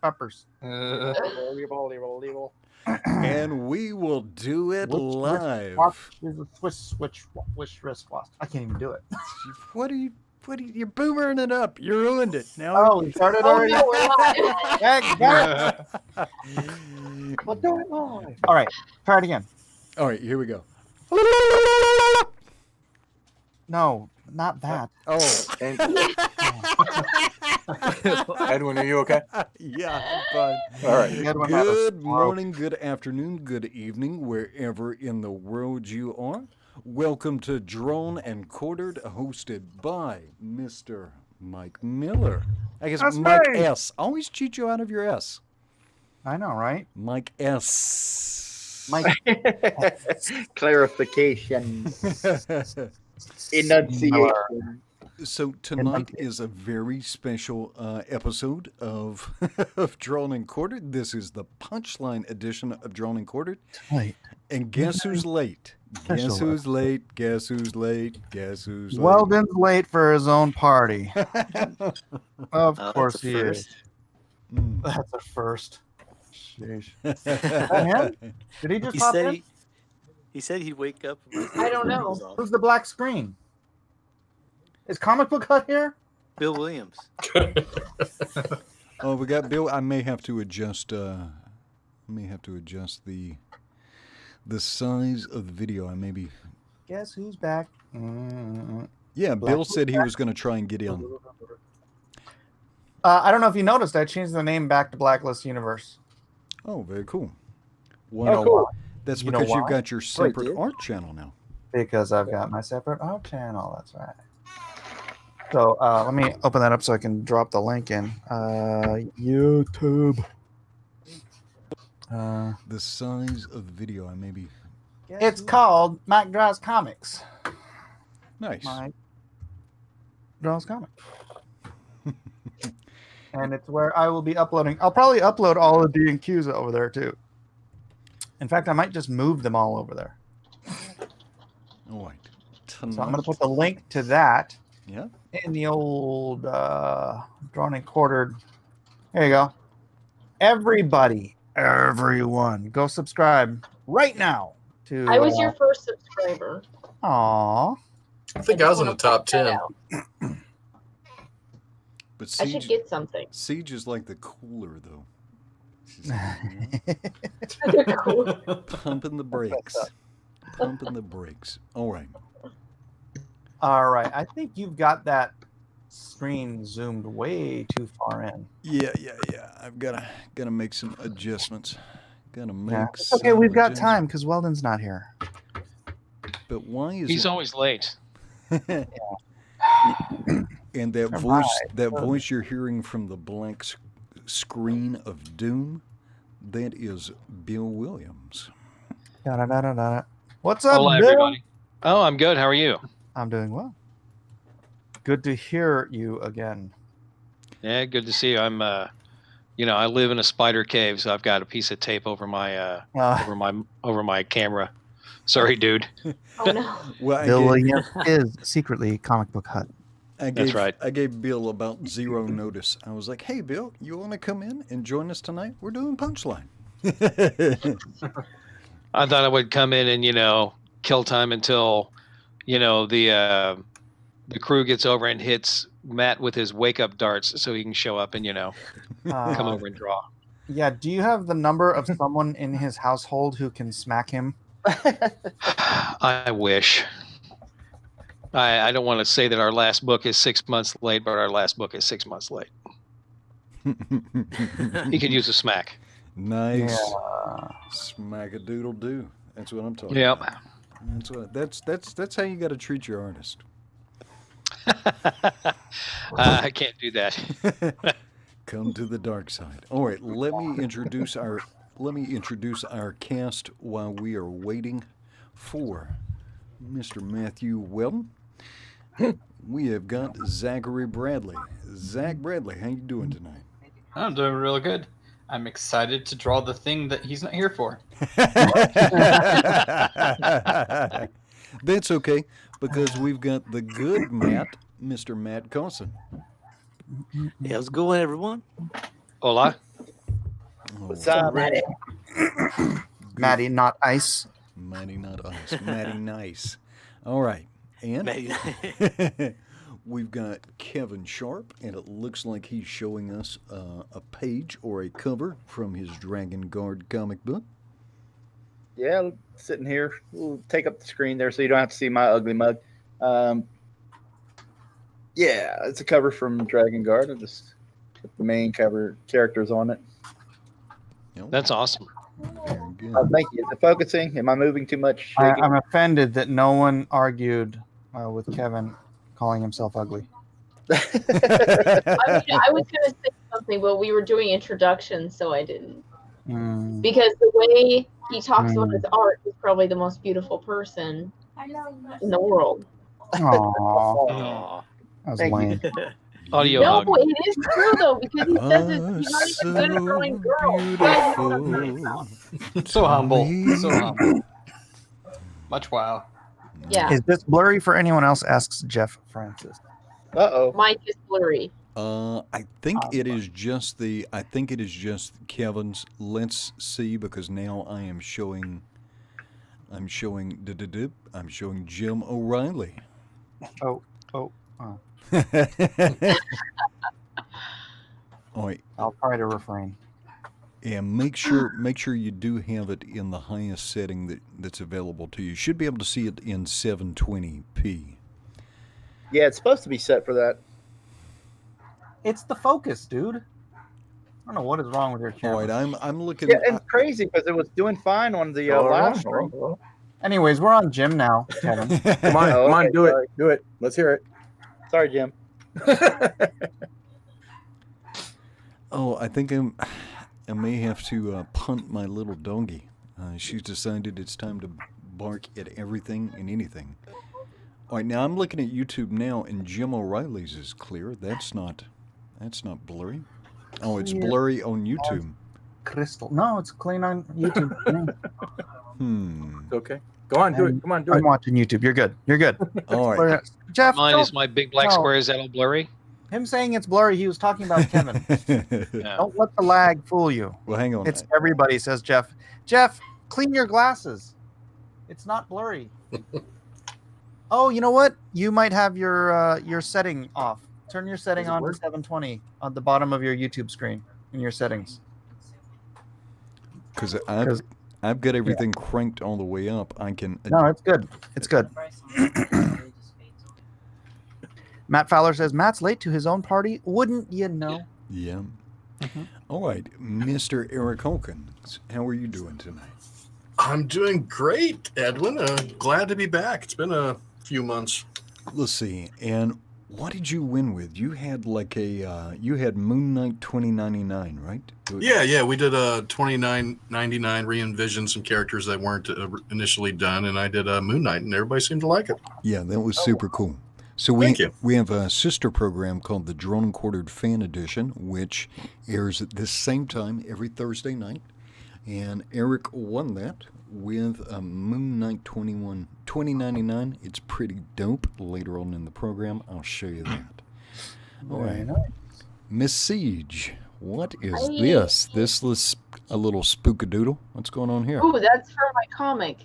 peppers. And we will do it live. Swish wristwatch. I can't even do it. What are you? You're boomering it up. You ruined it. Now. Oh, we started already. No, we're live. We'll do it live. All right, try it again. All right, here we go. No, not that. Oh, Edwin, are you okay? yeah, I'm fine. All right. Good morning, good afternoon, good evening, wherever in the world you are. Welcome to Drone and Quartered, hosted by Mr. Mike Miller. I guess That's Mike me. S. Always cheat you out of your S. I know, right? Mike S. Mike. Clarification. Enunciation. So tonight is a very special episode of of Drone and Quartered. This is the Punchline edition of Drone and Quartered. Wait. And guess who's late? Guess who's late? Guess who's late? Guess who's late? Weldon's late for his own party. Of course he is. That's a first. Sheesh. Is that him? Did he just pop in? He said he'd wake up. I don't know. Who's the black screen? Is Comic Book Hut here? Bill Williams. Oh, we got Bill. I may have to adjust. The size of the video. I maybe. Guess who's back? Yeah, Bill said he was going to try and get in. I don't know if you noticed. I changed the name back to Blacklist Universe. Oh, very cool. Oh, cool. That's You know because you've why? got your separate art channel now. Because I've got my separate art channel. That's right. So let me open that up so I can drop the link in. YouTube. The size of the video. I maybe. It's called Mike Draws Comics. Nice. Mike Draws Comics. And it's where I will be uploading. I'll probably upload all of D and Q's over there too. In fact, I might just move them all over there. All right. So I'm going to put the link to that Yeah. in the old Drawn and Quartered. There you go. Everybody, everyone, go subscribe right now to. I was your first subscriber. Aw. I think I was in the top 10. But I should get something. Siege is like the cooler though. She's Cool. pumping the brakes. Pumping the brakes. All right. All right. I think you've got that screen zoomed way too far in. Yeah. I've gotta make some adjustments. Gotta make. Yeah. It's okay, we've got time because Weldon's not here. But why is He's always late. And that voice you're hearing from the blank screen of doom, that is Bill Williams. Da-da-da-da-da. What's up, Hello, Bill? everybody. Oh, I'm good. How are you? I'm doing well. Good to hear you again. Yeah, good to see you. I'm, I live in a spider cave, so I've got a piece of tape over my over my camera. Sorry, dude. Oh no. Well, Bill Williams is secretly Comic Book Hut. That's right. I gave Bill about zero notice. I was like, "Hey, Bill, you want to come in and join us tonight? We're doing Punchline." I thought I would come in and kill time until the crew gets over and hits Matt with his wake up darts, so he can show up and come over and draw. Yeah. Do you have the number of someone in his household who can smack him? I wish. I don't want to say that our last book is 6 months late, but our last book is 6 months late. He could use a smack. Nice. Yeah. Smack a doodle do. That's what I'm talking Yep. about. That's how you got to treat your artist. I can't do that. Come to the dark side. All right, let me introduce our cast while we are waiting for Mr. Matthew Weldon. We have got Zachary Bradley. Zach Bradley, how you doing tonight? I'm doing real good. I'm excited to draw the thing that he's not here for. That's okay, because we've got the good Matt, Mr. Matt Coulson. Hey, how's it going, everyone? Hola. What's up, Maddie? Maddie, not ice. Maddie, not ice. Maddie, nice. All right. And Maybe. we've got Kevin Sharp, and it looks like he's showing us a page or a cover from his Dragon Guard comic book. Yeah, sitting here. We'll take up the screen there so you don't have to see my ugly mug. Yeah, it's a cover from Dragon Guard. I just put the main cover characters on it. That's awesome. Very good. Thank you. Is it focusing? Am I moving too much? I'm offended that no one argued with Kevin calling himself ugly. I was going to say something, but we were doing introductions, so I didn't. Because the way he talks about his art is probably the most beautiful person in the world. Aww. That was lame. Audio No, hug. it is true though, because he says he's not even good at drawing girls. So humble. So humble. Much wow. Yeah. Is this blurry for anyone else? Asks Jeff Francis. Uh-oh. Mike is blurry. I think it is just Kevin's. Let's see, because now I'm showing Jim O'Reilly. Oh. All right. I'll try to refrain. And make sure you do have it in the highest setting that's available to you. You should be able to see it in 720p. Yeah, it's supposed to be set for that. It's the focus, dude. I don't know what is wrong with your camera. All right, I'm looking. Yeah, it's crazy because it was doing fine on the last stream. Anyways, we're on Jim now, Kevin. Come on, do it. Do it. Let's hear it. Sorry, Jim. Oh, I think I may have to punt my little doggy. She's decided it's time to bark at everything and anything. All right, now I'm looking at YouTube now, and Jim O'Reilly's is clear. That's not blurry. Oh, it's blurry on YouTube. Crystal. No, it's clean on YouTube. Okay. Go on, do it. Come on, do I'm it. watching YouTube. You're good. You're good. All right. Jeff, Mine is my big black square. Is that all blurry? him saying it's blurry, he was talking about Kevin. Yeah. Don't let the lag fool you. Well, hang on. It's everybody, says Jeff. Jeff, clean your glasses. It's not blurry. Oh, you know what? You might have your setting off. Turn your setting on to 720 on the bottom of your YouTube screen in your settings. Because I've got everything cranked all the way up. I can. No, it's good. It's good. Matt Fowler says Matt's late to his own party. Wouldn't you know? Yeah. All right, Mr. Eric Hawkins, how are you doing tonight? I'm doing great, Edwin. Glad to be back. It's been a few months. Let's see. And what did you win with? You had you had Moon Knight 2099, right? Yeah. We did a 29.99, re-envisioned some characters that weren't initially done, and I did a Moon Knight, and everybody seemed to like it. Yeah, that was super cool. So we have a sister program called the Drone and Quartered Fan Edition, which airs at this same time every Thursday night. And Eric won that with a Moon Knight 2099. It's pretty dope. Later on in the program, I'll show you that. All right. Miss Siege, what is this? This is a little spookadoodle. What's going on here? Ooh, that's for my comic.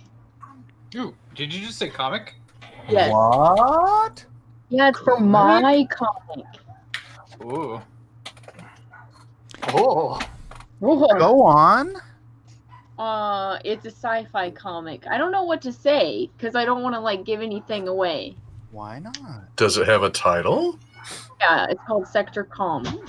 Ooh, did you just say comic? Yes. What? Yeah, it's for my comic. Ooh. Oh. Go on. It's a sci-fi comic. I don't know what to say because I don't want to give anything away. Why not? Does it have a title? Yeah, it's called Sector Calm.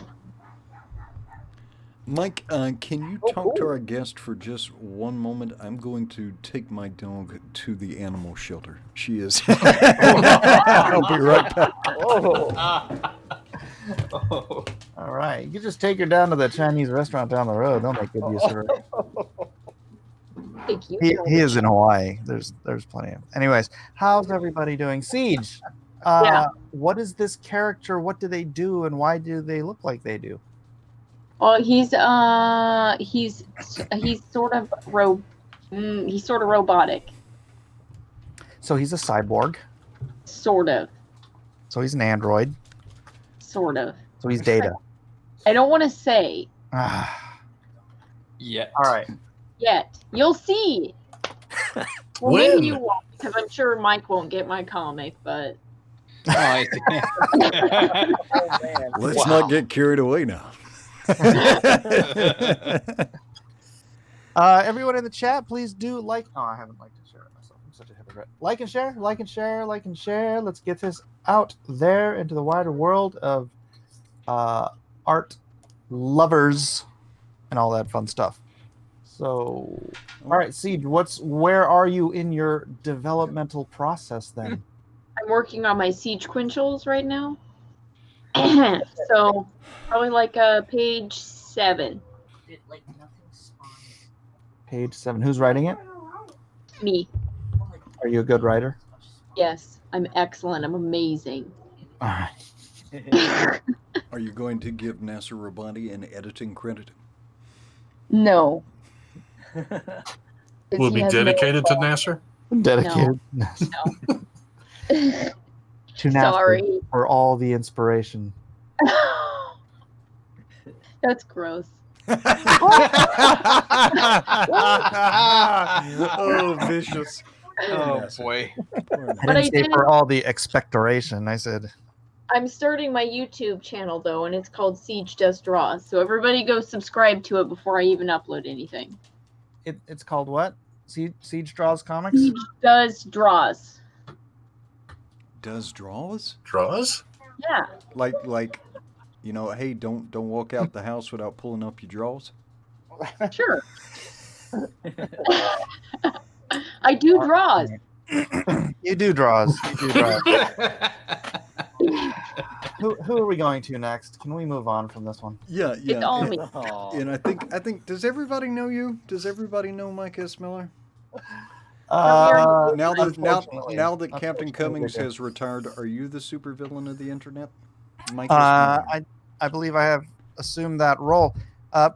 Mike, can you talk to our guest for just one moment? I'm going to take my dog to the animal shelter. She is. I'll be right back. All right. You just take her down to the Chinese restaurant down the road. They'll make good use of her. He is in Hawaii. There's plenty of. Anyways, how's everybody doing? Siege. What is this character? What do they do, and why do they look like they do? Well, he's sort of robotic. So he's a cyborg. Sort of. So he's an android. Sort of. So he's Data. I don't want to say. Yet. All right. Yet. You'll see. Well, When? maybe you won't, because I'm sure Mike won't get my comic, but Oh, I see. Oh man. Let's not get carried away now. Everyone in the chat, please do like. Oh, I haven't liked and shared it myself. I'm such a hypocrite. Like and share, like and share, like and share. Let's get this out there into the wider world of art lovers and all that fun stuff. So, all right, Siege, where are you in your developmental process then? I'm working on my siege quintules right now. So probably like page 7. Page 7. Who's writing it? Me. Are you a good writer? Yes, I'm excellent. I'm amazing. All right. Are you going to give Nasser Rabani an editing credit? No. Will it be dedicated to Nasser? Dedicated. No. To Nasser Sorry. for all the inspiration. That's gross. Oh, vicious. Oh Nasser. boy. I But didn't I say did- for all the expectoration. I said I'm starting my YouTube channel though, and it's called Siege Does Draws. So everybody go subscribe to it before I even upload anything. it's called what? Siege Draws Comics? Siege Does Draws. Does draws? Draws? Yeah. Like, you know, hey, don't walk out the house without pulling up your drawers. Sure. I do draws. You do draws. You do draws. Who are we going to next? Can we move on from this one? Yeah. It's all me. And I think does everybody know you? Does everybody know Mike S. Miller? Uh, Now that unfortunately. Captain Unfortunately, Cummings they do. has retired, are you the supervillain of the internet? Mike S. Miller. I believe I have assumed that role.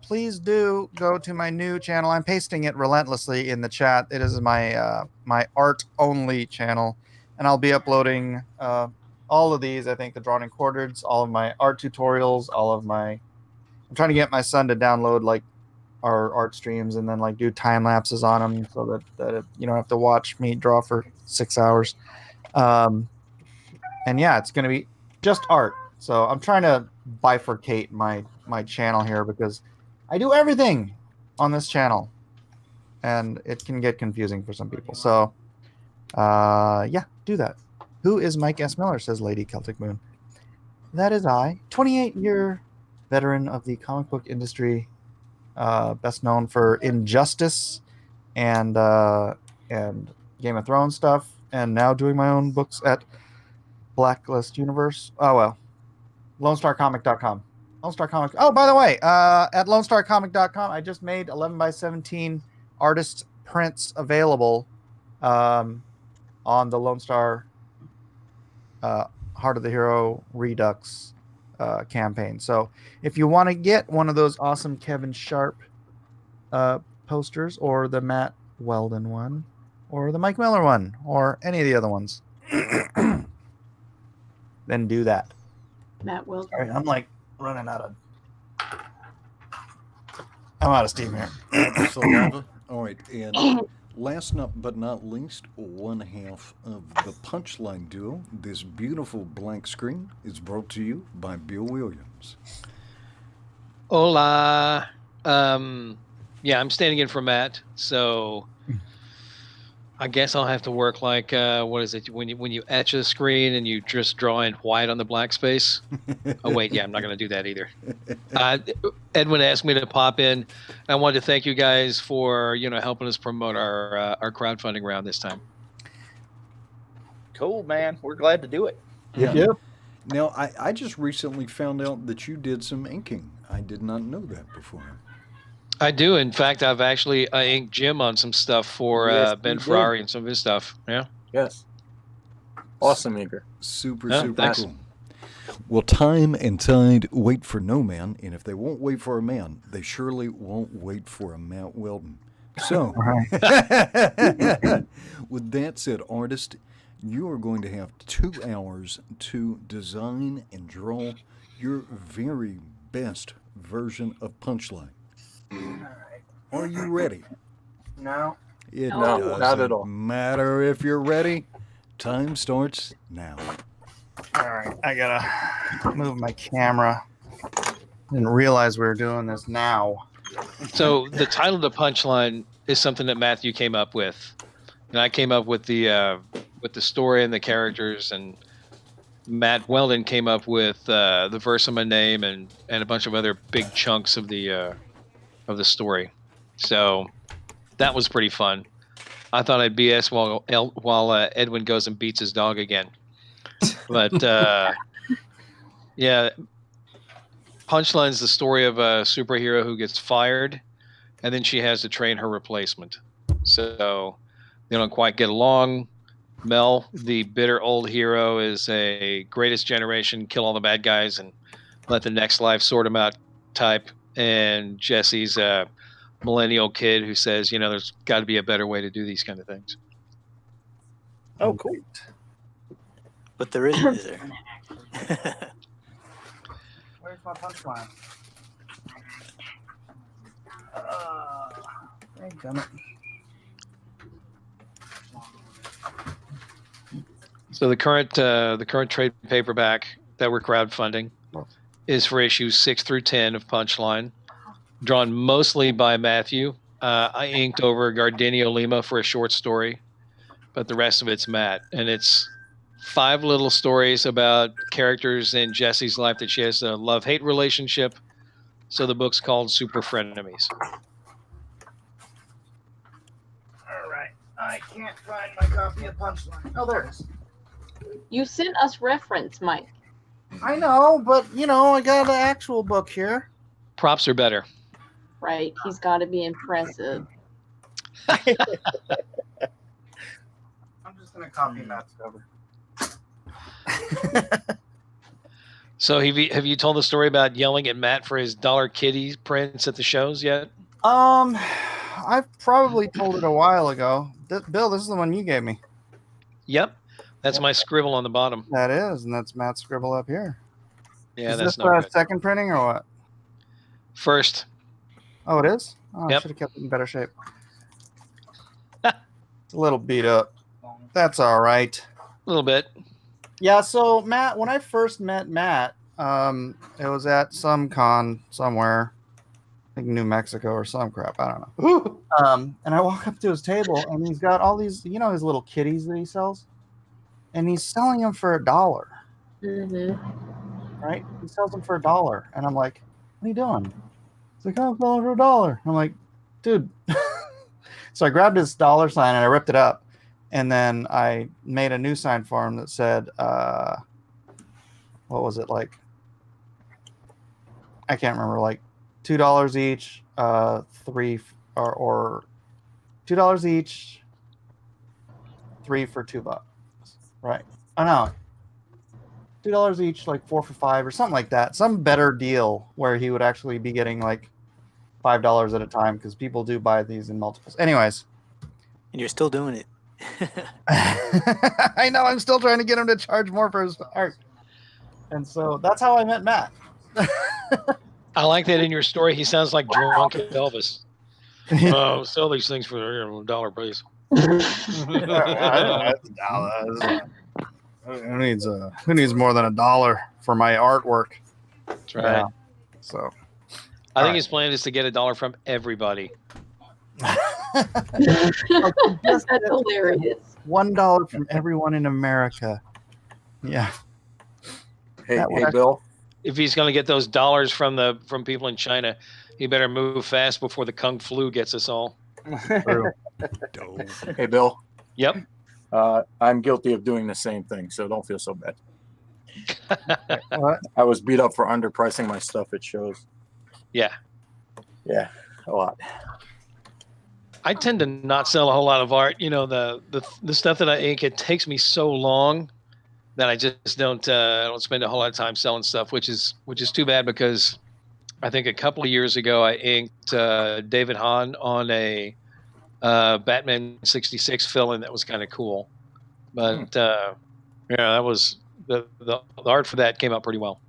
Please do go to my new channel. I'm pasting it relentlessly in the chat. It is my my art only channel, and I'll be uploading all of these. I think the drawn and quartered, all of my art tutorials, all of my. I'm trying to get my son to download like our art streams and then like do time lapses on them so that you don't have to watch me draw for 6 hours. And yeah, it's going to be just art. So I'm trying to bifurcate my channel here because I do everything on this channel, and it can get confusing for some people. So yeah, do that. Who is Mike S. Miller? Says Lady Celtic Moon. That is I, 28-year veteran of the comic book industry, best known for Injustice and Game of Thrones stuff, and now doing my own books at Blacklist Universe. Oh well, LoneStarComic.com. Lone Star Comic. Oh, by the way, at LoneStarComic.com, I just made 11x17 artist prints available on the Lone Star Heart of the Hero Redux campaign. So if you want to get one of those awesome Kevin Sharp posters, or the Matt Weldon one, or the Mike Miller one, or any of the other ones, then do that. Matt Will. All right, I'm like running I'm out of steam here. Saliva. All right, and last but not least, one half of the Punchline duo. This beautiful blank screen is brought to you by Bill Williams. Hola. Yeah, I'm standing in for Matt, so I guess I'll have to work like what is it when you etch a screen and you just draw in white on the black space? Oh wait, yeah, I'm not going to do that either. Edwin asked me to pop in. I wanted to thank you guys for helping us promote our crowdfunding round this time. Cool, man. We're glad to do it. Yeah. Yep. Now, I just recently found out that you did some inking. I did not know that before. I do. In fact, I've actually inked Jim on some stuff for Yes, Ben you did. Ferrari and some of his stuff. Yeah. Yes. Awesome, Eager. Super Thanks. cool. Well, time and tide wait for no man, and if they won't wait for a man, they surely won't wait for a Matt Weldon. So, with that said, artist, you are going to have 2 hours to design and draw your very best version of Punchline. Are you ready? No. It No, doesn't not at all. matter if you're ready. Time starts now. All right, I gotta move my camera. Didn't realize we were doing this now. So the title of the Punchline is something that Matthew came up with, and I came up with the story and the characters, and Matt Weldon came up with the verse of my name and a bunch of other big chunks of the story. So that was pretty fun. I thought I'd BS while Edwin goes and beats his dog again. But yeah, Punchline's the story of a superhero who gets fired, and then she has to train her replacement. So they don't quite get along. Mel, the bitter old hero, is a greatest generation, kill all the bad guys and let the next life sort them out type. And Jesse's a millennial kid who says, there's got to be a better way to do these kind of things. Oh, cool. But there isn't, is there? Where's my punchline? Dammit. So the current trade paperback that we're crowdfunding is for issues 6 through 10 of Punchline, drawn mostly by Matthew. I inked over Gardenia Lima for a short story, but the rest of it's Matt, and it's 5 little stories about characters in Jessie's life that she has a love-hate relationship. So the book's called Super Frenemies. All right, I can't find my copy of Punchline. Oh, there it is. You sent us reference, Mike. I know, but I got an actual book here. Props are better. Right. He's got to be impressive. I'm just gonna copy Matt's cover. So have you told the story about yelling at Matt for his Dollar Kitty prints at the shows yet? I've probably told it a while ago. Bill, this is the one you gave me. Yep. That's my scribble on the bottom. That is, and that's Matt's scribble up here. Yeah, is that's this not good. second printing or what? First. Oh, it is? Oh, I Yep. should have kept it in better shape. It's a little beat up. That's all right. A little bit. Yeah, so Matt, when I first met Matt, it was at some con somewhere, I think New Mexico or some crap, I don't know. And I walk up to his table, and he's got all these, his little kitties that he sells, and he's selling them for $1. Mm-hmm. Right? He sells them for $1, and I'm like, "What are you doing?" He's like, "Oh, I'm selling for $1." I'm like, "Dude." So I grabbed his dollar sign and I ripped it up. And then I made a new sign for him that said, what was it, like? I can't remember, like $2 each, 3 or $2 each, 3 for $2, right? Oh no, $2 each, like 4 for $5 or something like that. Some better deal where he would actually be getting like $5 at a time because people do buy these in multiples. Anyways, And you're still doing it. I know, I'm still trying to get him to charge more for his art. And so that's how I met Matt. I like that in your story. He sounds like drunk Elvis. Sell these things for $1, please. Who needs more than $1 for my artwork? That's right. Yeah. So I think his plan is to get $1 from everybody. That's hilarious. $1 from everyone in America. Yeah. Hey, Bill. If he's going to get those dollars from people in China, he better move fast before the Kung Flu gets us all. True. Hey, Bill. Yep. I'm guilty of doing the same thing, so don't feel so bad. What? I was beat up for underpricing my stuff at shows. Yeah. Yeah, a lot. I tend to not sell a whole lot of art. The stuff that I ink, it takes me so long that I just don't spend a whole lot of time selling stuff, which is too bad, because I think a couple of years ago I inked David Hahn on a Batman 66 fill-in that was kind of cool. But that was the art for that came out pretty well.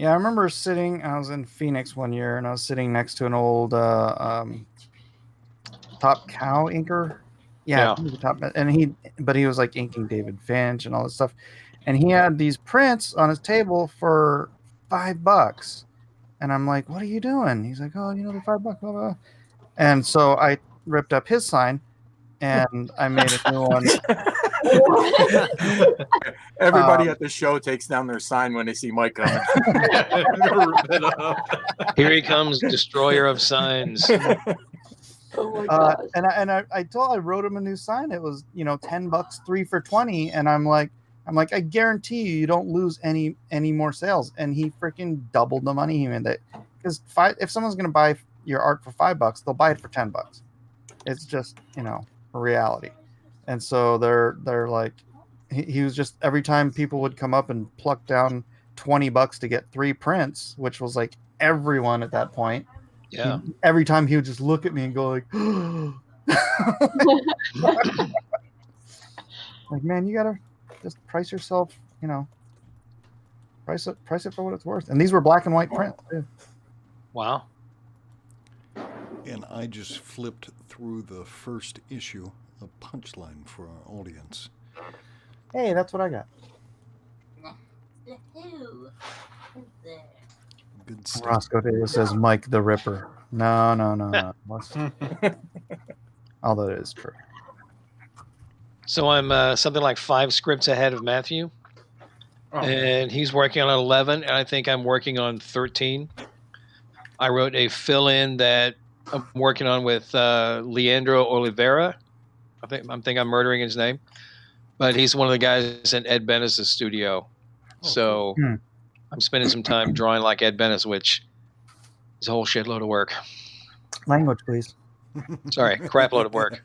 Yeah, I remember sitting. I was in Phoenix one year, and I was sitting next to an old Top Cow inker. Yeah, he was the top, and he was like inking David Finch and all this stuff, and he had these prints on his table for $5, and I'm like, "What are you doing?" He's like, "Oh, they're $5." Blah, blah, blah. And so I ripped up his sign, and I made a new one. Everybody at the show takes down their sign when they see Mike coming. Here he comes, destroyer of signs. Oh my gosh. And I wrote him a new sign. It was $10, 3 for $20, and I'm like, I guarantee you don't lose any more sales. And he freaking doubled the money he made. That because if someone's gonna buy your art for $5, they'll buy it for $10. It's just a reality. And so they're like, he was just, every time people would come up and pluck down $20 to get 3 prints, which was like everyone at that point. Yeah. Every time he would just look at me and go like, like, man, you gotta just price yourself, price it for what it's worth. And these were black and white prints too. Wow. And I just flipped through the first issue of Punchline for our audience. Hey, that's what I got. Good stuff. Roscoe Davis says Mike the Ripper. No. Although it is true. So I'm something like 5 scripts ahead of Matthew. And he's working on 11, and I think I'm working on 13. I wrote a fill-in that I'm working on with Leandro Oliveira. I think I'm murdering his name. But he's one of the guys in Ed Bennis' studio. So I'm spending some time drawing like Ed Bennis, which is a whole shitload of work. Language, please. Sorry, crap load of work.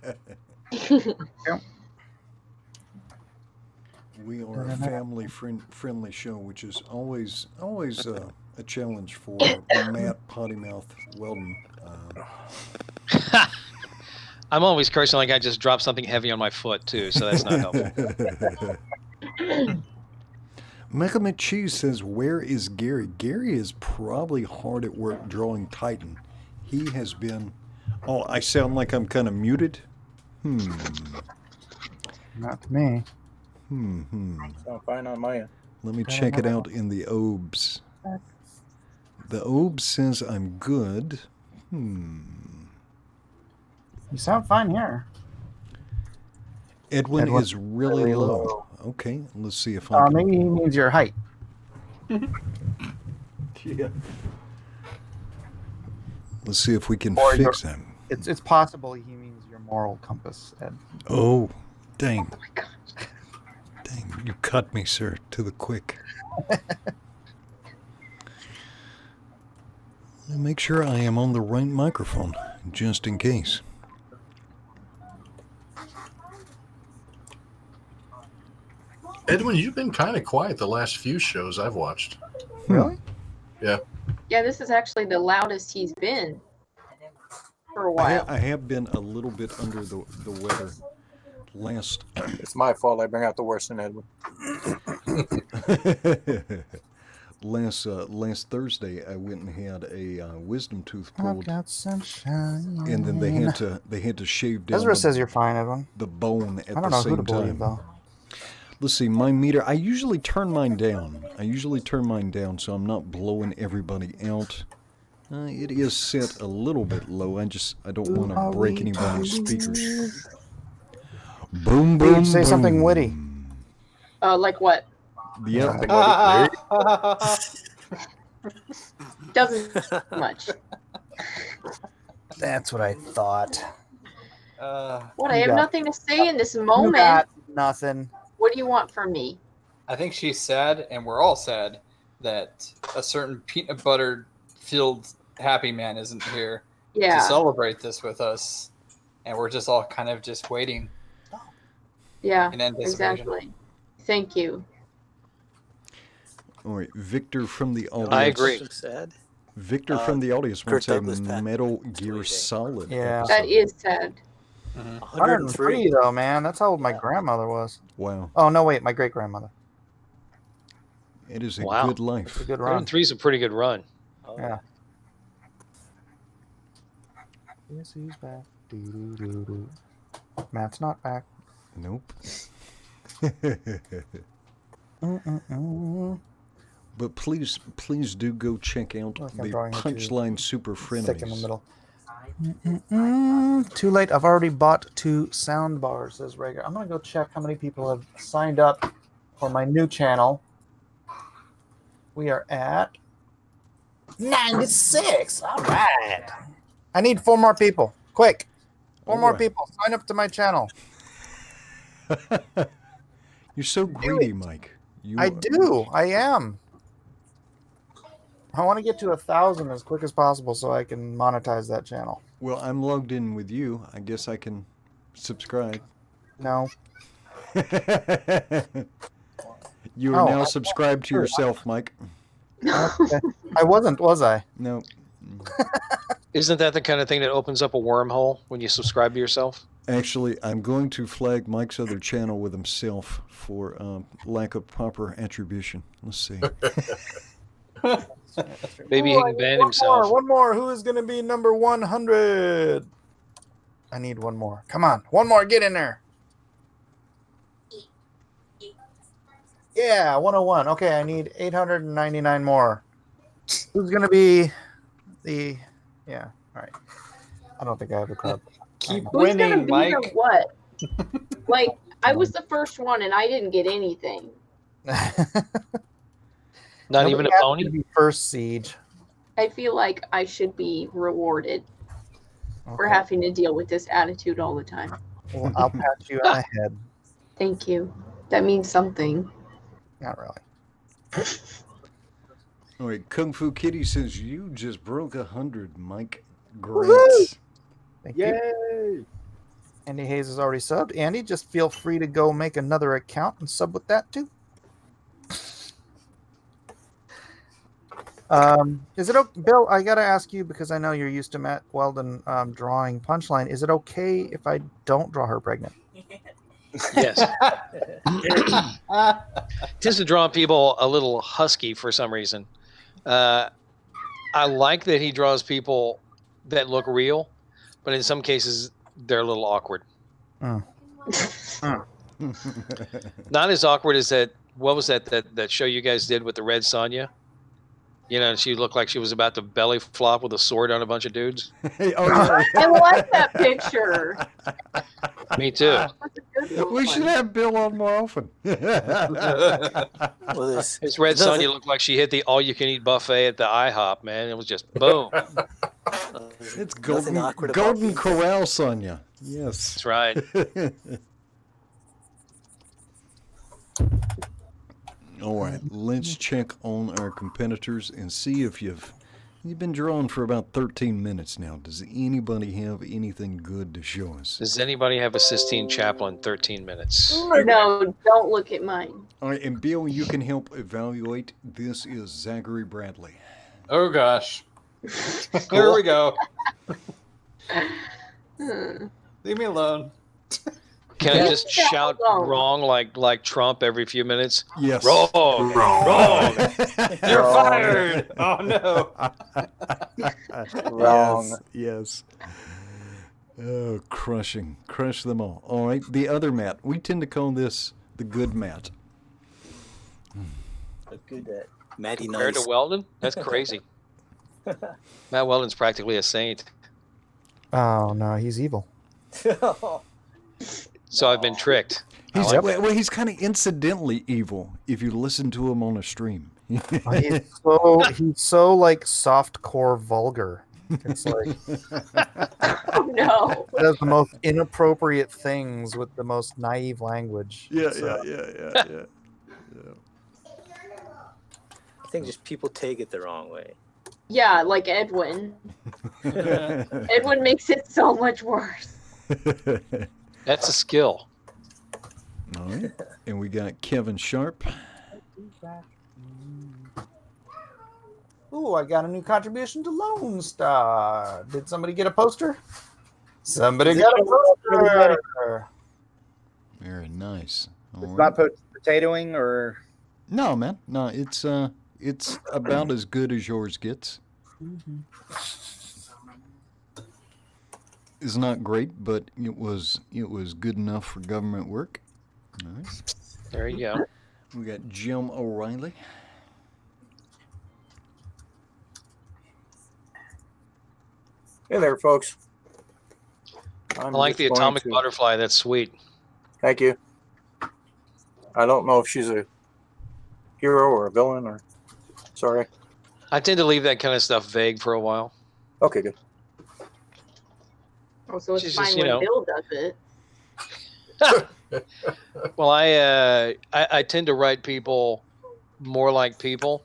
We are a family-friendly show, which is always a challenge for Matt Pottymouth Weldon. I'm always cursing like I just dropped something heavy on my foot, too, so that's not helpful. Mecha McCheese says, where is Gary? Gary is probably hard at work drawing Titan. He has been... Oh, I sound like I'm kind of muted? Not to me. Sound fine on my end. Let me check it out in the OBS. The OBS says I'm good. You sound fine here. Edwin is really low. Okay, let's see if I can... Maybe he means your height. Yeah. Let's see if we can fix that. It's possible he means your moral compass, Ed. Oh, dang. Oh my gosh. Dang, you cut me, sir, to the quick. Make sure I am on the right microphone, just in case. Edwin, you've been kind of quiet the last few shows I've watched. Really? Yeah. Yeah, this is actually the loudest he's been for a while. I have been a little bit under the weather. It's my fault. I bring out the worst in Edwin. Last Thursday, I went and had a wisdom tooth pulled. I've got sunshine. And then they had to shave down. Ezra says you're fine, Edwin. The bone at I don't the know who to same believe, time. though. Let's see, my meter, I usually turn mine down. So I'm not blowing everybody out. It is set a little bit low. I don't want to break anybody's speakers. Boom, boom, say something witty. Like what? Yeah. Doesn't much. That's what I thought. What? I have nothing to say in this moment. You got nothing. What do you want from me? I think she's sad, and we're all sad that a certain peanut butter filled happy man isn't here to celebrate this with us, and we're just all kind of just waiting. Yeah, in anticipation. exactly. Thank you. All right, Victor from the audience. I agree. Sad. Victor from the audience wants a Metal Gear Solid. Yeah. episode. That is sad. 103 though, man. That's how old my grandmother was. Wow. Oh no, wait, my great grandmother. It is a Wow. good life. It's a good run. 3 is a pretty good run. Oh, Yeah. Yes, he's back. Doo-doo-doo-doo. Matt's not back. Nope. Mm-mm-mm. But please do go check out Look, I'm the drawing it too. Punchline Super Thick in the Frenemies. middle. Too late. I've already bought 2 sound bars, says Rager. I'm going to go check how many people have signed up for my new channel. We are at 96. All right. I need 4 more people. Quick. 4 more Alright. people. Sign up to my channel. You're so greedy, Mike. I do. I am. I want to get to 1,000 as quick as possible so I can monetize that channel. Well, I'm logged in with you. I guess I can subscribe. No. You are Oh, now I- subscribed to yourself, Mike. Okay. I wasn't, was I? No. Isn't that the kind of thing that opens up a wormhole when you subscribe to yourself? Actually, I'm going to flag Mike's other channel with himself for lack of proper attribution. Let's see. Maybe he can ban One himself. more. Who is going to be number 100? I need 1 more. Come on. 1 more. Get in there. Yeah, 101. Okay, I need 899 more. Who's going to be the... Yeah, all right. I don't think I have a crowd. Keep Who's gonna winning, be Mike. the what? Like, I was the first one and I didn't get anything. Not even a pony? Be first siege. I feel like I should be rewarded for Okay. having to deal with this attitude all the time. Well, I'll pat you on the head. Thank you. That means something. Not really. All right, Kung Fu Kitty says you just broke 100, Mike. Great. Woohoo! Thank you. Yay! Andy Hayes has already subbed. Andy, just feel free to go make another account and sub with that too. Is it okay, Bill? I gotta ask you because I know you're used to Matt Weldon drawing Punchline. Is it okay if I don't draw her pregnant? Yes. Tends to draw people a little husky for some reason. I like that he draws people that look real, but in some cases they're a little awkward. Not as awkward as that. What was that show you guys did with the Red Sonja? You know, she looked like she was about to belly flop with a sword on a bunch of dudes. I like that picture. Me too. That's a good We one. should have Bill on more often. Well, this His Red Sonja looked like she hit the all-you-can-eat buffet at the IHOP, man. It was just boom. It's nothing awkward about Golden being- Corral, Sonia. Yes. That's right. All right, let's check on our competitors and see if you've been drawing for about 13 minutes now. Does anybody have anything good to show us? Does anybody have a Sistine Chapel in 13 minutes? No, don't look at mine. All right, and Bill, you can help evaluate. This is Zachary Bradley. Oh gosh. Here we go. Leave me alone. Can I just Yeah, shout alone. wrong like Trump every few minutes? Yes. Wrong. Wrong. You're fired. Oh no. Wrong. Yes. Oh, crushing. Crush them all. All right, the other Matt. We tend to call this the good Matt. Look good at Matty Compared Nice. to Weldon? That's crazy. Matt Weldon's practically a saint. Oh no, he's evil. So I've been tricked. I He's, like well, he's kind of incidentally evil if you listen to him on a stream. He's so like soft-core vulgar. It's like Oh no. does the most inappropriate things with the most naive language. Yeah. I think just people take it the wrong way. Yeah, like Edwin. Edwin makes it so much worse. That's a skill. All right. And we got Kevin Sharp. Ooh, I got a new contribution to Lone Star. Did somebody get a poster? Somebody got a poster. Very nice. All It's right. not potatoing or No, man. No, it's about as good as yours gets. It's not great, but it was good enough for government work. All right. There you go. We got Jim O'Reilly. Hey there, folks. I like the atomic butterfly. That's sweet. Thank you. I don't know if she's a hero or a villain or. Sorry. I tend to leave that kind of stuff vague for a while. Okay, good. Oh, so it's She's fine just, when Bill does it. Well, I tend to write people more like people,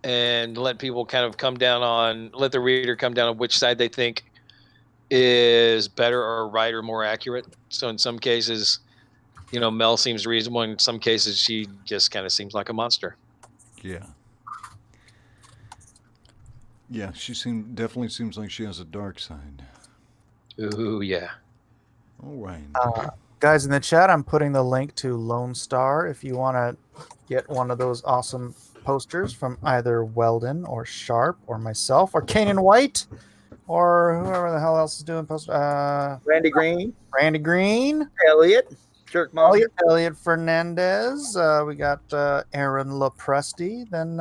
and let people kind of let the reader come down on which side they think is better or right or more accurate. So in some cases, Mel seems reasonable. In some cases, she just kind of seems like a monster. Yeah. Yeah, she definitely seems like she has a dark side. Ooh, yeah. All right. Guys in the chat, I'm putting the link to Lone Star if you want to get one of those awesome posters from either Weldon or Sharp or myself or Kanan White or whoever the hell else is doing posters. Randy Green. Elliot. Jerk Monster. Elliot Fernandez. We got Aaron Lopresti. Then,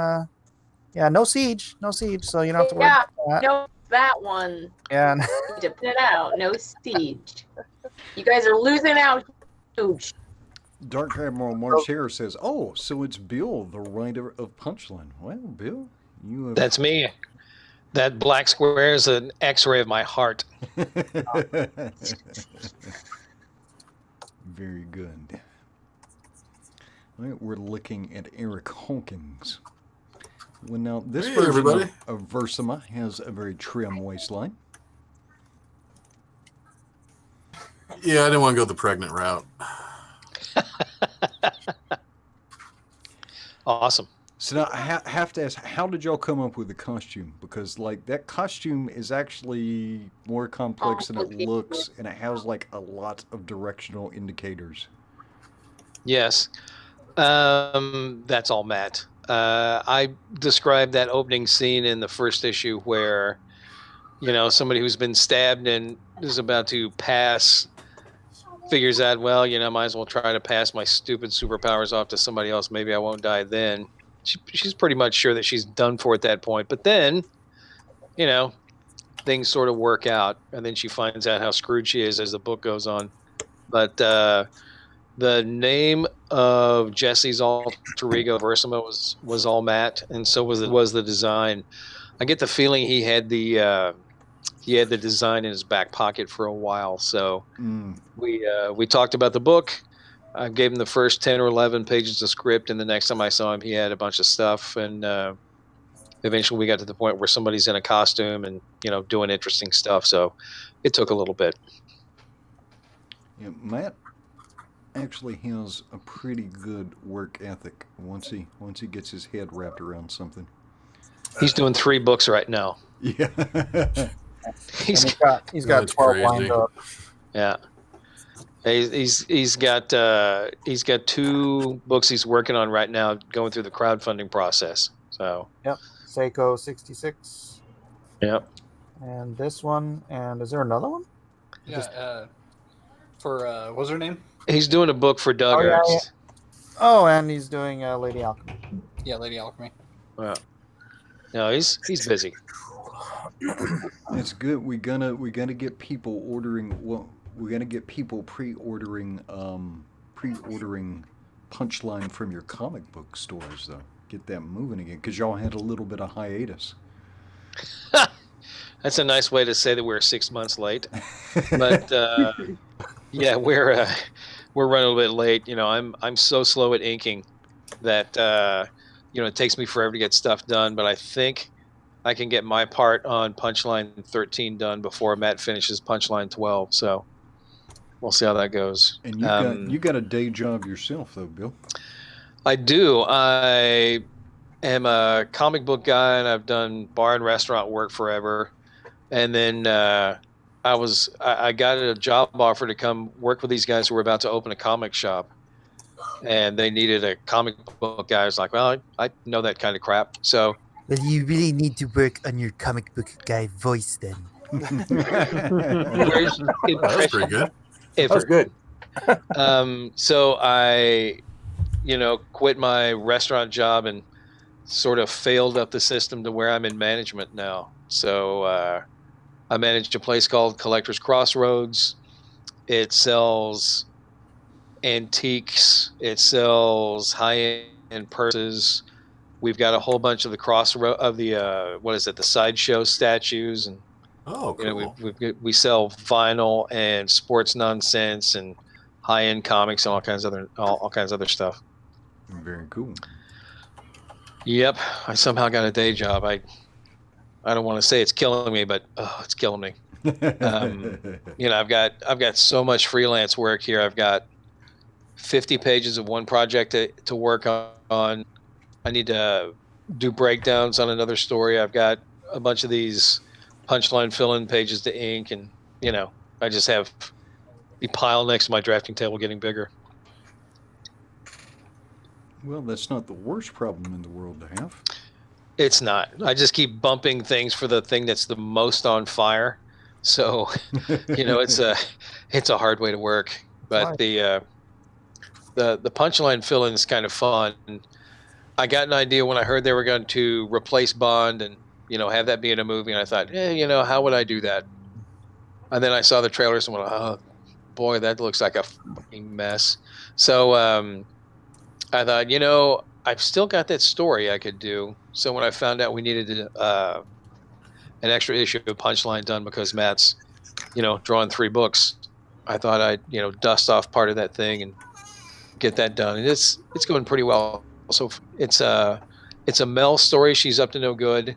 no siege. So you don't have to worry about that. No, that one. Yeah. To put it out. No siege. You guys are losing out. Huge. Dark Admiral Marsh Harris says, "Oh, so it's Bill, the writer of Punchline." Well, Bill, you have... That's me. That black square is an X-ray of my heart. Very good. All right, we're looking at Eric Hawkins. Well, now this version of Versima has a very trim waistline. Yeah, I didn't want to go the pregnant route. Awesome. So now I have to ask, how did y'all come up with the costume? Because that costume is actually more complex than it looks, and it has a lot of directional indicators. Yes. That's all Matt. I described that opening scene in the first issue where, somebody who's been stabbed and is about to pass figures out, well, might as well try to pass my stupid superpowers off to somebody else. Maybe I won't die then. She's pretty much sure that she's done for at that point. But then, things sort of work out. And then she finds out how screwed she is as the book goes on. But the name of Jesse's alter ego, Versima, was all Matt. And so was the design. I get the feeling he had the design in his back pocket for a while. So we talked about the book. I gave him the first 10 or 11 pages of script, and the next time I saw him, he had a bunch of stuff. And eventually we got to the point where somebody's in a costume and, doing interesting stuff. So it took a little bit. Yeah, Matt actually has a pretty good work ethic once he gets his head wrapped around something. He's doing 3 books right now. Yeah. he's got 12 lined up. Yeah. He's got 2 books he's working on right now, going through the crowdfunding process. So. Yep. Seiko 66. Yep. And this one. And is there another one? Yeah. For what's her name? He's doing a book for Doug Ernst. Yeah. Oh, and he's doing Lady Alchemy. Yeah, Lady Alchemy. Wow. No, he's busy. It's good. We're gonna get people ordering. Well, we're gonna get people pre-ordering Punchline from your comic book stores, though. Get that moving again, because y'all had a little bit of hiatus. That's a nice way to say that we're 6 months late. But yeah, we're running a little bit late. I'm so slow at inking that it takes me forever to get stuff done. But I think I can get my part on Punchline 13 done before Matt finishes Punchline 12. So we'll see how that goes. And you got a day job yourself, though, Bill. I do. I am a comic book guy, and I've done bar and restaurant work forever. And then I got a job offer to come work with these guys who were about to open a comic shop. and they needed a comic book guy. I was like, well, I know that kind of crap. So Well, you really need to work on your comic book guy voice then. where's That was pretty good. That was good. So I, quit my restaurant job and sort of failed up the system to where I'm in management now. So I managed a place called Collector's Crossroads. It sells antiques. It sells high-end purses. We've got a whole bunch of the the sideshow statues, and Oh, cool. we sell vinyl and sports nonsense and high-end comics and all kinds of other stuff. Very cool. Yep, I somehow got a day job. I don't want to say it's killing me, but it's killing me. I've got so much freelance work here. I've got 50 pages of one project to work on. I need to do breakdowns on another story. I've got a bunch of these Punchline fill-in pages to ink, and I just have the pile next to my drafting table getting bigger. Well, that's not the worst problem in the world to have. It's not. I just keep bumping things for the thing that's the most on fire. So, it's a hard way to work. But the Punchline fill-in is kind of fun. I got an idea when I heard they were going to replace Bond and have that be in a movie, and I thought, how would I do that? And then I saw the trailers and went, oh boy, that looks like a fucking mess. So I thought, I've still got that story I could do. So when I found out we needed an extra issue of Punchline done because Matt's, drawing 3 books, I thought I'd, dust off part of that thing and get that done. And it's going pretty well. So it's a Mel story. She's up to no good.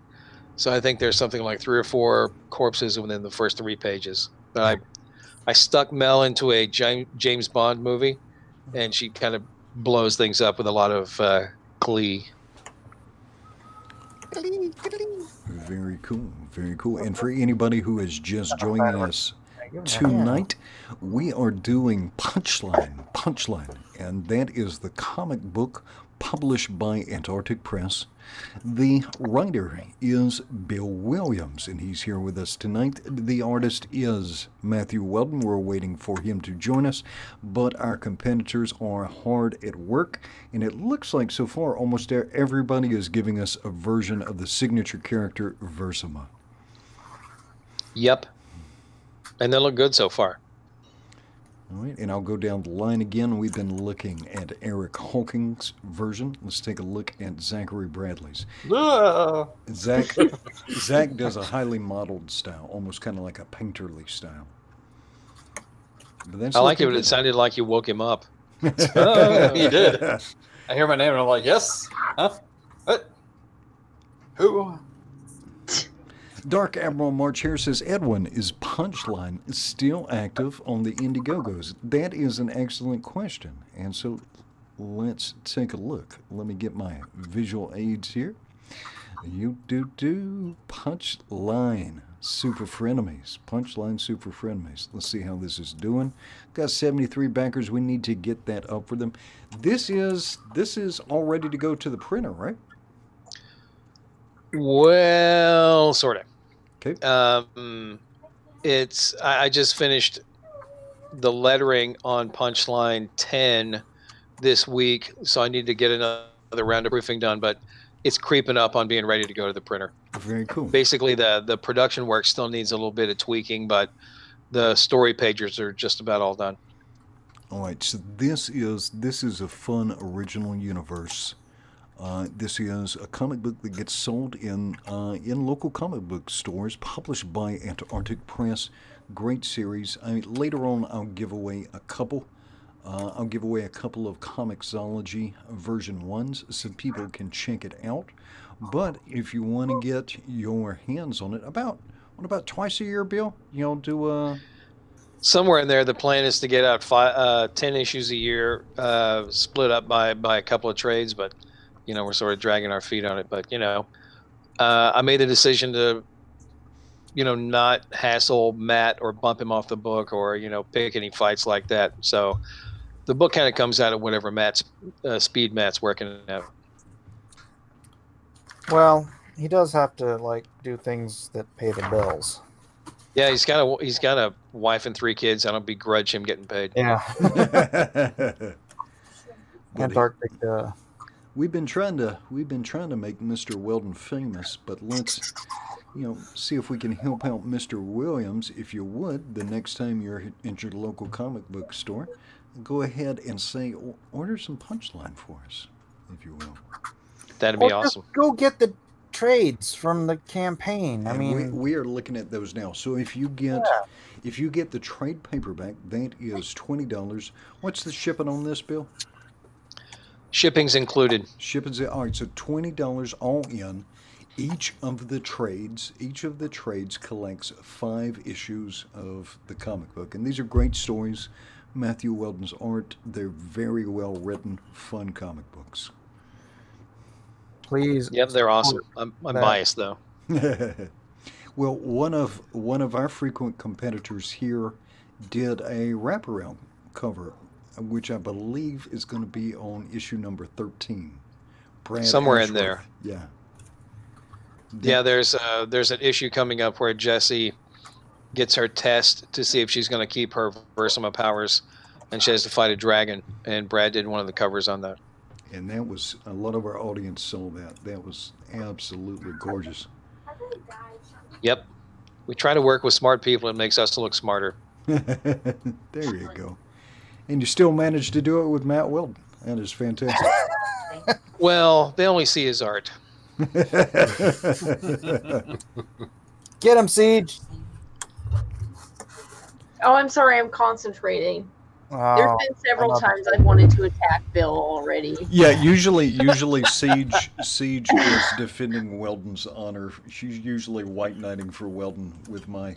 So I think there's something like 3 or 4 corpses within the first 3 pages. But I stuck Mel into a James Bond movie, and she kind of blows things up with a lot of glee. Very cool, very cool. And for anybody who is just joining us tonight, we are doing Punchline, and that is the comic book published by Antarctic Press. The writer is Bill Williams, and he's here with us tonight. The artist is Matthew Weldon. We're waiting for him to join us, but our competitors are hard at work, and it looks like so far almost everybody is giving us a version of the signature character Versima. Yep. And they look good so far. All right, and I'll go down the line again. We've been looking at Eric Hawking's version. Let's take a look at Zachary Bradley's. Zach does a highly modeled style, almost kind of like a painterly style. But that's I like it, but it sounded like you woke him up. You did. I hear my name and I'm like, yes. Huh? What? Who? Dark Admiral March here says, Edwin, is Punchline still active on the Indiegogos? That is an excellent question. And so let's take a look. Let me get my visual aids here. Punchline Super Frenemies. Punchline Super Frenemies. Let's see how this is doing. Got 73 backers. We need to get that up for them. This is all ready to go to the printer, right? Well, sort of. Okay. I just finished the lettering on Punchline 10 this week, so I need to get another round of proofing done, but it's creeping up on being ready to go to the printer. Very cool. Basically, the production work still needs a little bit of tweaking, but the story pages are just about all done. All right, so this is a fun original universe. This is a comic book that gets sold in local comic book stores, published by Antarctic Press. Great series. Later on, I'll give away a couple. I'll give away a couple of Comixology version 1s so people can check it out. But if you want to get your hands on it, about twice a year, Bill, you'll do somewhere in there. The plan is to get out 10 issues a year, split up by a couple of trades, but we're sort of dragging our feet on it. But I made the decision to not hassle Matt or bump him off the book or pick any fights like that. So The book kind of comes out of whatever Matt's speed Matt's working at. Well, he does have to like do things that pay the bills. Yeah, he's got a wife and 3 kids. I don't begrudge him getting paid. Yeah. Buddy. Antarctic. We've been trying to make Mr. Weldon famous, but let's see if we can help out Mr. Williams. If you would, the next time you're in your local comic book store, go ahead and say order some Punchline for us, if you will. That'd be awesome. Go get the trades from the campaign. I mean, we are looking at those now. So if you get the trade paperback, that is $20. What's the shipping on this, Bill? Shipping's included. Shipping's all right. So $20 all in. Each of the trades collects 5 issues of the comic book, and these are great stories. Matthew Weldon's art. They're very well written, fun comic books. Please. Yep, they're awesome. I'm biased though. Well, one of our frequent competitors here did a wraparound cover, which I believe is going to be on issue number 13. Brad Somewhere Ashworth. in there. Yeah. Yeah, there's an issue coming up where Jessie gets her test to see if she's going to keep her Versima powers, and she has to fight a dragon. And Brad did one of the covers on that. And that was, a lot of our audience saw that. That was absolutely gorgeous. Yep. We try to work with smart people. It makes us look smarter. There you go. And you still managed to do it with Matt Weldon. That is fantastic. Well, they only see his art. Get him, Siege. Oh, I'm sorry. I'm concentrating. There's Oh, been several times I've wanted to attack Bill already. Yeah, usually Siege is defending Weldon's honor. She's usually white knighting for Weldon with my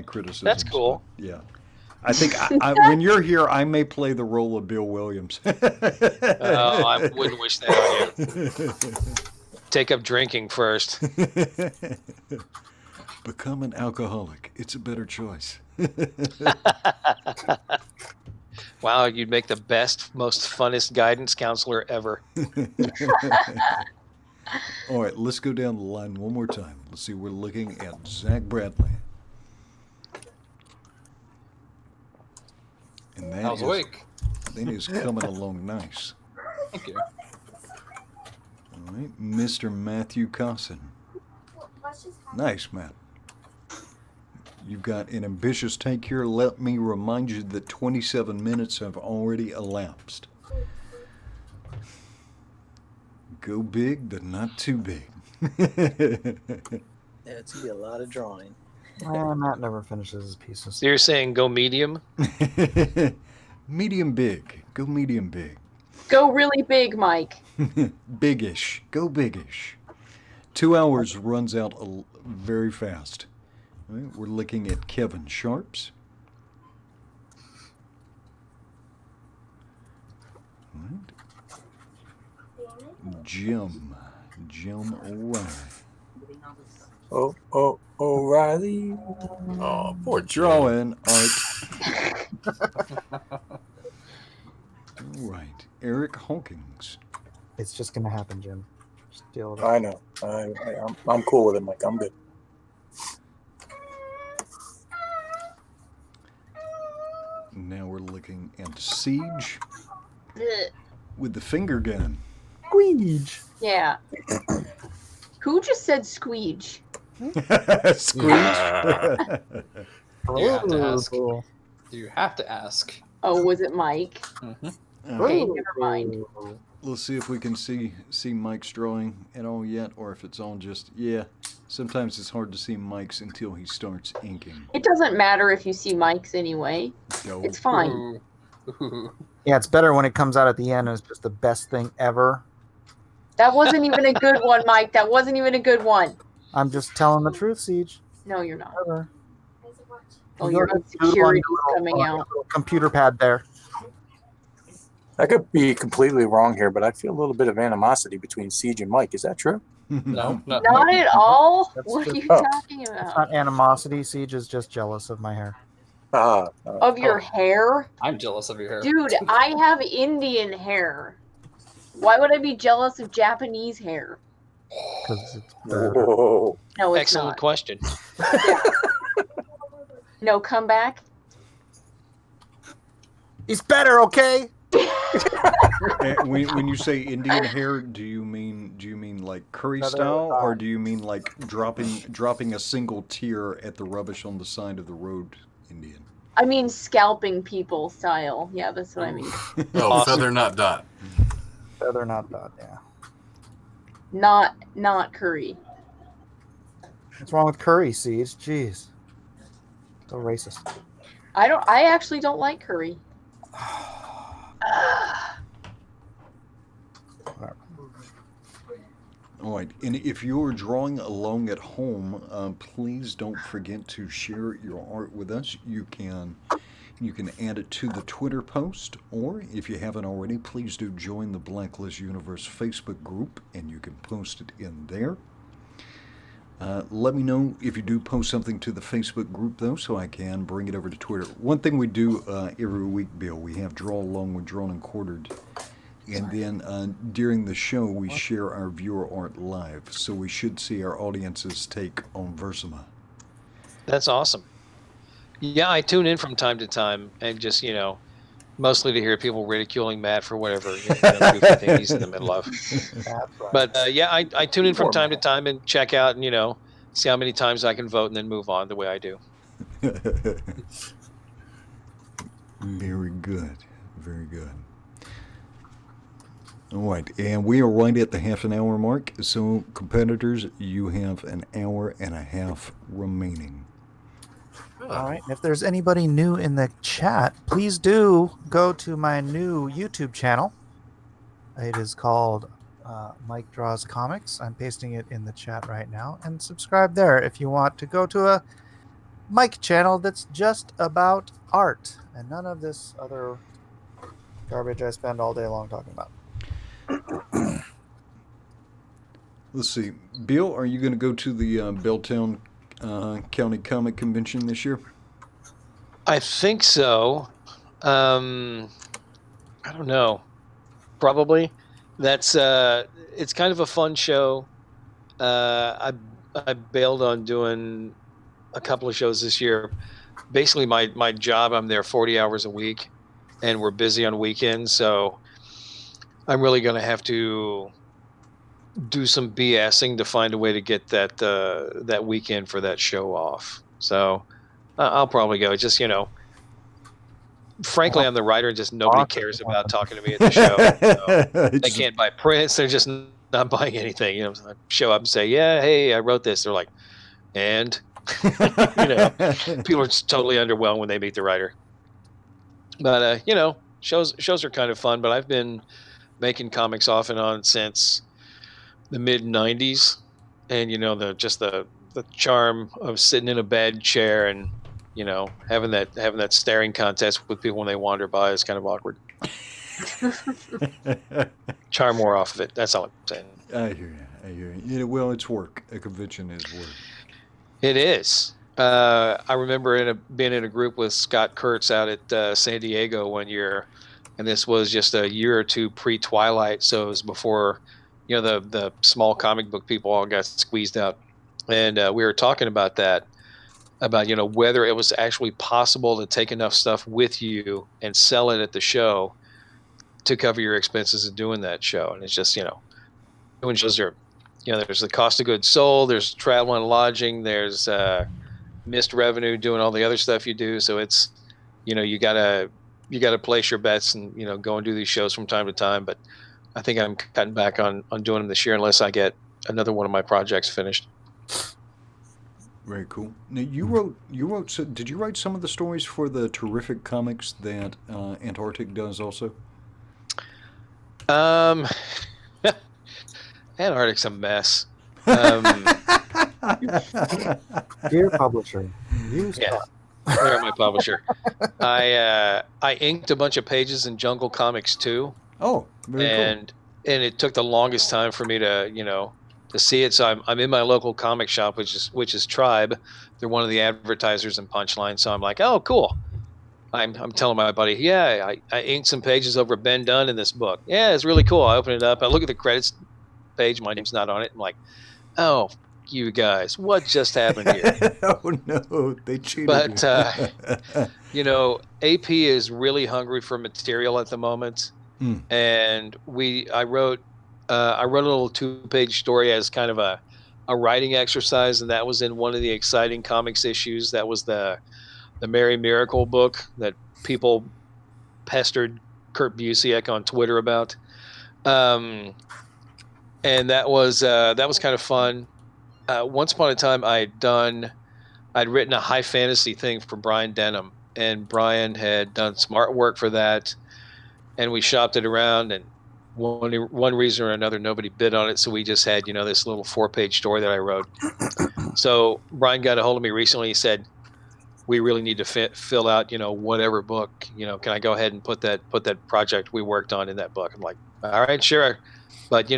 criticism. That's cool. Yeah. I think when you're here, I may play the role of Bill Williams. Oh, I wouldn't wish that on you. Take up drinking first. Become an alcoholic. It's a better choice. Wow, you'd make the best, most funnest guidance counselor ever. All right, let's go down the line one more time. Let's see, we're looking at Zach Bradley. And I was awake. That is coming along nice. Thank you. All right, Mr. Matthew Cosson. Nice, Matt. You've got an ambitious take here. Let me remind you that 27 minutes have already elapsed. Go big, but not too big. It's gonna be a lot of drawing. Matt never finishes his pieces. So you're saying go medium? Medium big. Go medium big. Go really big, Mike. Biggish. Go biggish. 2 hours runs out very fast. All right, we're looking at Kevin Sharps. All right. Jim O'Reilly. O'Reilly. Oh, poor Drawing art. All right, Eric Hawkins. It's just gonna happen, Jim. Just deal with it. I know. I'm cool with it, Mike. I'm good. Now we're looking at Siege Ugh. with the finger gun. Squeege. Yeah. Who just said squeege? Squeege. You have to ask. Ooh. You have to ask. Oh, was it Mike? Mm-hmm. Okay, never mind. Let's see if we can see Mike's drawing at all yet, or if it's all just, sometimes it's hard to see Mike's until he starts inking. It doesn't matter if you see Mike's anyway. No. It's fine. Ooh. Yeah, it's better when it comes out at the end and it's just the best thing ever. That wasn't even a good one, Mike. That wasn't even a good one. I'm just telling the truth, Siege. No, you're not. Whatever. Oh, You your got a insecurity's little, coming out. little computer pad there. I could be completely wrong here, but I feel a little bit of animosity between Siege and Mike. Is that true? No, Not at all. That's What are just- you oh. talking It's about? not animosity. Siege is just jealous of my hair. Of your hair? I'm jealous of your hair. Dude, I have Indian hair. Why would I be jealous of Japanese hair? Because it's better. Whoa. No, it's Excellent not. question. Yeah. No comeback? He's better, okay? When you say Indian hair, do you mean like curry Feather style, or or do you mean like dropping a single tear at the rubbish on the side of the road, Indian? I mean scalping people style. Yeah, that's what I mean. Oh, Awesome. feather, not dot. Feather, not dot, yeah. Not curry. What's wrong with curry seeds? Jeez. So racist. I actually don't like curry. All right, and if you're drawing along at home, please don't forget to share your art with us. You can add it to the Twitter post, or if you haven't already, please do join the Blacklist Universe Facebook group, and you can post it in there. Let me know if you do post something to the Facebook group, though, so I can bring it over to Twitter. One thing we do every week, Bill, we have Draw Along with Drawn and Quartered. And then during the show, we share our viewer art live. So we should see our audience's take on Versima. That's awesome. Yeah, I tune in from time to time and just, mostly to hear people ridiculing Matt for whatever goofy thing he's in the middle of. But yeah, I tune in from time to time and check out and, see how many times I can vote and then move on the way I do. Very good. Very good. All right, and we are right at the half an hour mark. So, competitors, you have an hour and a half remaining. All right. And if there's anybody new in the chat, please do go to my new YouTube channel. It is called Mike Draws Comics. I'm pasting it in the chat right now. And subscribe there if you want to go to a Mike channel that's just about art and none of this other garbage I spend all day long talking about. Let's see. Bill, are you going to go to the Belltown County Comic Convention this year? I think so. I don't know. Probably. That's it's kind of a fun show. I bailed on doing a couple of shows this year. Basically, my job, I'm there 40 hours a week, and we're busy on weekends, so I'm really going to have to do some BSing to find a way to get that weekend for that show off. So I'll probably go. Just, frankly, I'm the writer, and just nobody cares about talking to me at the show. So they can't buy prints. They're just not buying anything. I show up and say, yeah, hey, I wrote this. They're like, and, people are just totally underwhelmed when they meet the writer. But, shows are kind of fun, but I've been making comics off and on since the mid 90s, and the charm of sitting in a bed chair and having that staring contest with people when they wander by is kind of awkward. Charm wore off of it. That's all I'm saying. I hear you. Well, it's work. A convention is work. It is. I remember being in a group with Scott Kurtz out at San Diego one year, and this was just a year or two pre-Twilight, so it was before the small comic book people all got squeezed out. And we were talking about that, about whether it was actually possible to take enough stuff with you and sell it at the show to cover your expenses of doing that show. And it's just doing shows are there's the cost of goods sold, there's travel and lodging, there's missed revenue doing all the other stuff you do. So it's you gotta place your bets and go and do these shows from time to time. But I think I'm cutting back on doing them this year unless I get another one of my projects finished. Very cool. Now you wrote. So did you write some of the stories for the terrific comics that Antarctic does also? Antarctic's a mess. Dear publisher, they're my publisher. I inked a bunch of pages in Jungle Comics too. Oh, very cool. And it took the longest time for me to to see it. So I'm in my local comic shop, which is Tribe, they're one of the advertisers in Punchline. So I'm like, oh, cool. I'm telling my buddy, yeah, I inked some pages over Ben Dunn in this book. Yeah, it's really cool. I open it up. I look at the credits page. My name's not on it. I'm like, oh, you guys, what just happened here? Oh no, they cheated. But AP is really hungry for material at the moment, and I wrote a little 2-page story as kind of a writing exercise, and that was in one of the Exciting Comics issues. That was the Mary Miracle book that people pestered Kurt Busiek on Twitter about. And that was kind of fun. Once upon a time, I'd written a high fantasy thing for Brian Denham, and Brian had done some artwork for that, and we shopped it around, and one reason or another, nobody bid on it, so we just had, this little 4-page story that I wrote. So Brian got a hold of me recently. He said, we really need to fill out, whatever book, can I go ahead and put that project we worked on in that book? I'm like, all right, sure. But,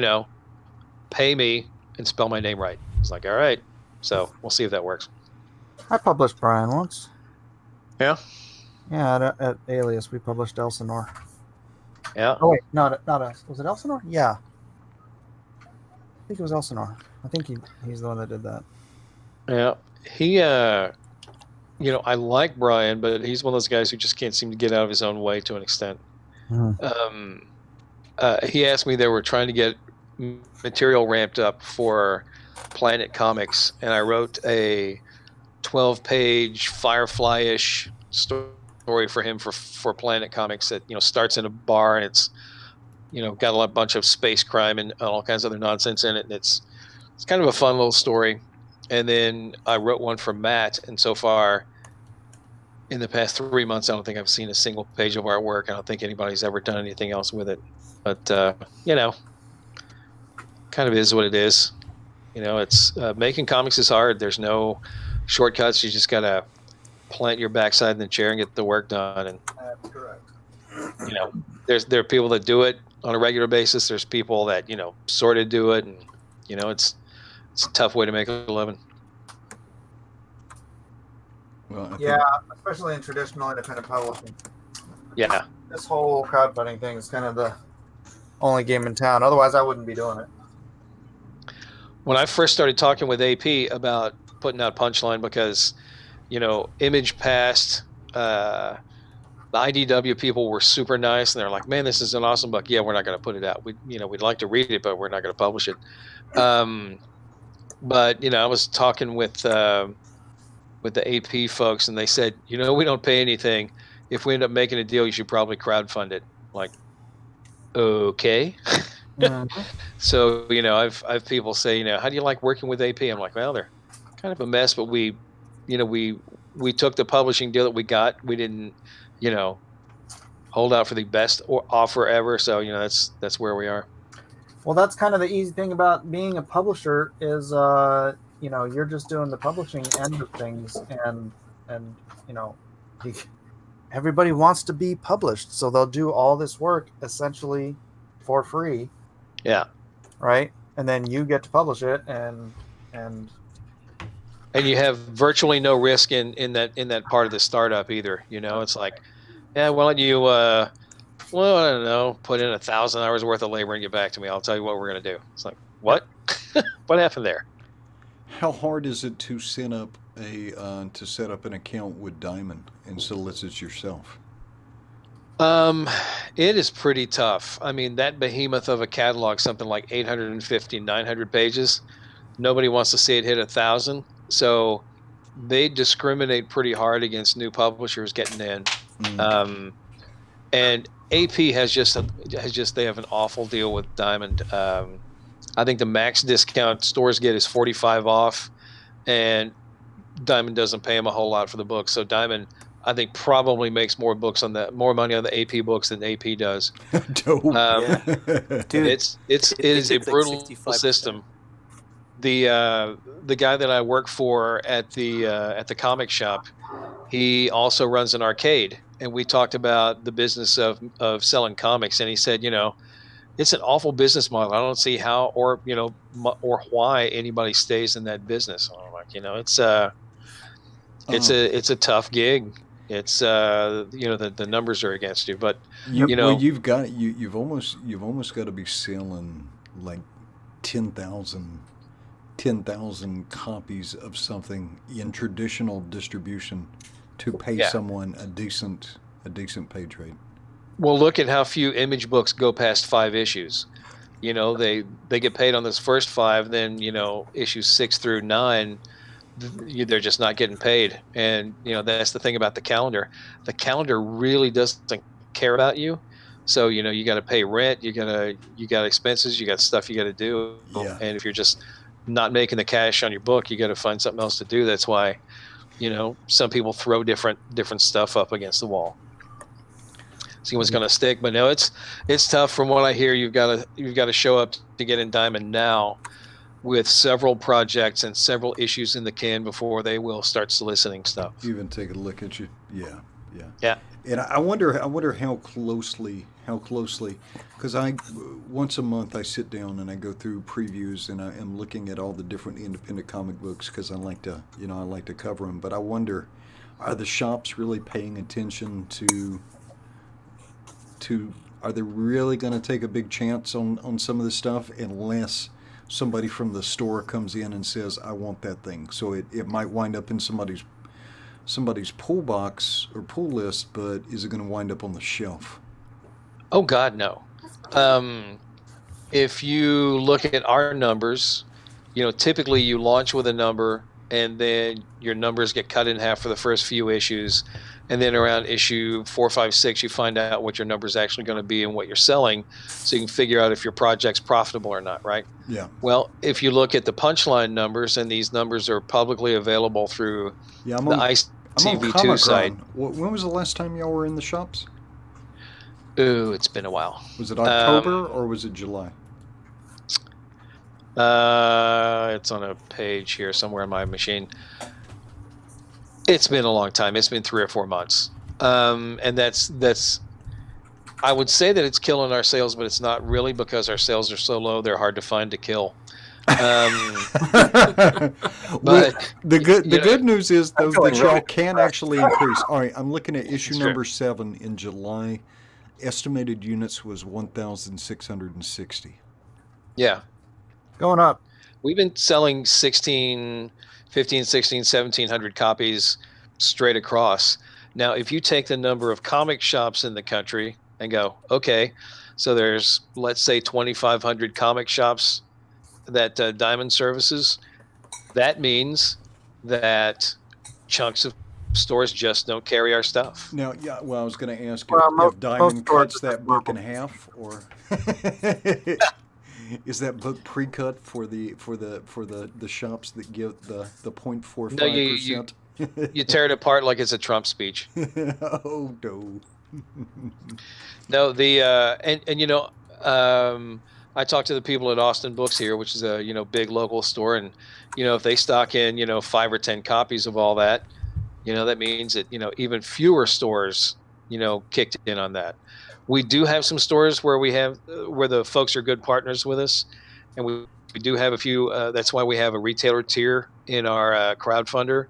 pay me and spell my name right. He's like, all right. So we'll see if that works. I published Brian once. Yeah? Yeah, at Alias, we published Elsinore. Yeah. Oh, wait, not us. Was it Elsinore? Yeah. I think it was Elsinore. I think he's the one that did that. Yeah. He, I like Brian, but he's one of those guys who just can't seem to get out of his own way to an extent. He asked me, they were trying to get material ramped up for Planet Comics, and I wrote a 12-page Firefly-ish story for him for Planet Comics that starts in a bar, and it's got a bunch of space crime and all kinds of other nonsense in it, and it's kind of a fun little story. And then I wrote one for Matt, and so far in the past 3 months, I don't think I've seen a single page of artwork. I don't think anybody's ever done anything else with it. But, kind of is what it is. It's making comics is hard. There's no shortcuts. You just got to plant your backside in the chair and get the work done. And, That's correct. there are people that do it on a regular basis. There's people that, sort of do it. And, it's a tough way to make a living. Well, especially in traditional independent publishing. Yeah. This whole crowdfunding thing is kind of the only game in town. Otherwise, I wouldn't be doing it. When I first started talking with AP about putting out Punchline, because, Image passed, the IDW people were super nice, and they're like, man, this is an awesome book. Yeah, we're not going to put it out. We'd like to read it, but we're not going to publish it. But, I was talking with the AP folks, and they said, we don't pay anything. If we end up making a deal, you should probably crowdfund it. Like, okay. So, I've people say, how do you like working with AP? I'm like, well, they're kind of a mess, but we took the publishing deal that we got. We didn't, hold out for the best offer ever. So, that's where we are. Well, that's kind of the easy thing about being a publisher is, you're just doing the publishing end of things, and everybody wants to be published, so they'll do all this work essentially for free. Yeah. Right, and then you get to publish it, and you have virtually no risk in that part of the startup either. It's like, yeah, why don't you well, I don't know, put in 1,000 hours worth of labor and get back to me. I'll tell you what we're going to do. It's like, what? What happened there? How hard is it to set up an account with Diamond and solicit yourself? It is pretty tough. I mean, that behemoth of a catalog, something like 850, 900 pages. Nobody wants to see it hit 1,000. So they discriminate pretty hard against new publishers getting in. And AP has just they have an awful deal with Diamond. I think the max discount stores get is 45 off, and Diamond doesn't pay them a whole lot for the book. So Diamond, I think, probably makes more money on the AP books than AP does. Dope. Dude, it is a brutal system. The guy that I work for at the comic shop, he also runs an arcade, and we talked about the business of selling comics, and he said, it's an awful business model. I don't see how or why anybody stays in that business. I'm like, It's a tough gig. It's the numbers are against you, but you've almost got to be selling like 10,000 copies of something in traditional distribution to pay someone a decent page rate. Well, look at how few image books go past 5 issues. They get paid on this first 5, then issues 6 through 9, they're just not getting paid. And that's the thing about the calendar. The calendar really doesn't care about you. So you got to pay rent, you got expenses, you got stuff you got to do. Yeah. And if you're just not making the cash on your book, you got to find something else to do. That's why some people throw different stuff up against the wall. See what's going to stick. But no, it's tough. From what I hear, you've got to show up to get in Diamond now with several projects and several issues in the can before they will start soliciting stuff. Even take a look at you. Yeah. Yeah. And I wonder how closely, because once a month I sit down and I go through previews and I am looking at all the different independent comic books because I like to cover them. But I wonder, are the shops really paying attention to are they really going to take a big chance on some of this stuff unless somebody from the store comes in and says, I want that thing. So it might wind up in somebody's pull box or pull list, but is it going to wind up on the shelf? Oh God, no. If you look at our numbers, typically you launch with a number and then your numbers get cut in half for the first few issues. And then around issue 4, 5, 6, you find out what your number is actually going to be and what you're selling, so you can figure out if your project's profitable or not, right? Yeah. Well, if you look at the Punchline numbers, and these numbers are publicly available through the ICV2 site. When was the last time y'all were in the shops? Ooh, it's been a while. Was it October or was it July? It's on a page here somewhere on my machine. It's been a long time. It's been 3 or 4 months. And that's I would say that it's killing our sales, but it's not really, because our sales are so low, they're hard to find to kill. But the good news is, though, that y'all can actually increase. All right, I'm looking at issue number 7 in July. Estimated units was 1,660. Yeah. Going up. We've been selling 15, 16, 1,700 copies straight across. Now, if you take the number of comic shops in the country and go, okay, so there's, let's say, 2,500 comic shops that Diamond services, that means that chunks of stores just don't carry our stuff. Now, yeah, well, I was going to ask you if Diamond cuts that book in half, or is that book pre-cut for the shops that give the 0.45%? No, you tear it apart like it's a Trump speech. Oh no. No, I talked to the people at Austin Books here, which is a big local store, and if they stock in 5 or 10 copies of all that, that means that even fewer stores kicked in on that. We do have some stores where where the folks are good partners with us, and we do have a few. That's why we have a retailer tier in our crowdfunder.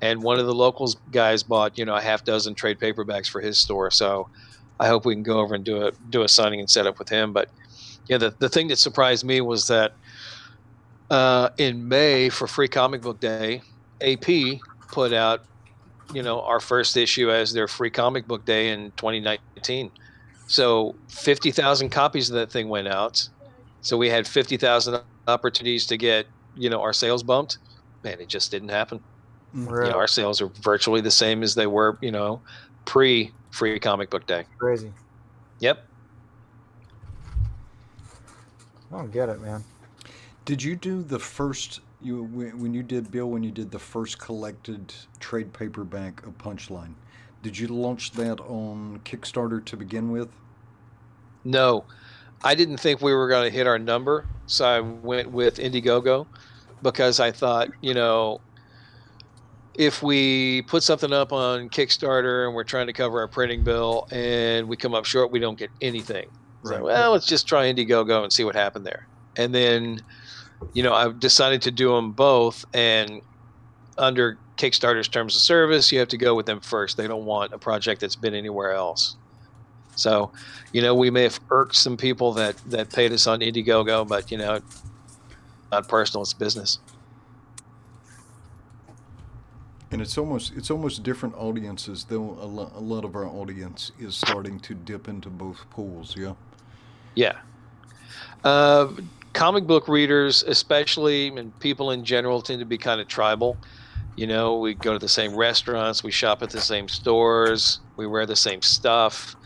And one of the locals guys bought, a half dozen trade paperbacks for his store. So I hope we can go over and do a signing and set up with him. But the thing that surprised me was that in May, for Free Comic Book Day, AP put out, our first issue as their Free Comic Book Day in 2019. So 50,000 copies of that thing went out. So we had 50,000 opportunities to get, our sales bumped. Man, it just didn't happen. Really? Our sales are virtually the same as they were, pre-Free Comic Book Day. Crazy. Yep. I don't get it, man. Did you do the first, when you did the first collected trade paperback of Punchline, did you launch that on Kickstarter to begin with? No, I didn't think we were going to hit our number, so I went with Indiegogo, because I thought, if we put something up on Kickstarter and we're trying to cover our printing bill and we come up short, we don't get anything. Right. So, well, let's just try Indiegogo and see what happened there. And then, I've decided to do them both, and under Kickstarter's terms of service, you have to go with them first. They don't want a project that's been anywhere else. So, we may have irked some people that paid us on Indiegogo, but not personal, it's business. And it's almost different audiences, though. A lot of our audience is starting to dip into both pools. Yeah. Yeah. Comic book readers, especially, and people in general, tend to be kind of tribal. We go to the same restaurants, we shop at the same stores, we wear the same stuff.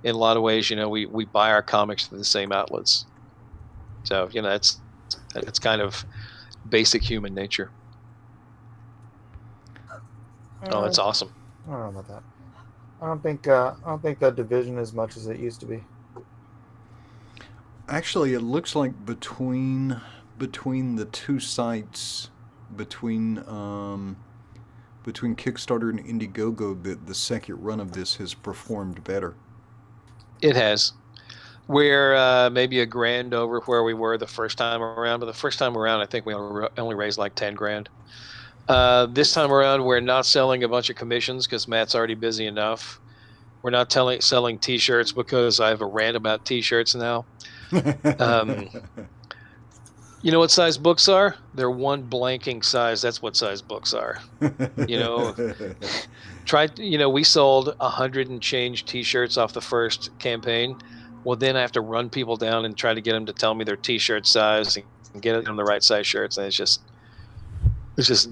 In a lot of ways, we buy our comics through the same outlets. So, it's kind of basic human nature. Oh, that's awesome. I don't know about that. I don't think that division as much as it used to be. Actually, it looks like between the two sites, between Kickstarter and Indiegogo, the second run of this has performed better. It has. We're maybe $1,000 over where we were the first time around, but the first time around, I think we only raised like $10,000. This time around, we're not selling a bunch of commissions because Matt's already busy enough. We're not selling T-shirts because I have a rant about T-shirts now. You know what size books are? They're one blanking size. That's what size books are. We sold 100 and change T-shirts off the first campaign. Well, then I have to run people down and try to get them to tell me their T-shirt size and get them the right size shirts. And it's just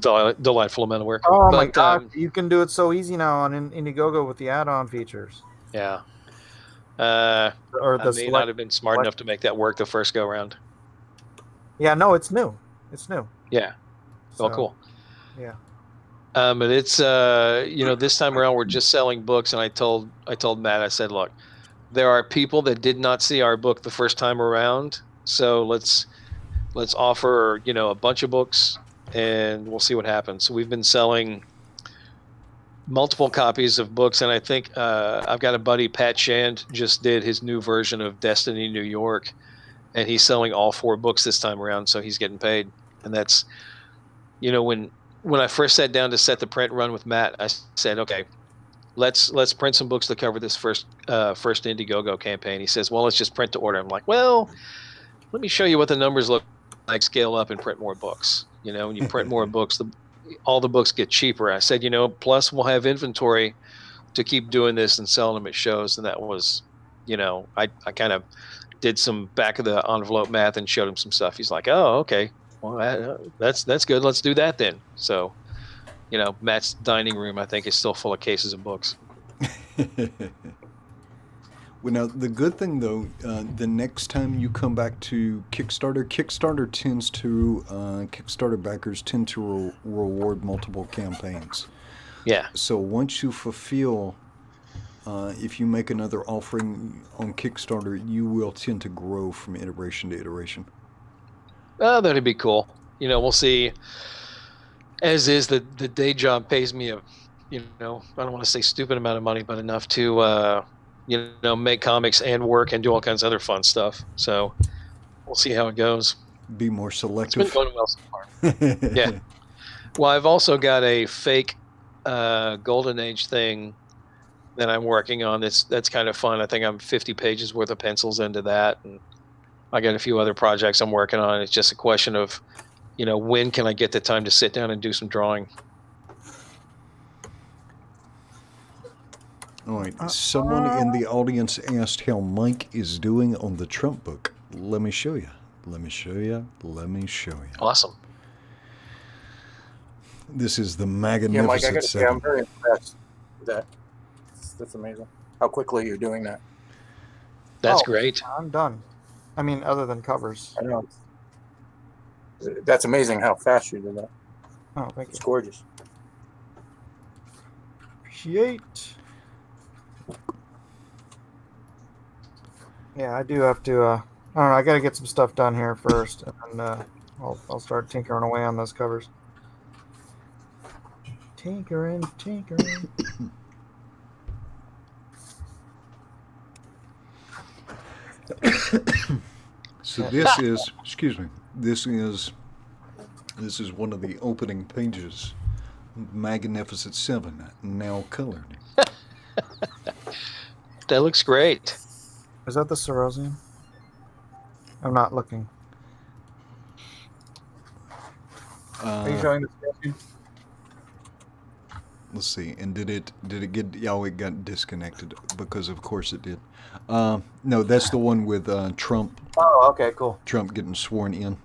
a delightful amount of work. Oh my God! You can do it so easy now on Indiegogo with the add-on features. Yeah. I may not have been smart enough to make that work the first go round. Yeah, no, it's new. Yeah. So, cool. Yeah. But it's this time around we're just selling books, and I told Matt, I said, look, there are people that did not see our book the first time around, so let's offer a bunch of books, and we'll see what happens. So we've been selling multiple copies of books, and I think I've got a buddy, Pat Shand, just did his new version of Destiny New York, and he's selling all 4 books this time around, so he's getting paid. And that's when I first sat down to set the print run with Matt, I said, okay, let's print some books to cover this first Indiegogo campaign. He says, well, let's just print to order. I'm like, well, let me show you what the numbers look like, scale up and print more books. When you print more books, all the books get cheaper. I said, plus we'll have inventory to keep doing this and selling them at shows. And that was, I kind of did some back of the envelope math and showed him some stuff. He's like, oh, okay, well, that's good. Let's do that then. So, Matt's dining room, I think, is still full of cases of books. Well, now, the good thing, though, the next time you come back to Kickstarter Kickstarter backers tend to reward multiple campaigns. Yeah. So once you fulfill, if you make another offering on Kickstarter, you will tend to grow from iteration to iteration. Oh, that'd be cool. We'll see. As is, the day job pays me I don't want to say stupid amount of money, but enough to, make comics and work and do all kinds of other fun stuff. So we'll see how it goes. Be more selective. It's been going well so far. Yeah. Well, I've also got a fake Golden Age thing that I'm working on. That's kind of fun. I think I'm 50 pages worth of pencils into that, and I got a few other projects I'm working on. It's just a question of, when can I get the time to sit down and do some drawing? All right. Someone in the audience asked how Mike is doing on the Trump book. Let me show you. Awesome. This is the Magnificent Mike, I gotta say, Seven. I'm very impressed with that. That's amazing. How quickly you're doing that. That's great. I'm done. I mean, other than covers. I know. That's amazing how fast you did that. Oh, thank you. It's gorgeous. Appreciate. Yeah, I do have to. I don't know. I got to get some stuff done here first, and then I'll start tinkering away on those covers. Tinkering. So this is, this is one of the opening pages Magnificent Seven, now colored. That looks great. Is that the Sorosian? I'm not looking. Are you showing the Sorosian? Let's see. And did it get? Yeah, it got disconnected because of course it did. No, that's the one with Trump. Oh, okay, cool. Trump getting sworn in.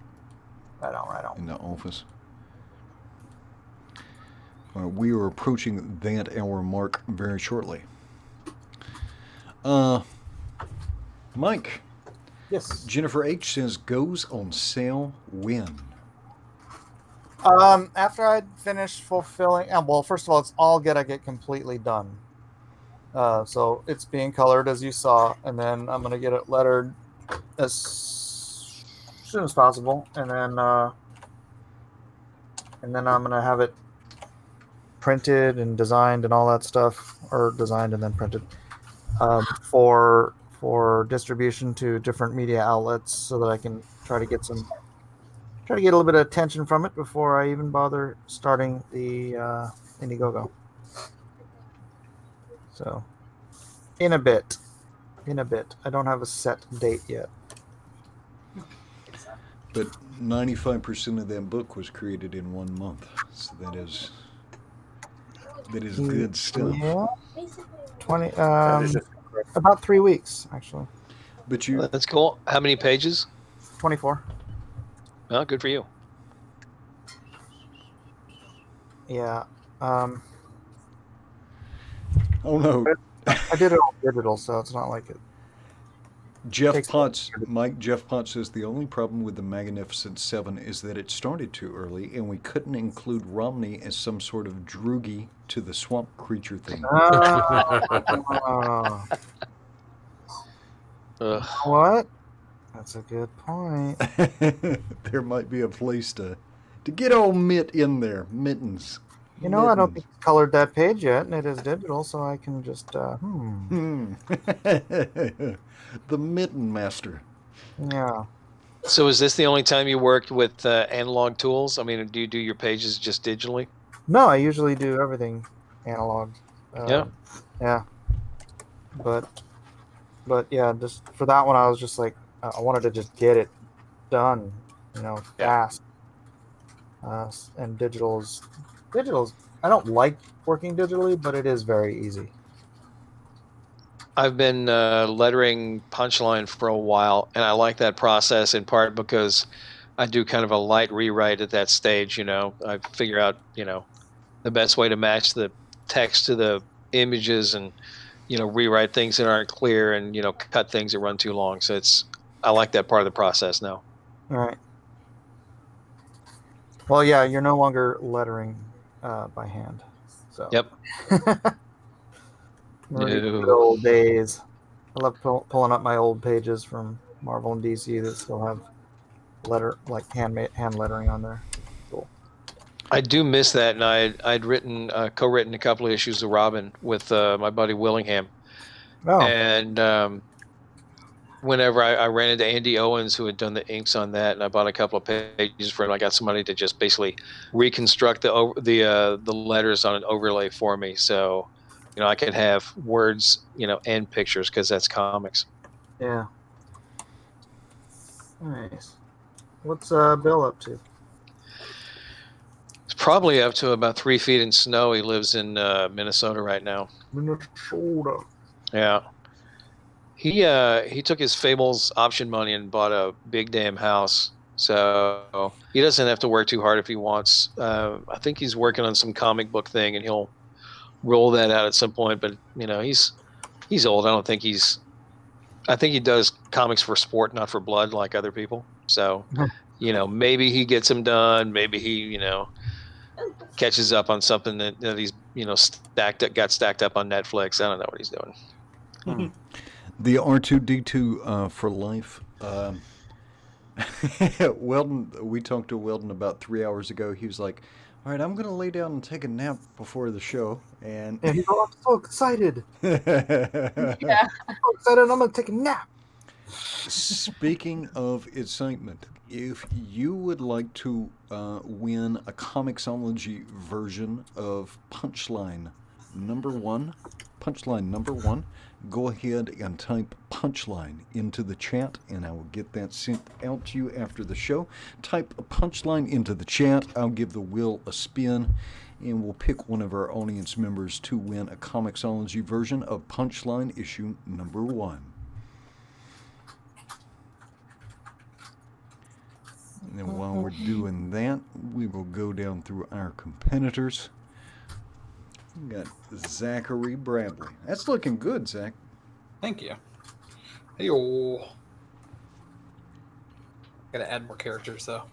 Right on. In the office. We are approaching that hour mark very shortly. Mike. Yes. Jennifer H says goes on sale when? After I'd finished fulfilling, well, first of all, it's all Get completely done. So it's being colored as you saw, and then I'm gonna get it lettered as soon as possible, and then I'm gonna have it printed and designed and all that stuff, or designed and then printed, for distribution to different media outlets, so that I can try to get a little bit of attention from it before I even bother starting the Indiegogo. So, in a bit. I don't have a set date yet. But 95% of that book was created in 1 month, so that is good stuff. Yeah. 20. About 3 weeks actually. But that's cool. How many pages? 24. Oh, good for you. Yeah. Oh no. I did it all digital, so it's not like it. Jeff Potts says the only problem with the Magnificent Seven is that it started too early, and we couldn't include Romney as some sort of droogie to the swamp creature thing. What? That's a good point. There might be a place to get old Mitt in there. Mittens. I don't think it's colored that page yet, and it is digital, so I can just The Mitten Master. Yeah. So is this the only time you worked with analog tools? I mean, do you do your pages just digitally? No, I usually do everything analog. Yeah. But yeah, just for that one, I was just like, I wanted to just get it done, fast. And digital's. I don't like working digitally, but it is very easy. I've been lettering Punchline for a while, and I like that process in part because I do kind of a light rewrite at that stage. I figure out the best way to match the text to the images, and rewrite things that aren't clear, and cut things that run too long. So I like that part of the process now. All right. Well, yeah, you're no longer lettering by hand. So. Yep. Good old days. I love pulling up my old pages from Marvel and DC that still have hand lettering on there. Cool. I do miss that, and I'd co-written a couple of issues of Robin with my buddy Willingham. Oh. And whenever I ran into Andy Owens, who had done the inks on that, and I bought a couple of pages for him, I got somebody to just basically reconstruct the letters on an overlay for me, so I could have words, and pictures, because that's comics. Yeah. Nice. What's Bill up to? It's probably up to about 3 feet in snow. He lives in Minnesota right now. Minnesota. Yeah. He took his Fables option money and bought a big damn house. So he doesn't have to work too hard if he wants. I think he's working on some comic book thing, and he'll roll that out at some point. But he's old. I think he does comics for sport, not for blood, like other people. So maybe he gets them done. Maybe he catches up on something that he's got stacked up on Netflix. I don't know what he's doing. The R2D2 for life. Weldon, we talked to Weldon about 3 hours ago. He was like, all right, I'm going to lay down and take a nap before the show. And he's all, I'm so excited. Yeah. I'm so excited, I'm going to take a nap. Speaking of excitement, If you would like to win a Comixology version of Punchline number 1, go ahead and type Punchline into the chat, and I will get that sent out to you after the show. Type Punchline into the chat. I'll give the wheel a spin, and we'll pick one of our audience members to win a Comixology version of Punchline issue number 1. And then while we're doing that, we will go down through our competitors. We got Zachary Bradley. That's looking good, Zach. Thank you. Hey-o. Gotta add more characters, though.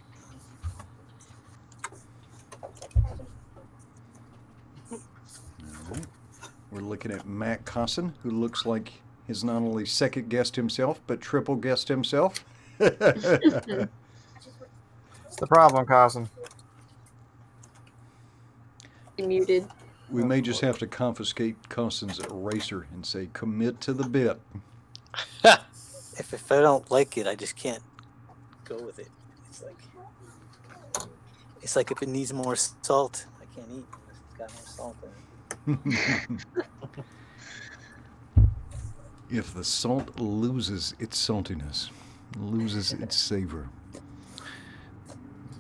All right. We're looking at Matt Cosson, who looks like he's not only second guessed himself, but triple guessed himself. It's the problem, Carson. You muted. We may just have to confiscate Costin's eraser and say, commit to the bit. If I don't like it, I just can't go with it. It's like if it needs more salt, I can't eat unless it's got more salt in it. If the salt loses its saltiness, loses its savor.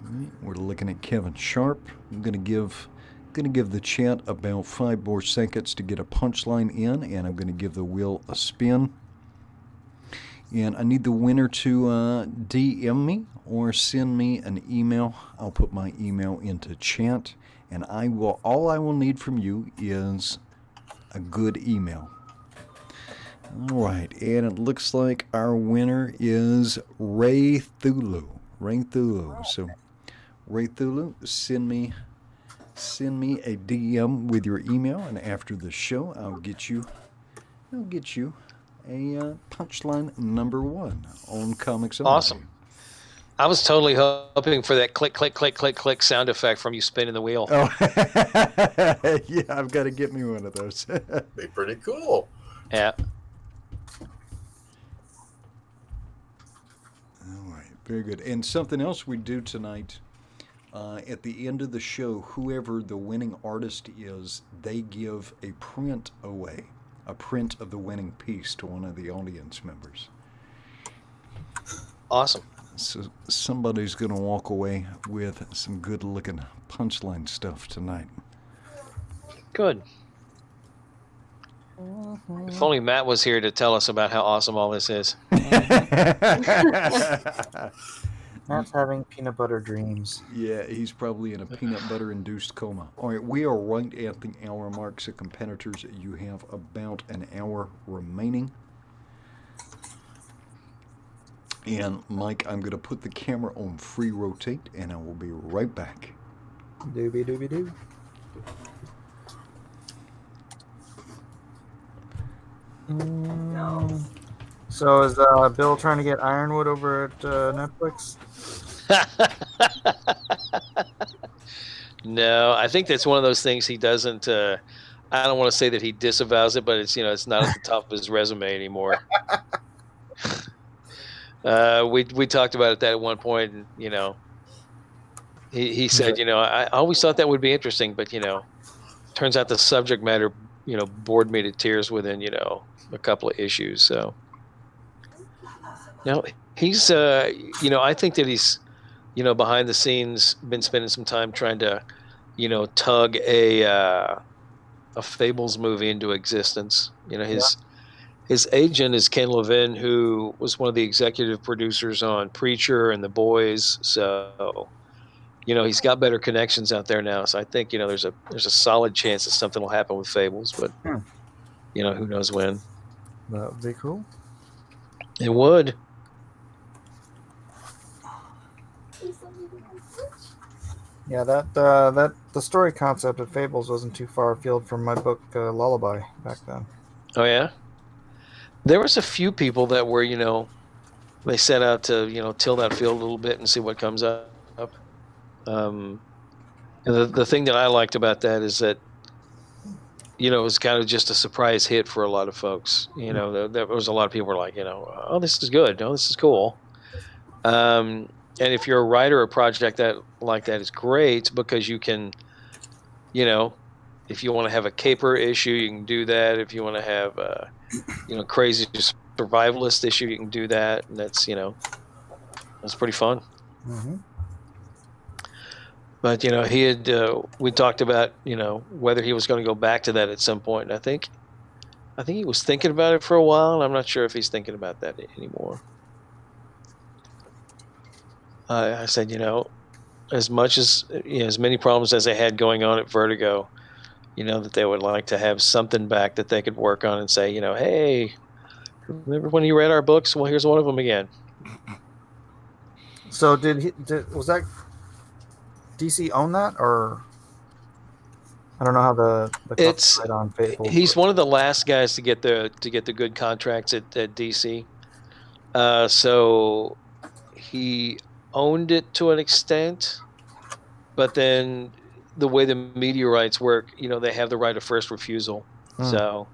All right, we're looking at Kevin Sharp. I'm going to give the chat about 5 more seconds to get a punchline in, and I'm going to give the wheel a spin. And I need the winner to DM me or send me an email. I'll put my email into chat, and all I will need from you is a good email. All right, and it looks like our winner is Ray Thulu. So, Ray Thulu, send me a DM with your email, and after the show, I'll get you a punchline number 1 on Comixology. Awesome. I was totally hoping for that click, click, click, click, click sound effect from you spinning the wheel. Oh, yeah, I've got to get me one of those. Be pretty cool. Yeah. All right, very good. And something else we do tonight, at the end of the show, whoever the winning artist is, they give a print away, a print of the winning piece to one of the audience members. Awesome. So somebody's going to walk away with some good-looking punchline stuff tonight. Good. If only Matt was here to tell us about how awesome all this is. Matt's having peanut butter dreams. Yeah, he's probably in a peanut butter-induced coma. All right, we are right at the hour mark, so competitors, you have about an hour remaining. And Mike, I'm going to put the camera on free rotate, and I will be right back. Doobie doobie doo. So is Bill trying to get Ironwood over at Netflix? No, I think that's one of those things he doesn't. I don't want to say that he disavows it, but it's not at the top of his resume anymore. We talked about that at one point, and he said, I always thought that would be interesting, but turns out the subject matter, bored me to tears within a couple of issues. So now he's I think that he's behind the scenes been spending some time trying to tug a Fables movie into existence. His agent is Ken Levin, who was one of the executive producers on Preacher and The Boys. So, he's got better connections out there now. So I think, there's a solid chance that something will happen with Fables, but who knows when. That would be cool. It would. Yeah, the story concept of Fables wasn't too far afield from my book Lullaby back then. Oh yeah. There was a few people that were, they set out to, till that field a little bit and see what comes up. And the thing that I liked about that is that, it was kind of just a surprise hit for a lot of folks. There was a lot of people were like, oh, this is good. Oh, this is cool. And if you're a writer, a project like that is great because you can, if you want to have a caper issue, you can do that. If you want to have a, crazy survivalist issue, you can do that. And that's, that's pretty fun. Mm-hmm. But, he had, we talked about, whether he was going to go back to that at some point. And I think he was thinking about it for a while, and I'm not sure if he's thinking about that anymore. I said, as much as, as many problems as they had going on at Vertigo, that they would like to have something back that they could work on and say, hey, remember when you read our books? Well, here's one of them again. So was that DC own that, or I don't know how the it's on Fable. He's one of the last guys to get the good contracts at DC. So he owned it to an extent, but then the way the media rights work, they have the right of first refusal. So,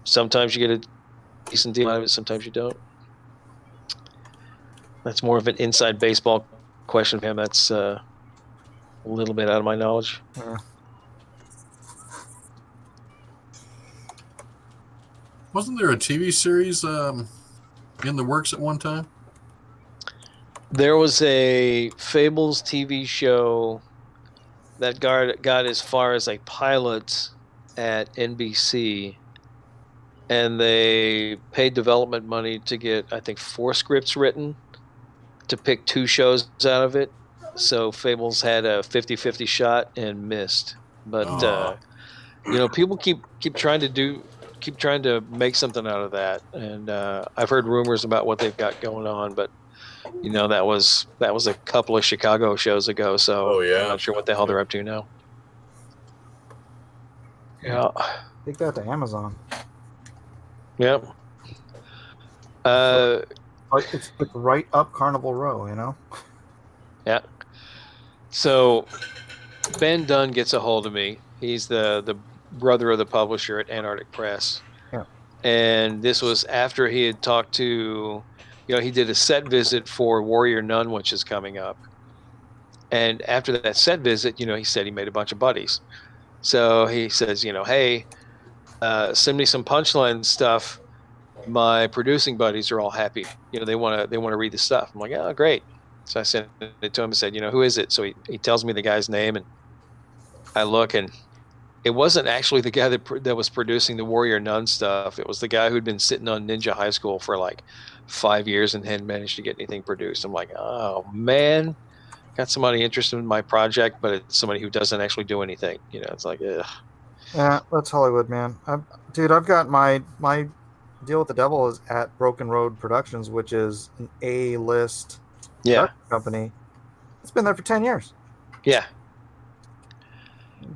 sometimes you get a decent deal out of it, sometimes you don't. That's more of an inside baseball question for him. That's a little bit out of my knowledge. Wasn't there a TV series in the works at one time? There was a Fables TV show that got as far as a pilot at NBC, and they paid development money to get, I think, 4 scripts written to pick 2 shows out of it. So Fables had a 50-50 shot and missed. But people keep trying to make something out of that, and I've heard rumors about what they've got going on, but that was a couple of Chicago shows ago, so I'm not sure what the hell they're up to now. Yeah, Take that to Amazon. Yep. It's like right up Carnival Row, Yeah. So Ben Dunn gets a hold of me. He's the brother of the publisher at Antarctic Press. Yeah. And this was after he had talked to, he did a set visit for Warrior Nun, which is coming up. And after that set visit, he said he made a bunch of buddies. So he says, hey, send me some Punchline stuff. My producing buddies are all happy. They want to read the stuff. I'm like, oh, great. So I sent it to him and said, who is it? So he tells me the guy's name, and I look, and it wasn't actually the guy that was producing the Warrior Nun stuff. It was the guy who'd been sitting on Ninja High School for like 5 years and hadn't managed to get anything produced. I'm like, oh man, got somebody interested in my project, but it's somebody who doesn't actually do anything. It's like, ugh. Yeah, that's Hollywood, man. I've got my deal with the devil is at Broken Road Productions, which is an A-list company. It's been there for 10 years. Yeah.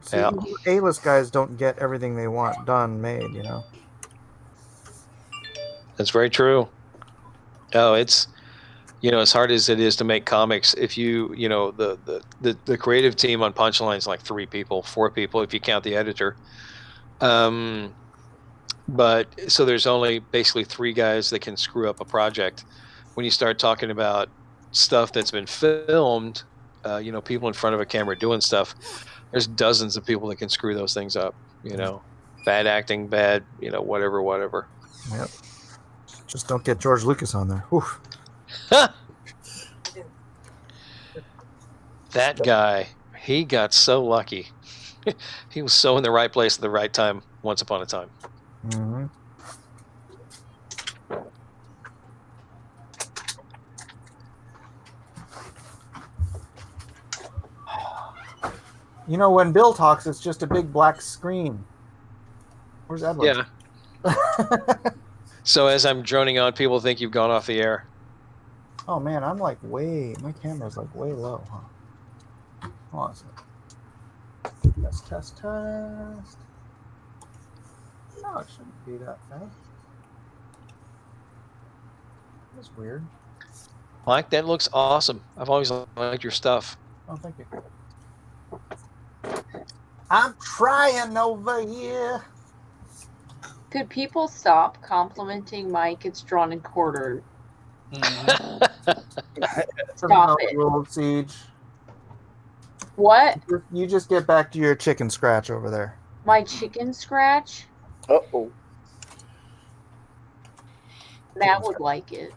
See, A-list guys don't get everything they want done, made, That's very true. Oh, it's, as hard as it is to make comics, if you, the creative team on Punchline is like 3 people, 4 people, if you count the editor. But so there's only basically 3 guys that can screw up a project. When you start talking about stuff that's been filmed, people in front of a camera doing stuff, there's dozens of people that can screw those things up, bad acting, bad, whatever. Yep. Just don't get George Lucas on there. Oof. That guy, he got so lucky. He was so in the right place at the right time once upon a time. Mm-hmm. When Bill talks, it's just a big black screen. Where's Edward? Yeah. So as I'm droning on, people think you've gone off the air. Oh man, I'm like my camera's like way low, huh? Hold on a second. Test. No, it shouldn't be that fast. That's weird. Mike, that looks awesome. I've always liked your stuff. Oh, thank you. I'm trying over here. Could people stop complimenting Mike? It's drawn and quartered. Stop it. Rule of Siege. What? You just get back to your chicken scratch over there. My chicken scratch? Uh-oh. Matt would like it.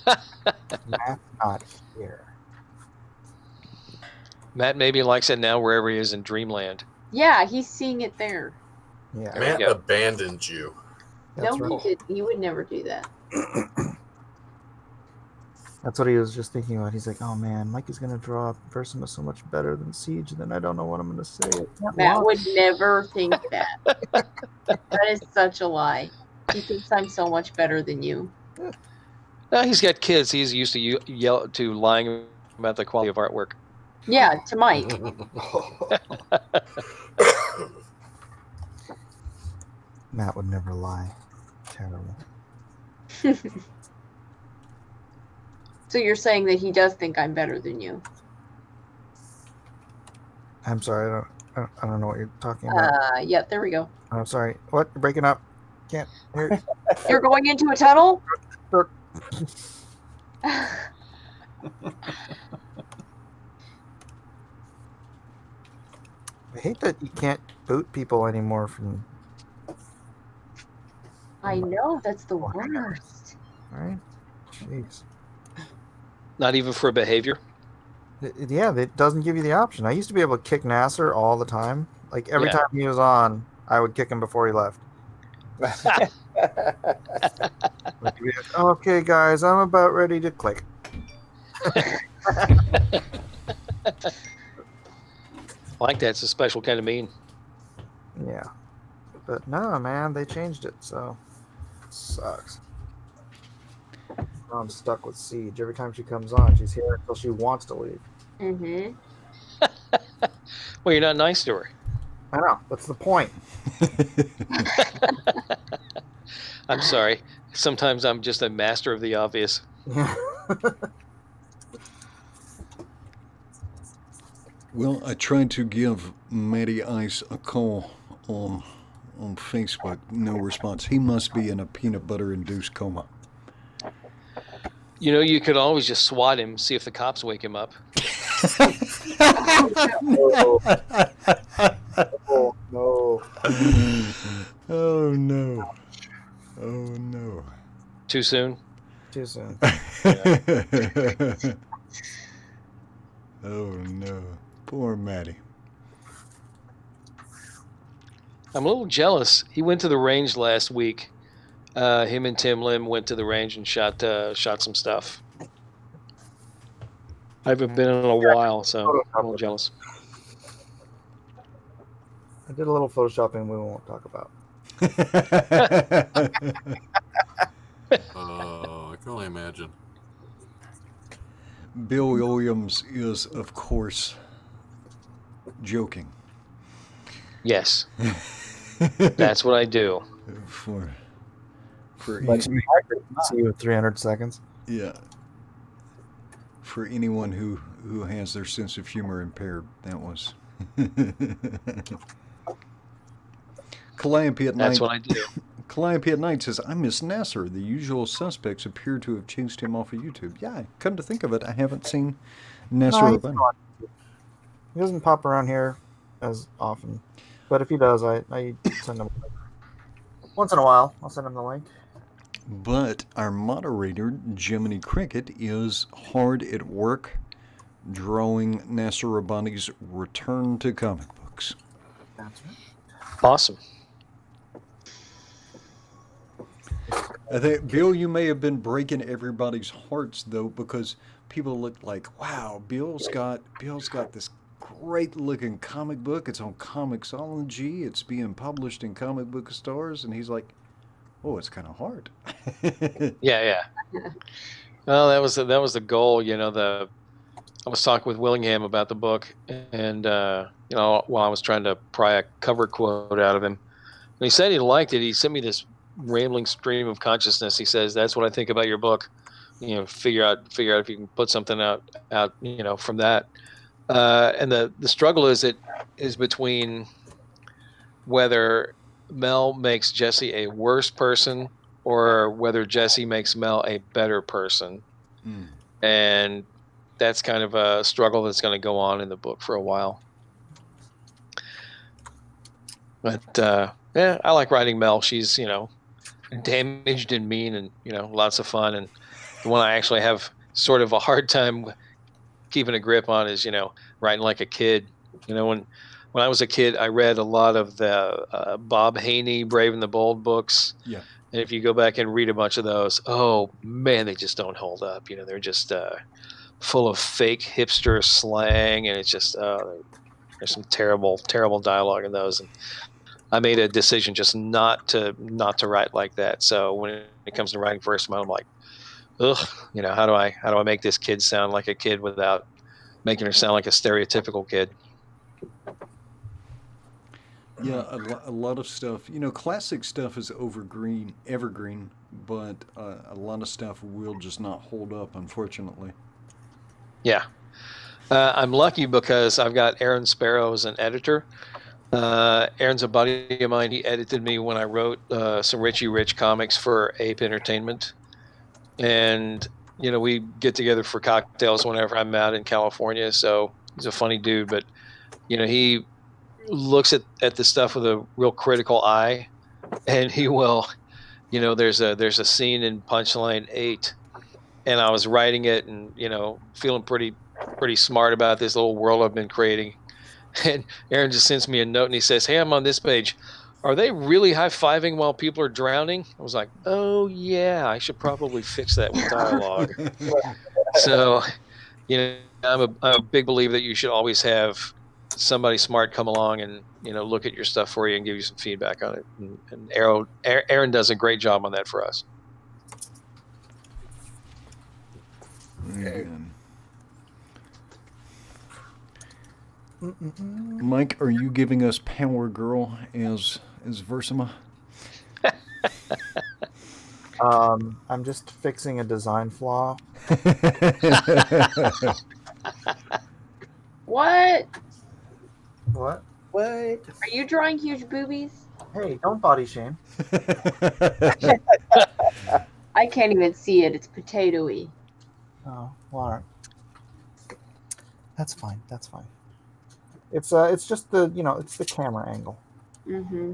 Matt's not here. Matt maybe likes it now wherever he is in Dreamland. Yeah, he's seeing it there. Yeah. There Matt we go. abandoned you. That's No, right. he did. He would never do that. That's what he was just thinking about. He's like, oh man, Mike is going to draw a person with so much better than Siege, and then I don't know what I'm going to say. Matt would never think that. That is such a lie. He thinks I'm so much better than you. No, he's got kids. He's used to yell to lying about the quality of artwork. Yeah, to Mike. Matt would never lie. Terrible. So you're saying that he does think I'm better than you? I'm sorry. I don't know what you're talking about. Yeah, there we go. I'm sorry. What? You're breaking up. Can't hear. You're going into a tunnel? I hate that you can't boot people anymore from. I know, that's the worst. All right. Jeez. Not even for behavior. Yeah, it doesn't give you the option. I used to be able to kick Nasser all the time. Like every Yeah. time he was on, I would kick him before he left. Like, okay, guys, I'm about ready to click. I like that. It's a special kind of mean. Yeah. But no, man, they changed it, so it sucks. Now I'm stuck with Siege. Every time she comes on, she's here until she wants to leave. Mm-hmm. Well, you're not nice to her. I know. That's the point. I'm sorry. Sometimes I'm just a master of the obvious. Well, I tried to give Matty Ice a call on Facebook. No response. He must be in a peanut butter-induced coma. You know, you could always just swat him, see if the cops wake him up. Oh, no. Oh, no. Oh, no. Too soon? Too soon. Oh, no. Poor Matty. I'm a little jealous. He went to the range last week. Him and Tim Lim went to the range and shot some stuff. I haven't been in a while, so I'm a little jealous. I did a little photoshopping we won't talk about. Oh, I can only imagine. Bill Williams is, of course, joking. Yes. That's what I do. For See you in 300 seconds. yeah. For anyone who has their sense of humor impaired, that was. Calliope at Night. That's what I do. Calliope at Night says, I miss Nasser. The usual suspects appear to have chased him off of YouTube. Yeah, come to think of it, I haven't seen Nasser. No, he doesn't pop around here as often. But if he does, I send him once in a while. I'll send him the link. But our moderator, Jiminy Cricket, is hard at work drawing Nasser Rabbani's return to comic books. That's right. Awesome. I think, Bill, you may have been breaking everybody's hearts, though, because people look like, wow, Bill's got this great-looking comic book. It's on Comixology. It's being published in comic book stores. And he's like, oh, it's kind of hard. Yeah. Well, that was the goal. You know, I was talking with Willingham about the book, and you know, while I was trying to pry a cover quote out of him, and he said he liked it. He sent me this rambling stream of consciousness. He says, "That's what I think about your book. You know, figure out if you can put something out. You know, from that." And the struggle is between whether Mel makes Jesse a worse person or whether Jesse makes Mel a better person. And that's kind of a struggle that's going to go on in the book for a while. But yeah, I like writing Mel. She's, damaged and mean and, lots of fun. And the one I actually have sort of a hard time keeping a grip on is, writing like a kid. When I was a kid, I read a lot of the Bob Haney, Brave and the Bold books. Yeah. And if you go back and read a bunch of those, oh man, they just don't hold up. They're just full of fake hipster slang, and it's just there's some terrible, terrible dialogue in those. And I made a decision just not to write like that. So when it comes to writing Versamon, I'm like, ugh, how do I make this kid sound like a kid without making her sound like a stereotypical kid? Yeah, a lot of stuff. Classic stuff is evergreen, but a lot of stuff will just not hold up, unfortunately. Yeah. I'm lucky because I've got Aaron Sparrow as an editor. Aaron's a buddy of mine. He edited me when I wrote some Richie Rich comics for Ape Entertainment. And, we get together for cocktails whenever I'm out in California. So he's a funny dude, but, he looks at the stuff with a real critical eye, and he will, there's a scene in Punchline 8, and I was writing it and, feeling pretty smart about this little world I've been creating. And Aaron just sends me a note and he says, "Hey, I'm on this page. Are they really high-fiving while people are drowning?" I was like, "Oh yeah, I should probably fix that with dialogue." So, I'm a big believer that you should always have somebody smart come along and look at your stuff for you and give you some feedback on it. And Aaron does a great job on that for us. Okay. Mike, are you giving us Power Girl as Versama? I'm just fixing a design flaw. What? What? Are you drawing huge boobies? Hey, don't body shame. I can't even see it. It's potato-y. Oh, well, all right. That's fine. It's just the it's the camera angle. Mm-hmm.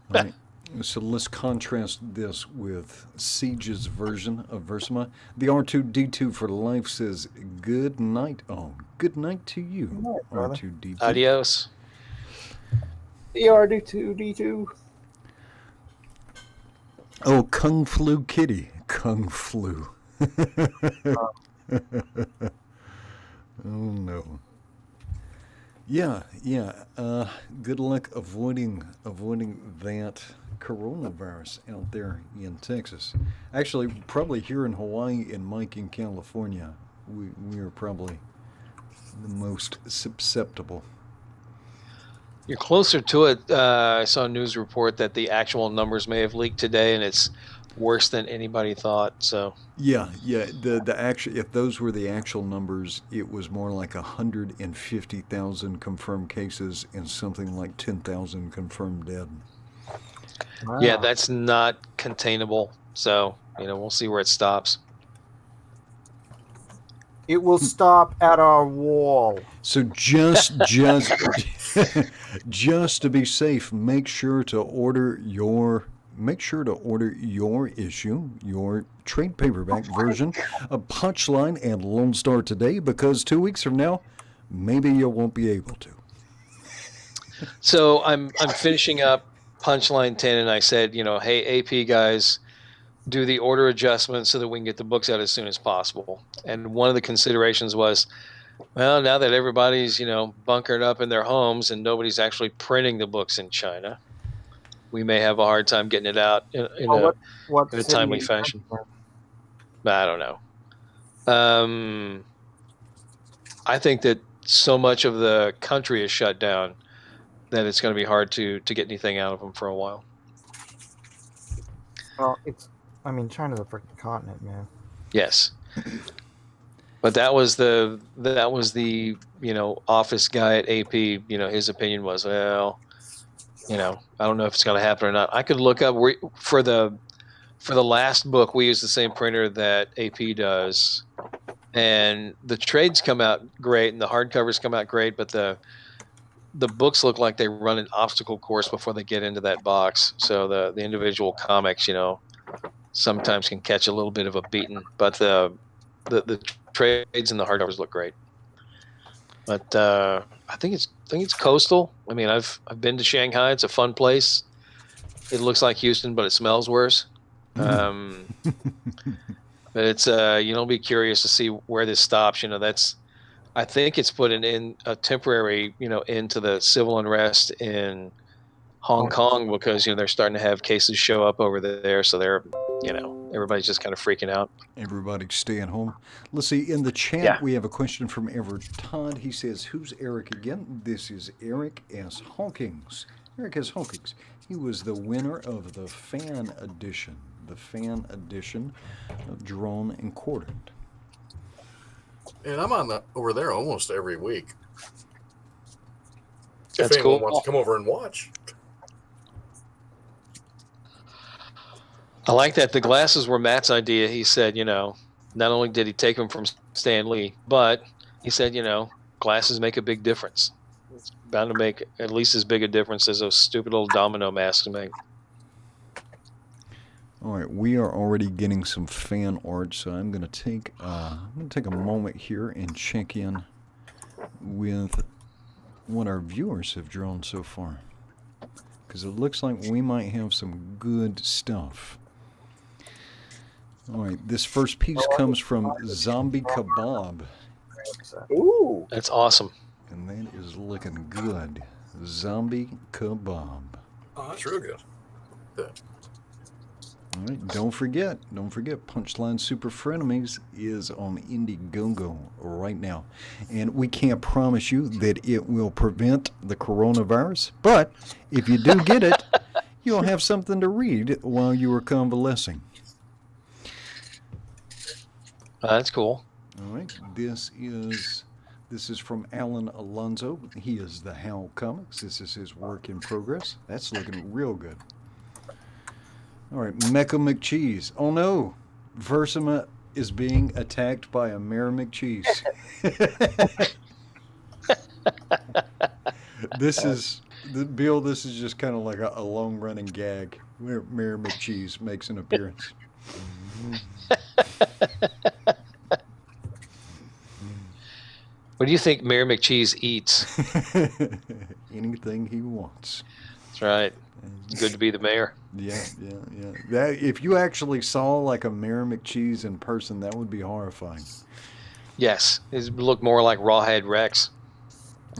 Right. So let's contrast this with Siege's version of Versama. The R2D2 for life says, "Good night." Oh, good night to you, R2D2. Adios. The R2D2. Oh, Kung Flu Kitty. Kung Flu. Oh no. Yeah. Good luck avoiding that coronavirus out there in Texas. Actually, probably here in Hawaii and Mike in California, we are probably the most susceptible. You're closer to it. I saw a news report that the actual numbers may have leaked today, and it's worse than anybody thought. So yeah. The actual, if those were the actual numbers, it was more like 150,000 confirmed cases and something like 10,000 confirmed dead. Wow. Yeah, that's not containable. So we'll see where it stops. It will stop at our wall. So just to be safe, make sure to order your issue, your trade paperback version of Punchline and Lone Star today, because 2 weeks from now, maybe you won't be able to. So I'm finishing up Punchline 10, and I said, hey, AP guys, do the order adjustments so that we can get the books out as soon as possible. And one of the considerations was, well, now that everybody's, bunkered up in their homes and nobody's actually printing the books in China, we may have a hard time getting it out in a timely fashion. I don't know. I think that so much of the country is shut down that it's going to be hard to get anything out of them for a while. Well, China's a freaking continent, man. Yes. But that was the office guy at AP, his opinion was, well, I don't know if it's going to happen or not. I could look up for the last book. We use the same printer that AP does, and the trades come out great and the hardcovers come out great, but the books look like they run an obstacle course before they get into that box. So the individual comics, sometimes can catch a little bit of a beating, but the trades and the hardcovers look great. But I think it's coastal. I mean, I've been to Shanghai. It's a fun place. It looks like Houston, but it smells worse. But it's be curious to see where this stops. I think it's put in a temporary into the civil unrest in Hong Kong because they're starting to have cases show up over there. So they're everybody's just kind of freaking out. Everybody's staying home. Let's see. In the chat, we have a question from Everett Todd. He says, "Who's Eric again?" This is Eric S. Hawkins. Eric S. Hawkins. He was the winner of the fan edition. The fan edition of Drawn and Quartered. And I'm over there almost every week. That's if anyone cool. wants to come over and watch. I like that. The glasses were Matt's idea. He said, not only did he take them from Stan Lee, but he said, glasses make a big difference. It's bound to make at least as big a difference as those stupid little domino masks make. All right, we are already getting some fan art, so I'm going to take a moment here and check in with what our viewers have drawn so far, because it looks like we might have some good stuff. All right, this first piece comes from Zombie Kebab. Ooh, that's awesome. And that is looking good. Zombie Kebab. Oh, that's real good. Yeah. All right, don't forget, Punchline Super Frenemies is on Indiegogo right now. And we can't promise you that it will prevent the coronavirus, but if you do get it, you'll have something to read while you are convalescing. That's cool. All right, this is from Alan Alonso. He is the Howl Comics. This is his work in progress. That's looking real good. All right, Mecha McCheese. Oh no, Versima is being attacked by a Mayor McCheese. This is just kind of like a long-running gag where Mayor McCheese makes an appearance. What do you think Mayor McCheese eats? Anything he wants. That's right. Good to be the mayor. Yeah. That, if you actually saw like a Mayor McCheese in person, that would be horrifying. Yes, it would look more like Rawhead Rex.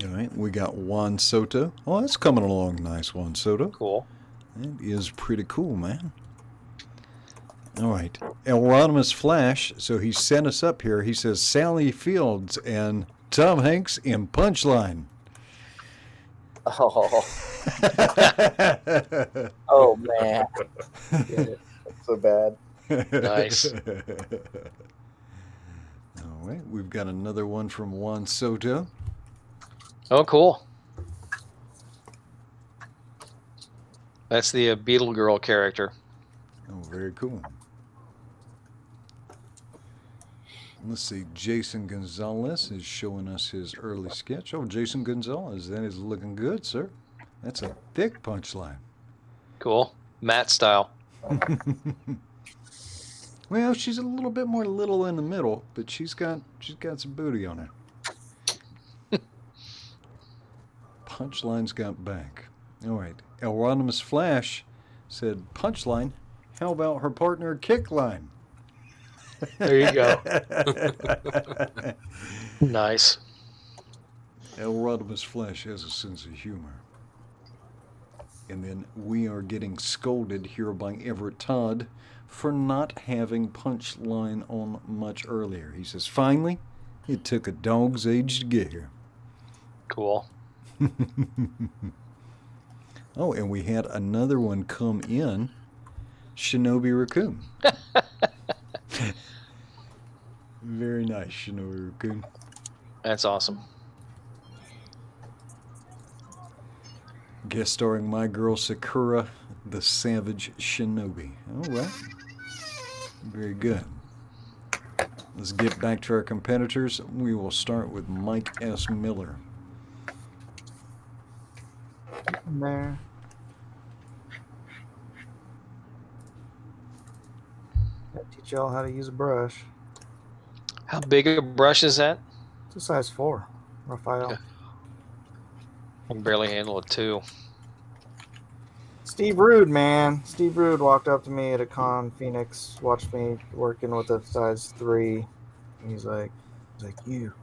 All right, we got Juan Soto. Oh, that's coming along nice, Juan Soto. Cool. That is pretty cool, man. All right, Elrodimus Flash. So he sent us up here. He says Sally Fields and Tom Hanks in Punchline. Oh. Oh man, that's so bad. Nice. All right, we've got another one from Juan Soto. Oh, cool. That's the Beetle Girl character. Oh, very cool. Let's see, Jason Gonzalez is showing us his early sketch. Oh, Jason Gonzalez, that is looking good, sir. That's a thick Punchline. Cool. Matt style. Well, she's a little bit more little in the middle, but she's got some booty on her. Punchline's got back. All right. Elrodimus Flash said, Punchline, how about her partner Kickline? There you go. Nice. Elrodimus Flash has a sense of humor. And then we are getting scolded here by Everett Todd for not having Punchline on much earlier. He says, finally, it took a dog's age to get here. Cool. Oh, and we had another one come in, Shinobi Raccoon. Very nice, Shinobi Raccoon. That's awesome. Guest starring my girl Sakura, the Savage Shinobi. All right. Very good. Let's get back to our competitors. We will start with Mike S. Miller. There. Gotta teach y'all how to use a brush. How big a brush is that? It's a size 4, Raphael. Okay. I can barely handle a 2. Steve Rude, man. Steve Rude walked up to me at a con Phoenix, watched me working with a size 3. And he's like, you're,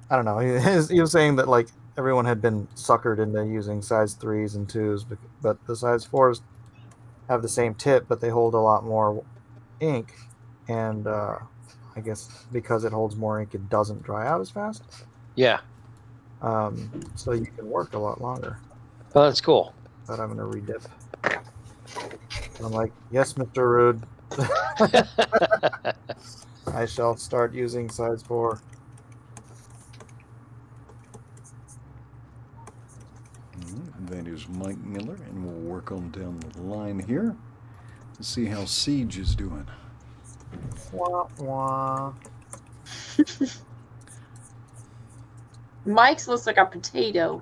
I don't know. He was saying that like everyone had been suckered into using size 3s and 2s, but the size 4s have the same tip, but they hold a lot more ink. And I guess because it holds more ink, it doesn't dry out as fast. Yeah. So you can work a lot longer. Oh, that's cool. But I'm gonna redip. I'm like, yes, Mr. Rude. I shall start using size 4. That is Mike Miller, and we'll work on down the line here. Let's see how Siege is doing. Wah, wah. Mike's looks like a potato.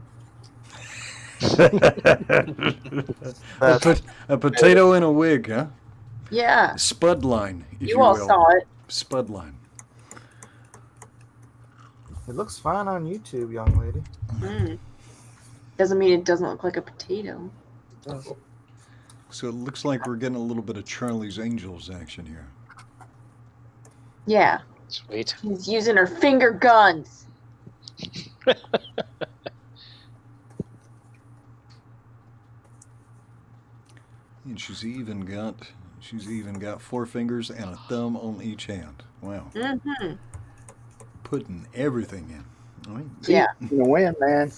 A potato in a wig, huh? Yeah. Spud line, if You all will. saw it. Spud line. It looks fine on YouTube, young lady. Doesn't mean it doesn't look like a potato. So it looks like we're getting a little bit of Charlie's Angels action here. Yeah. Sweet. She's using her finger guns. And she's even got 4 fingers and a thumb on each hand. Wow. Mm-hmm. Putting everything in. Right. Yeah. You win, man.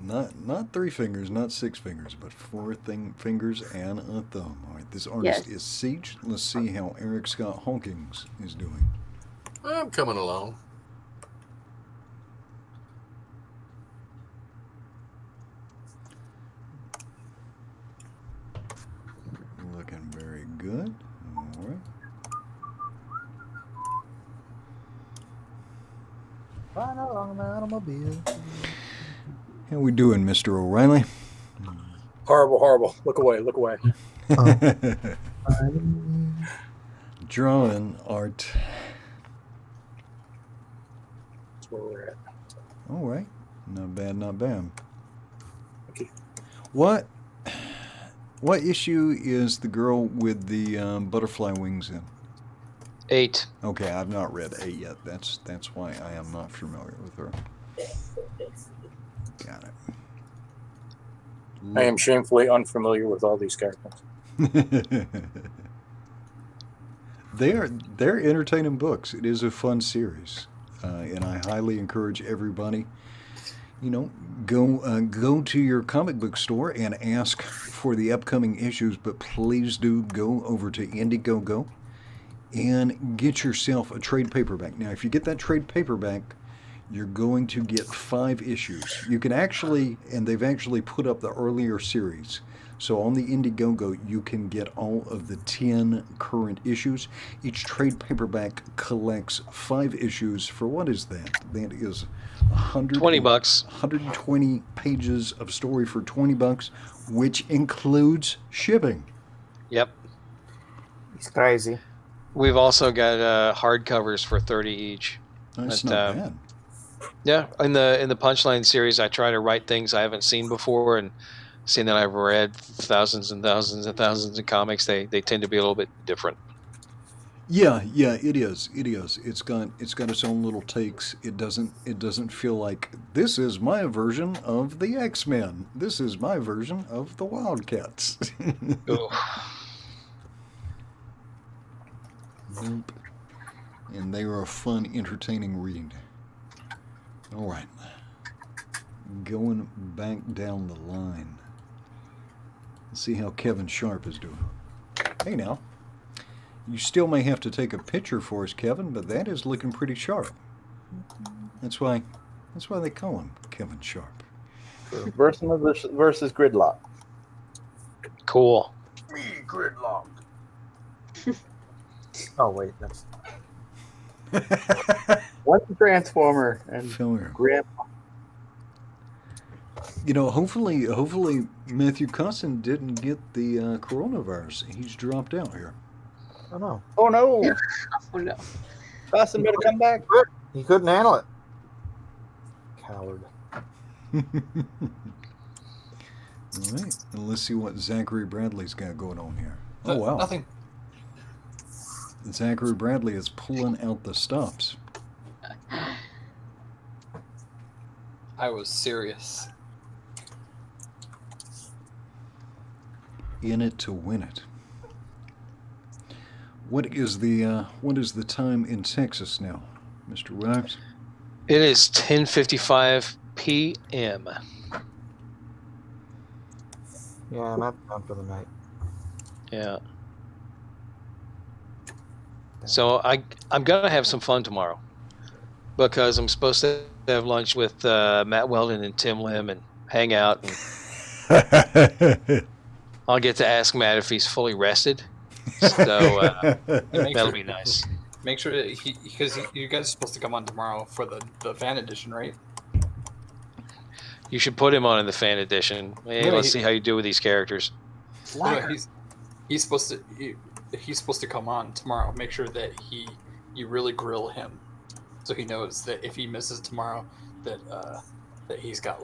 Not 3 fingers, not 6 fingers, but 4 fingers and a thumb. All right, this artist is Siege. Let's see how Eric Scott Hawkins is doing. I'm coming along. Looking very good. All right. Ride along the automobile. How we doing, Mr. O'Reilly? Horrible, horrible. Look away, look away. Drawing art. That's where we're at. All right. Not bad, not bad. Okay. What issue is the girl with the butterfly wings in? 8. Okay, I've not read 8 yet. That's why I am not familiar with her. Got it. I am shamefully unfamiliar with all these characters. They're entertaining books. It is a fun series, and I highly encourage everybody. Go to your comic book store and ask for the upcoming issues, but please do go over to Indiegogo and get yourself a trade paperback. Now, if you get that trade paperback, you're going to get 5 issues. You can actually, and they've actually put up the earlier series. So on the Indiegogo, you can get all of the 10 current issues. Each trade paperback collects 5 issues for what is that? That is $20. 120 pages of story for $20, which includes shipping. Yep. It's crazy. We've also got hardcovers for 30 each. That's not bad. Yeah, in the Punchline series, I try to write things I haven't seen before, and seeing that I've read thousands and thousands and thousands of comics, they tend to be a little bit different. Yeah, it is. It's got its own little takes. It doesn't feel like this is my version of the X-Men. This is my version of the Wildcats. Nope. And they are a fun, entertaining read. All right. Going back down the line. Let's see how Kevin Sharp is doing. Hey now. You still may have to take a picture for us, Kevin, but that is looking pretty sharp. That's why they call him Kevin Sharp. Versus Gridlock. Cool. Me, Gridlock. Oh wait, that's What's the Transformer and Filler. Grandpa? Hopefully Matthew Cusson didn't get the coronavirus. He's dropped out here. oh no. Oh no! Oh no. Cusson better come back. He couldn't handle it. Coward. All right, and let's see what Zachary Bradley's got going on here. Oh wow! Nothing. Zachary Bradley is pulling out the stops. I was serious. In it to win it. What is the time in Texas now, Mr. Wax? It is 10:55 p.m. Yeah, I'm done for the night. Yeah. So I'm gonna have some fun tomorrow because I'm supposed to have lunch with Matt Weldon and Tim Lim and hang out. And I'll get to ask Matt if he's fully rested. So that'll be nice. Make sure that because you guys are supposed to come on tomorrow for the fan edition, right? You should put him on in the fan edition. Hey, let's see how you do with these characters. No, he's supposed to come on tomorrow. Make sure that you really grill him, so he knows that if he misses tomorrow, that he's got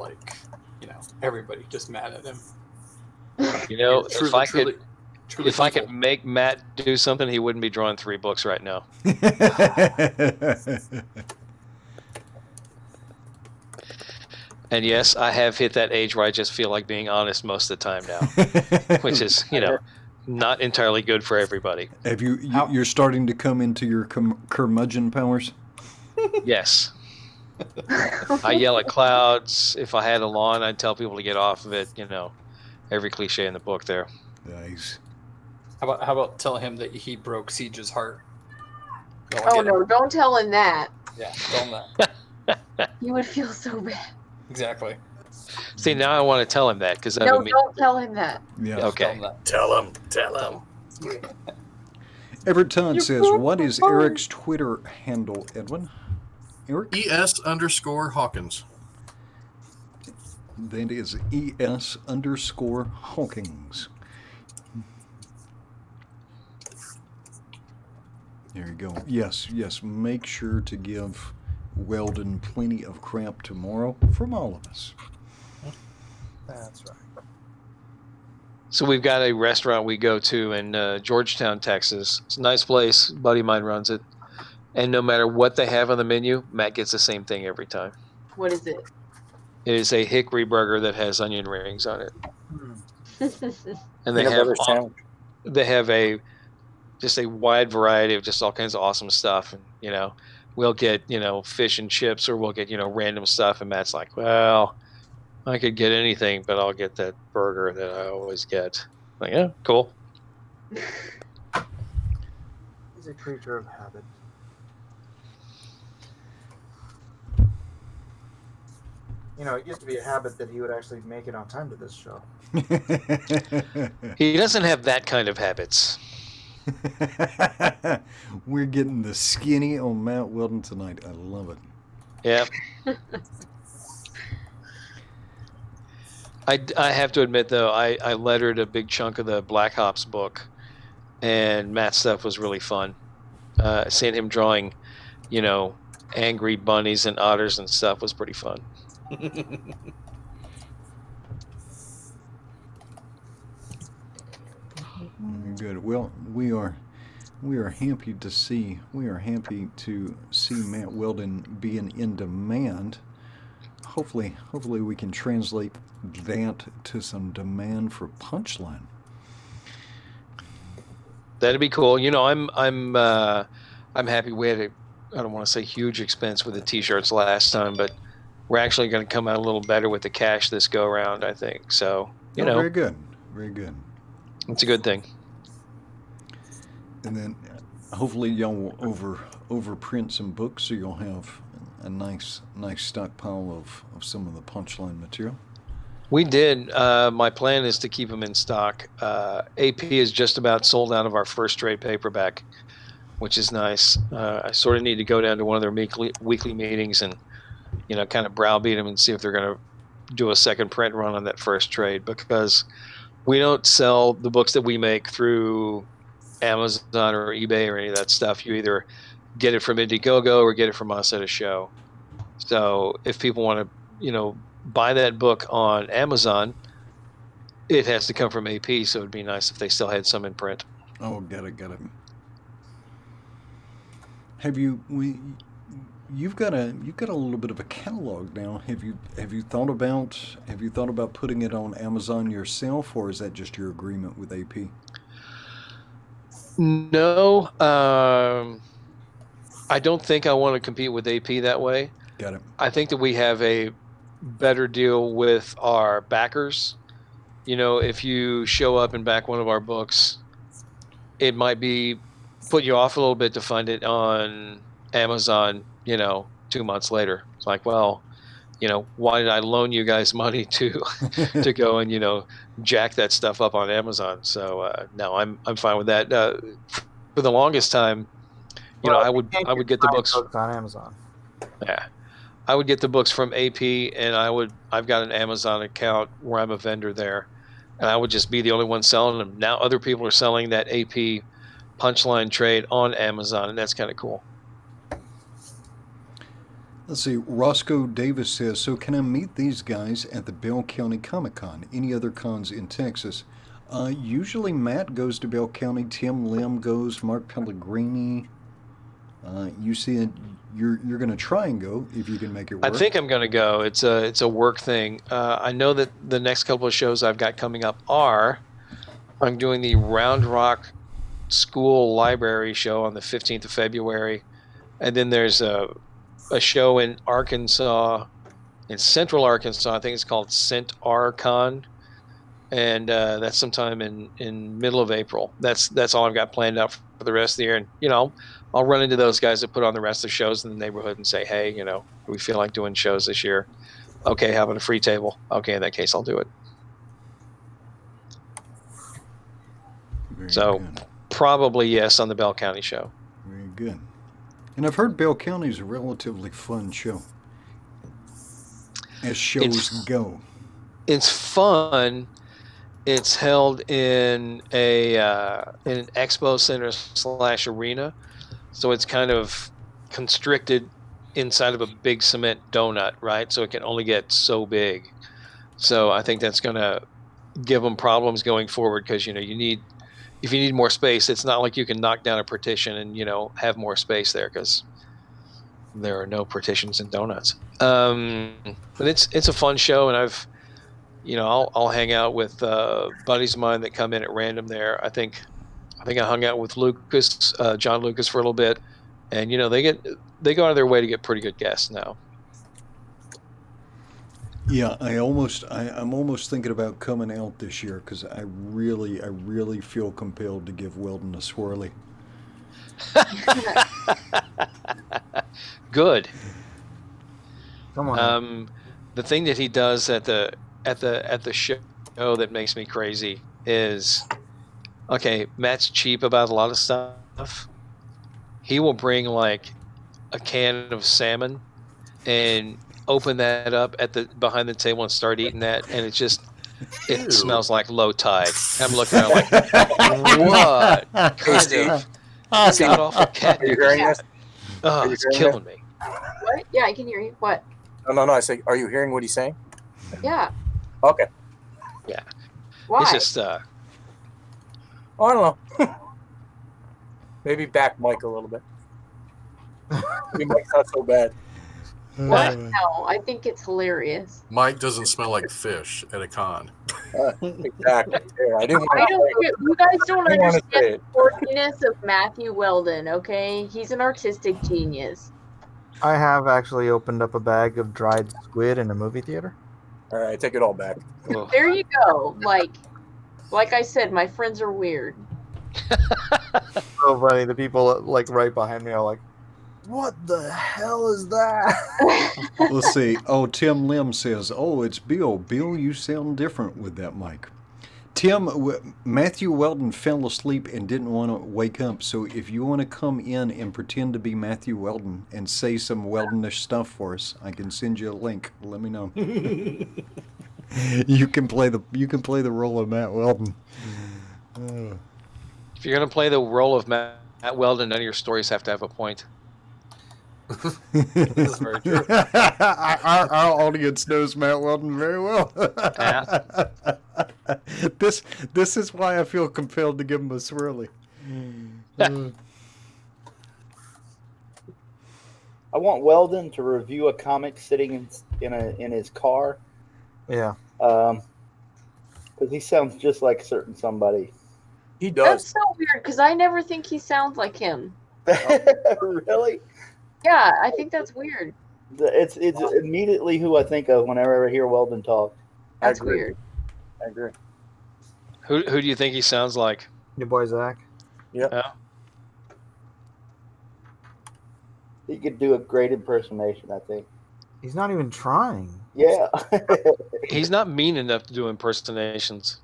everybody just mad at him. If I could make Matt do something, he wouldn't be drawing 3 books right now. And yes, I have hit that age where I just feel like being honest most of the time now, which is, not entirely good for everybody. Have you're starting to come into your curmudgeon powers? Yes. I yell at clouds. If I had a lawn, I'd tell people to get off of it. Every cliche in the book there. Nice. How about telling him that he broke Siege's heart? Oh no! Don't tell him that. Yeah, tell him that. You would feel so bad. Exactly. See, now I want to tell him that because don't tell him that. Yeah. Okay. Tell him. Everett Todd says, "What is Eric's Twitter handle, Edwin?" Eric? ES_Hawkins. That is ES_Hawkins. There you go. Yes. Make sure to give Weldon plenty of crap tomorrow from all of us. That's right. So we've got a restaurant we go to in Georgetown, Texas. It's a nice place. A buddy of mine runs it. And no matter what they have on the menu, Matt gets the same thing every time. What is it? It is a hickory burger that has onion rings on it. And they have just a wide variety of just all kinds of awesome stuff. And, we'll get, fish and chips, or we'll get, random stuff. And Matt's like, well, I could get anything, but I'll get that burger that I always get. Like, yeah, cool. He's a creature of habit. It used to be a habit that he would actually make it on time to this show. He doesn't have that kind of habits. We're getting the skinny on Matt Weldon tonight. I love it. Yeah. I have to admit, though, I lettered a big chunk of the Black Ops book, and Matt's stuff was really fun. Seeing him drawing, angry bunnies and otters and stuff was pretty fun. Good. Well, we are happy to see Matt Weldon being in demand. Hopefully we can translate that to some demand for Punchline. That'd be cool. I'm happy we had I don't want to say huge expense with the t-shirts last time, but we're actually going to come out a little better with the cash this go around, I think. So, very good. Very good. It's a good thing. And then hopefully y'all will overprint some books, so you'll have nice stockpile of some of the Punchline material? We did. My plan is to keep them in stock. AP is just about sold out of our first trade paperback, which is nice. I sort of need to go down to one of their weekly meetings and, kind of browbeat them and see if they're going to do a second print run on that first trade, because we don't sell the books that we make through Amazon or eBay or any of that stuff. You either get it from Indiegogo or get it from us at a show. So if people want to, buy that book on Amazon, it has to come from AP. So it'd be nice if they still had some in print. Oh, got it. Have you've got a little bit of a catalog now. Have you thought about putting it on Amazon yourself, or is that just your agreement with AP? No, I don't think I want to compete with AP that way. Got it. I think that we have a better deal with our backers. If you show up and back one of our books, it might be put you off a little bit to find it on Amazon, 2 months later. It's like, well, why did I loan you guys money to go and, jack that stuff up on Amazon? So no, I'm fine with that. For the longest time, I would get the books on Amazon. Yeah. I would get the books from AP, and I've got an Amazon account where I'm a vendor there, and I would just be the only one selling them. Now other people are selling that AP Punchline trade on Amazon, and that's kind of cool. Let's see. Roscoe Davis says, so can I meet these guys at the Bell County Comic Con? Any other cons in Texas? Usually Matt goes to Bell County. Tim Lim goes. Mark Pellegrini. You said you're going to try and go if you can make it work. I think I'm going to go. It's a work thing. I know that the next couple of shows I've got coming up I'm doing the Round Rock School Library show on the 15th of February, and then there's a show in Arkansas, in Central Arkansas. I think it's called Cent Arcon, and that's sometime in middle of April. That's all I've got planned out for the rest of the year. And I'll run into those guys that put on the rest of the shows in the neighborhood and say, hey, we feel like doing shows this year. Okay, how about a free table? Okay, in that case, I'll do it. Very So good. probably yes on the Bell County show. Very good. And I've heard Bell County is a relatively fun show, as shows go. It's fun. It's held in an expo center / arena, so it's kind of constricted inside of a big cement donut, right? So it can only get so big. So I think that's going to give them problems going forward, because if you need more space, it's not like you can knock down a partition and have more space there, because there are no partitions in donuts. But it's a fun show, and I'll hang out with buddies of mine that come in at random there. I think I hung out with Lucas, John Lucas, for a little bit, and they go out of their way to get pretty good guests now. Yeah, I'm almost thinking about coming out this year, because I really feel compelled to give Weldon a swirly. Good. Come on. The thing that he does at the show that makes me crazy is, okay, Matt's cheap about a lot of stuff. He will bring like a can of salmon and open that up behind the table and start eating that, and it smells like low tide. I'm looking at it like, what kind of god awful cat? Are you hearing this? Oh, it's killing me. What? Yeah, I can hear you. What? No. I say, are you hearing what he's saying? Yeah. Okay. Yeah. Why? It's just I don't know. Maybe back Mike a little bit. Maybe Mike's not so bad. What? No, I think it's hilarious. Mike doesn't smell like fish at a con. Exactly. Yeah, I didn't. You guys don't I didn't wanna say understand it. the quirkiness of Matthew Weldon, okay? He's an artistic genius. I have actually opened up a bag of dried squid in a movie theater. All right, take it all back. There you go. Like I said, my friends are weird. So funny. The people like right behind me are like, What the hell is that? Let's see. Oh, Tim Lim says, "Oh, it's Bill. Bill, you sound different with that mic." Matthew Weldon fell asleep and didn't want to wake up. So if you want to come in and pretend to be Matthew Weldon and say some Weldonish stuff for us, I can send you a link. Let me know. You can play the role of Matt Weldon. If you're gonna play the role of Matt Weldon, none of your stories have to have a point. This is very true. Our audience knows Matt Weldon very well. This is why I feel compelled to give him a swirly. I want Weldon to review a comic sitting in his car. Yeah. Because he sounds just like certain somebody. He That's does. so weird because I never think he sounds like him. Really? Yeah, I think that's weird. It's immediately who I think of whenever I hear Weldon talk. That's I agree. weird. I agree. Who do you think he sounds like? Your boy Zach. He could do a great impersonation, I think. He's not even trying. Yeah. He's not mean enough to do impersonations.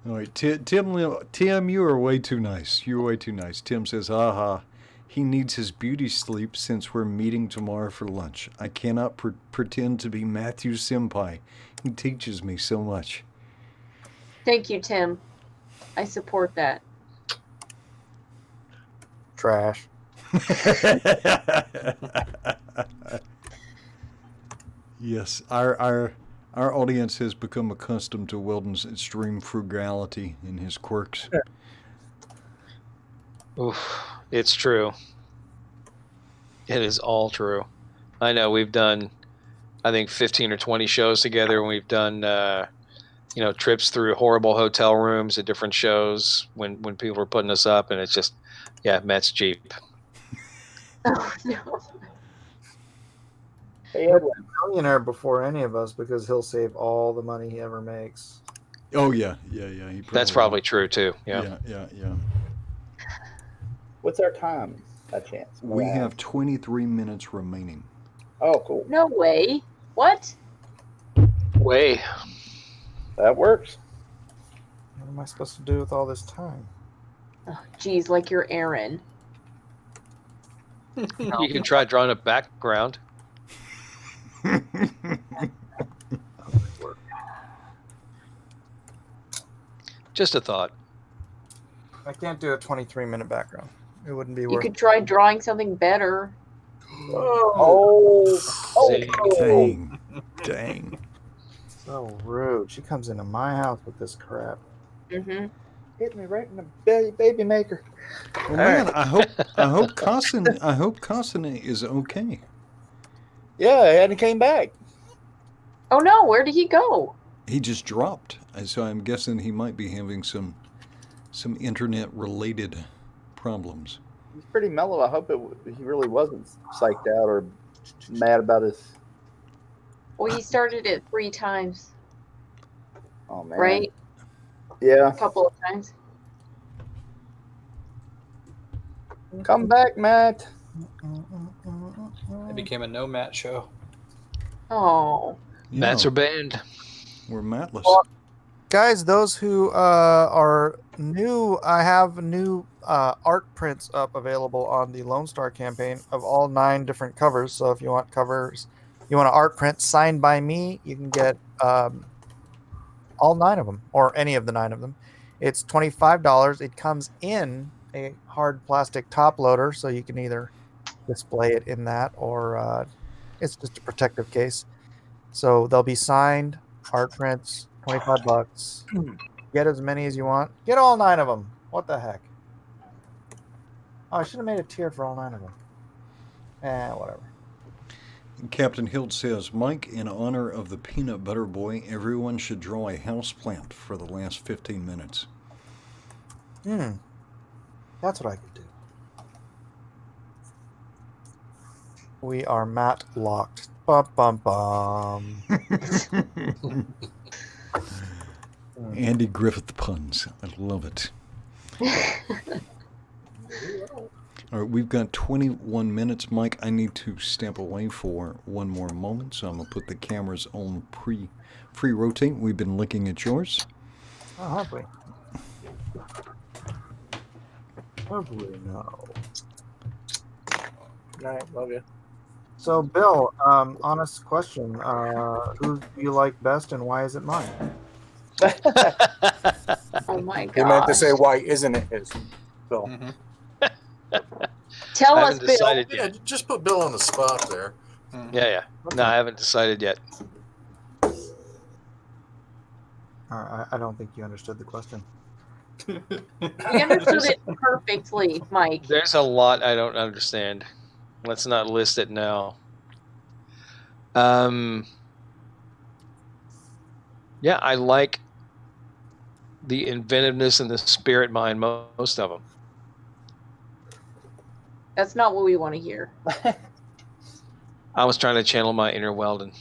All right, Tim, you are way too nice. You're way too nice. Tim says, "Aha, he needs his beauty sleep since we're meeting tomorrow for lunch. I cannot pretend to be Matthew Senpai. He teaches me so much." Thank you, Tim. I support that. Trash. Yes, our audience has become accustomed to Weldon's extreme frugality and his quirks. Oof, it's true. It is all true. I know we've done, I think 15 or 20 shows together, and we've done, trips through horrible hotel rooms at different shows when people were putting us up, and it's just, Matt's cheap. Oh, no. Hey, He's Edwin. a millionaire before any of us because he'll save all the money he ever makes. Oh yeah. That's probably true too. Yeah. Yeah. What's our time, by chance? We have 23 minutes remaining. Oh, cool. No way. What? Way. That works. What am I supposed to do with all this time? Oh, geez, like you're Aaron. You can try drawing a background. Just a thought. I can't do a 23-minute background. It wouldn't be You worth could try drawing something better. Dang. So rude. She comes into my house with this crap. Mm-hmm. Hit me right in the baby maker. Well, man, I hope Carson is okay. Yeah, I hadn't came back. Oh no, where did he go? He just dropped, so I'm guessing he might be having some internet-related problems. He's pretty mellow. I hope he really wasn't psyched out or mad about his. Well, he started it 3 times, Oh man. right? Yeah. A couple of times. Come back, Matt. It became a no Matt show. Oh. Yeah, Mats are banned. we're matless. Guys, those who are new, I have new art prints up available on the Lone Star campaign of all 9 different covers. So if you want covers, you want an art print signed by me, you can get all 9 of them, or any of the 9 of them. It's $25. It comes in a hard plastic top loader, so you can either display it in that or it's just a protective case. So they'll be signed art prints, $25. Get as many as you want. Get all 9 of them. What the heck? Oh, I should have made a tier for all 9 of them. Whatever. Captain Hilt says, Mike, in honor of the peanut butter boy, everyone should draw a house plant for the last 15 minutes. That's what I could do. We are mat locked. Bum, bum, bum. Andy Griffith puns. I love it. All right, we've got 21 minutes. Mike, I need to step away for one more moment, so I'm going to put the cameras on free rotate. We've been looking at yours. Oh, have we? Have we now? Good night. Love you. So, Bill, honest question. Who do you like best and why is it mine? Oh my god. He meant to say, why isn't it his? Bill. Mhm. Tell I us, haven't Bill. decided Yeah, yet. just put Bill on the spot there. Yeah. No, I haven't decided yet. I don't think you understood the question. We understood it perfectly, Mike. There's a lot I don't understand. Let's not list it now. Yeah, I like the inventiveness and the spirit behind most of them. That's not what we want to hear. I was trying to channel my inner Weldon.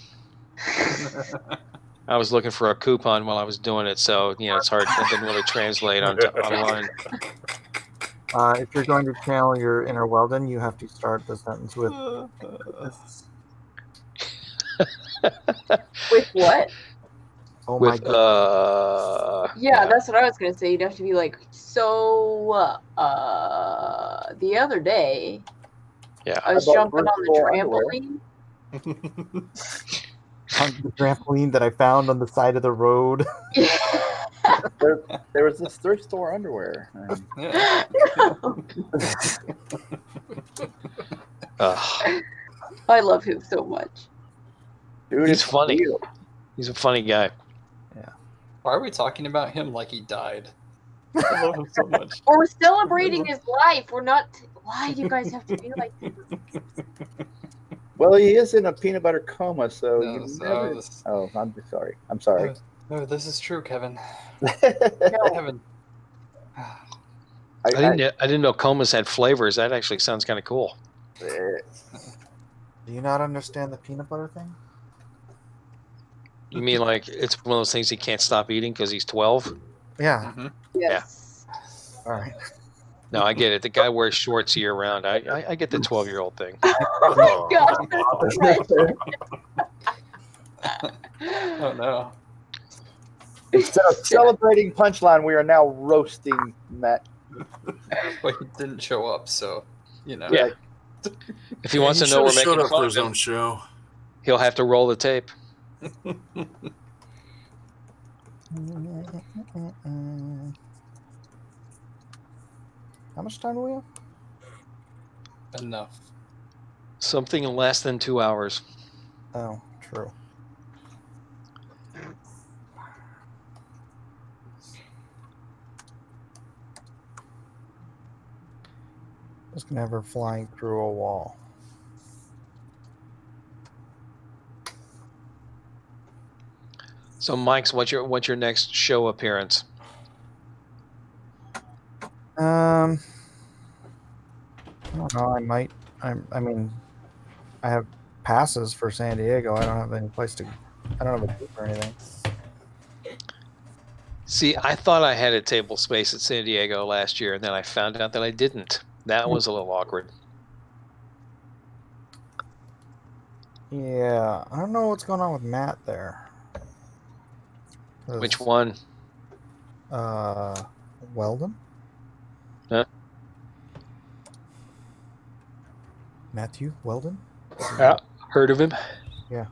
I was looking for a coupon while I was doing it, so it's hard. It didn't really translate online. If you're going to channel your inner Weldon, you have to start the sentence with With what? "Oh my With god." Yeah, that's what I was gonna say. You'd have to be like, so the other day, Yeah, I was How about jumping on the virtual underwear? trampoline. On the trampoline that I found on the side of the road. There was this thrift store underwear. Yeah. I love him so much. Dude, He's it's funny. real. He's a funny guy. Why are we talking about him like he died? I love him so much. We're celebrating his life. We're not. Why do you guys have to be like this? Well, he is in a peanut butter coma, so No, you so never. this- Oh, I'm sorry. I'm sorry. No, this is true, Kevin. No. Kevin. I didn't know comas had flavors. That actually sounds kind of cool. Do you not understand the peanut butter thing? You mean like it's one of those things he can't stop eating because he's 12? Yeah. Yes. All right. No, I get it. The guy wears shorts year round. I get the 12-year-old thing. Oh my gosh, that's right. Oh no. Instead of celebrating Punchline, we are now roasting Matt. Well, he didn't show up, so Yeah. If he wants He to know we're should've showed making up fun for of his him, own show. he'll have to roll the tape. How much time do we have? Enough. Something less than 2 hours. Oh, true. Just gonna have her flying through a wall. So, Mike's, what's your next show appearance? I don't know. I might. I mean, I have passes for San Diego. I don't have any place to. I don't have a booth or anything. See, I thought I had a table space at San Diego last year, and then I found out that I didn't. That was a little awkward. Yeah, I don't know what's going on with Matt there. Which one? Weldon. Huh? Matthew Weldon. Yeah, heard of him. Yeah.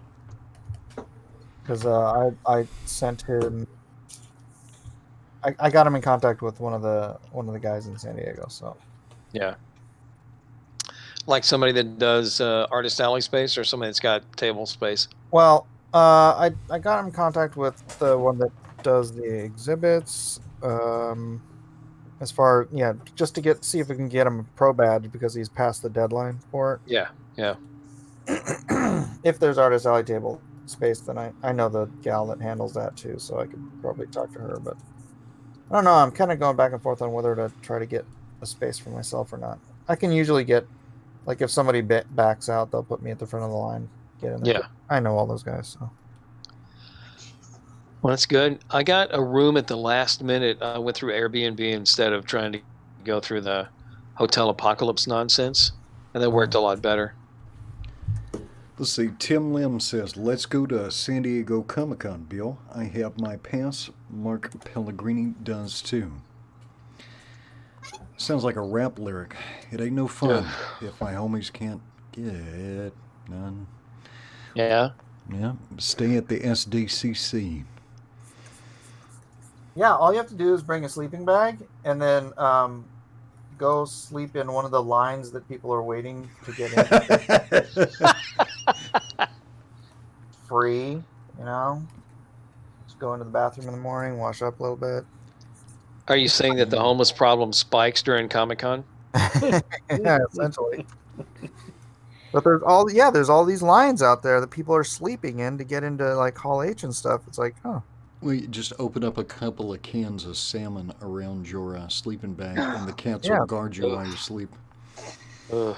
Because I sent him. I got him in contact with one of the guys in San Diego. So. Yeah. Like somebody that does artist alley space, or somebody that's got table space. Well, I got him in contact with the one that does the exhibits. As far just to see if we can get him a pro badge because he's past the deadline for it. Yeah. If there's artist alley table space, then I know the gal that handles that too, so I could probably talk to her. But I don't know. I'm kind of going back and forth on whether to try to get a space for myself or not. I can usually get, like, if somebody backs out, they'll put me at the front of the line. Get in there. Yeah. I know all those guys. So. Well, that's good. I got a room at the last minute. I went through Airbnb instead of trying to go through the Hotel Apocalypse nonsense, and that worked a lot better. Let's see. Tim Lim says, "Let's go to San Diego Comic-Con, Bill. I have my pass. Mark Pellegrini does too." Sounds like a rap lyric. It ain't no fun if my homies can't get none. Yeah. Yeah. Stay at the SDCC. Yeah, all you have to do is bring a sleeping bag and then go sleep in one of the lines that people are waiting to get in. Free, you know? Just go into the bathroom in the morning, wash up a little bit. Are you saying that the homeless problem spikes during Comic-Con? Yeah, essentially. But there's all these lines out there that people are sleeping in to get into like Hall H and stuff. It's like, huh. Well, you just open up a couple of cans of salmon around your sleeping bag, and the cats will guard you while you sleep. Ugh.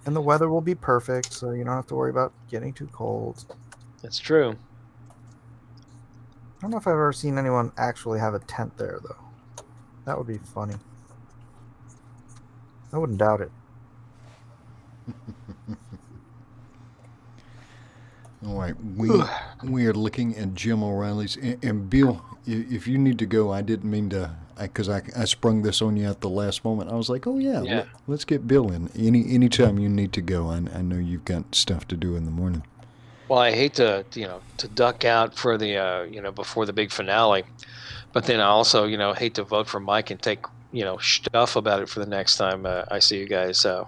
And the weather will be perfect, so you don't have to worry about getting too cold. That's true. I don't know if I've ever seen anyone actually have a tent there, though. That would be funny. I wouldn't doubt it. All right, we are looking at Jim O'Reilly's. And Bill, if you need to go, I didn't mean to, because I sprung this on you at the last moment. I was like, oh yeah. Let's get Bill in. Anytime you need to go, I know you've got stuff to do in the morning. Well, I hate to duck out for the before the big finale, but then I also hate to vote for Mike and take stuff about it for the next time I see you guys. So.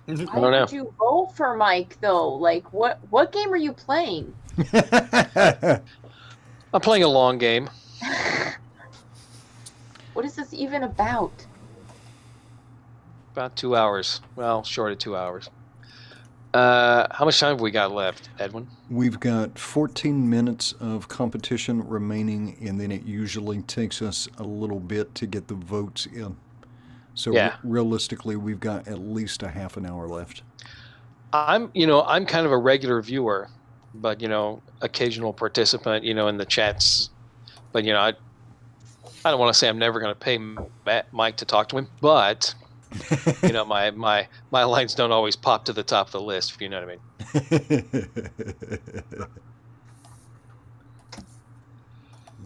I don't know. Why did you vote for Mike though? Like, what game are you playing? I'm playing a long game. What is this even about? About 2 hours. Well, short of 2 hours. How much time have we got left, Edwin? We've got 14 minutes of competition remaining, and then it usually takes us a little bit to get the votes in. So realistically, we've got at least a half an hour left. I'm kind of a regular viewer, but occasional participant, in the chats. But I don't want to say I'm never going to pay Mike to talk to him, but my lines don't always pop to the top of the list, if you know what I mean.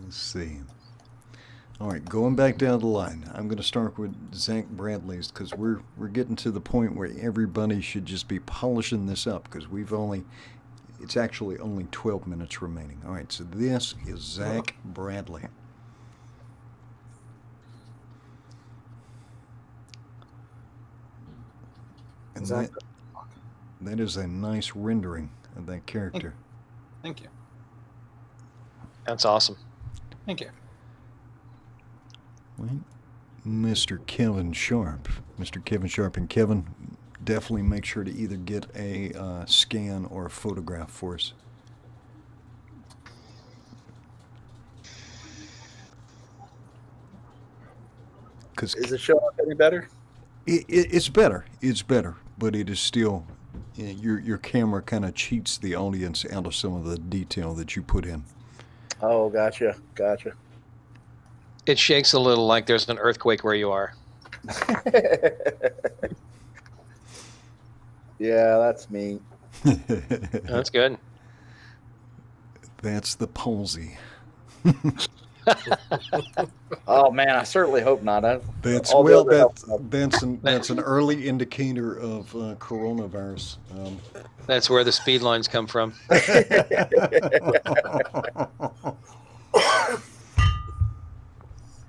Let's see. All right, going back down the line, I'm going to start with Zach Bradley's because we're getting to the point where everybody should just be polishing this up because it's actually only 12 minutes remaining. All right, so this is Zach Bradley. And that is a nice rendering of that character. Thank you. That's awesome. Thank you. Right. Mr. Kevin Sharp. Mr. Kevin Sharp and Kevin, definitely make sure to either get a scan or a photograph for us. Is the show any better? It's better. It's better, but it is still your camera kind of cheats the audience out of some of the detail that you put in. Oh, gotcha. It shakes a little like there's an earthquake where you are. Yeah, that's me. That's good. That's the palsy. Oh man, I certainly hope not. That's an early indicator of coronavirus. That's where the speed lines come from.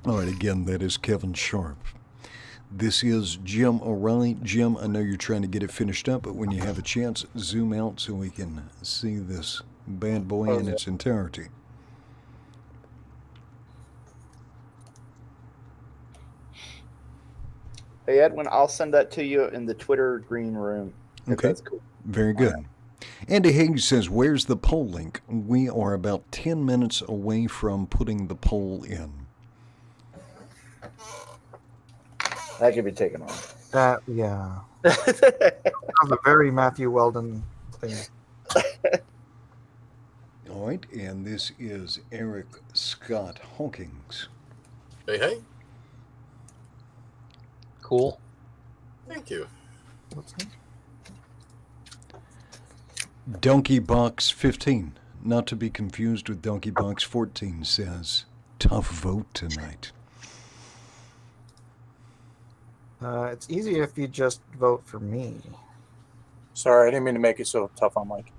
All right, again, that is Kevin Sharp. This is Jim O'Reilly. Jim, I know you're trying to get it finished up, but when you have a chance, zoom out so we can see this bad boy in its entirety. Hey, Edwin, I'll send that to you in the Twitter green room. Okay, that's cool. Very good. Andy Hayes says, where's the poll link? We are about 10 minutes away from putting the poll in. That could be taken off. Yeah. That was a very Matthew Weldon thing. All right, and this is Eric Scott Hawkins. Hey. Cool. Thank you. Donkey Box 15, not to be confused with Donkey Box 14, says, tough vote tonight. It's easy if you just vote for me. Sorry, I didn't mean to make it so tough on Mike.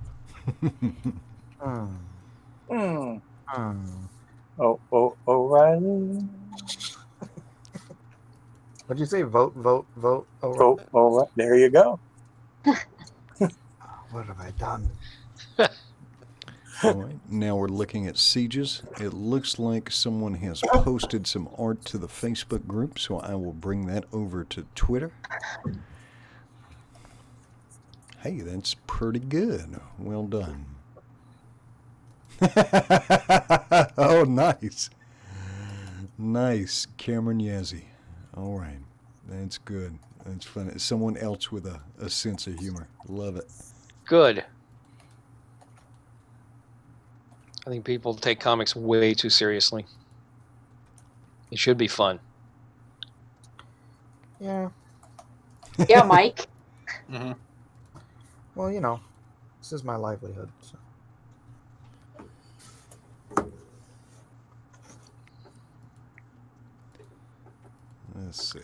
Oh, O'Reilly. What'd you say? Vote, vote, vote. Oh, right. There you go. What have I done? All right, now we're looking at sieges. It looks like someone has posted some art to the Facebook group, so I will bring that over to Twitter. Hey, that's pretty good. Well done. Oh, nice. Nice, Cameron Yazzie. All right, that's good. That's funny. Someone else with a sense of humor. Love it. Good. I think people take comics way too seriously. It should be fun. Yeah. Yeah, Mike. Mm-hmm. Well, you know, this is my livelihood. So. Let's see.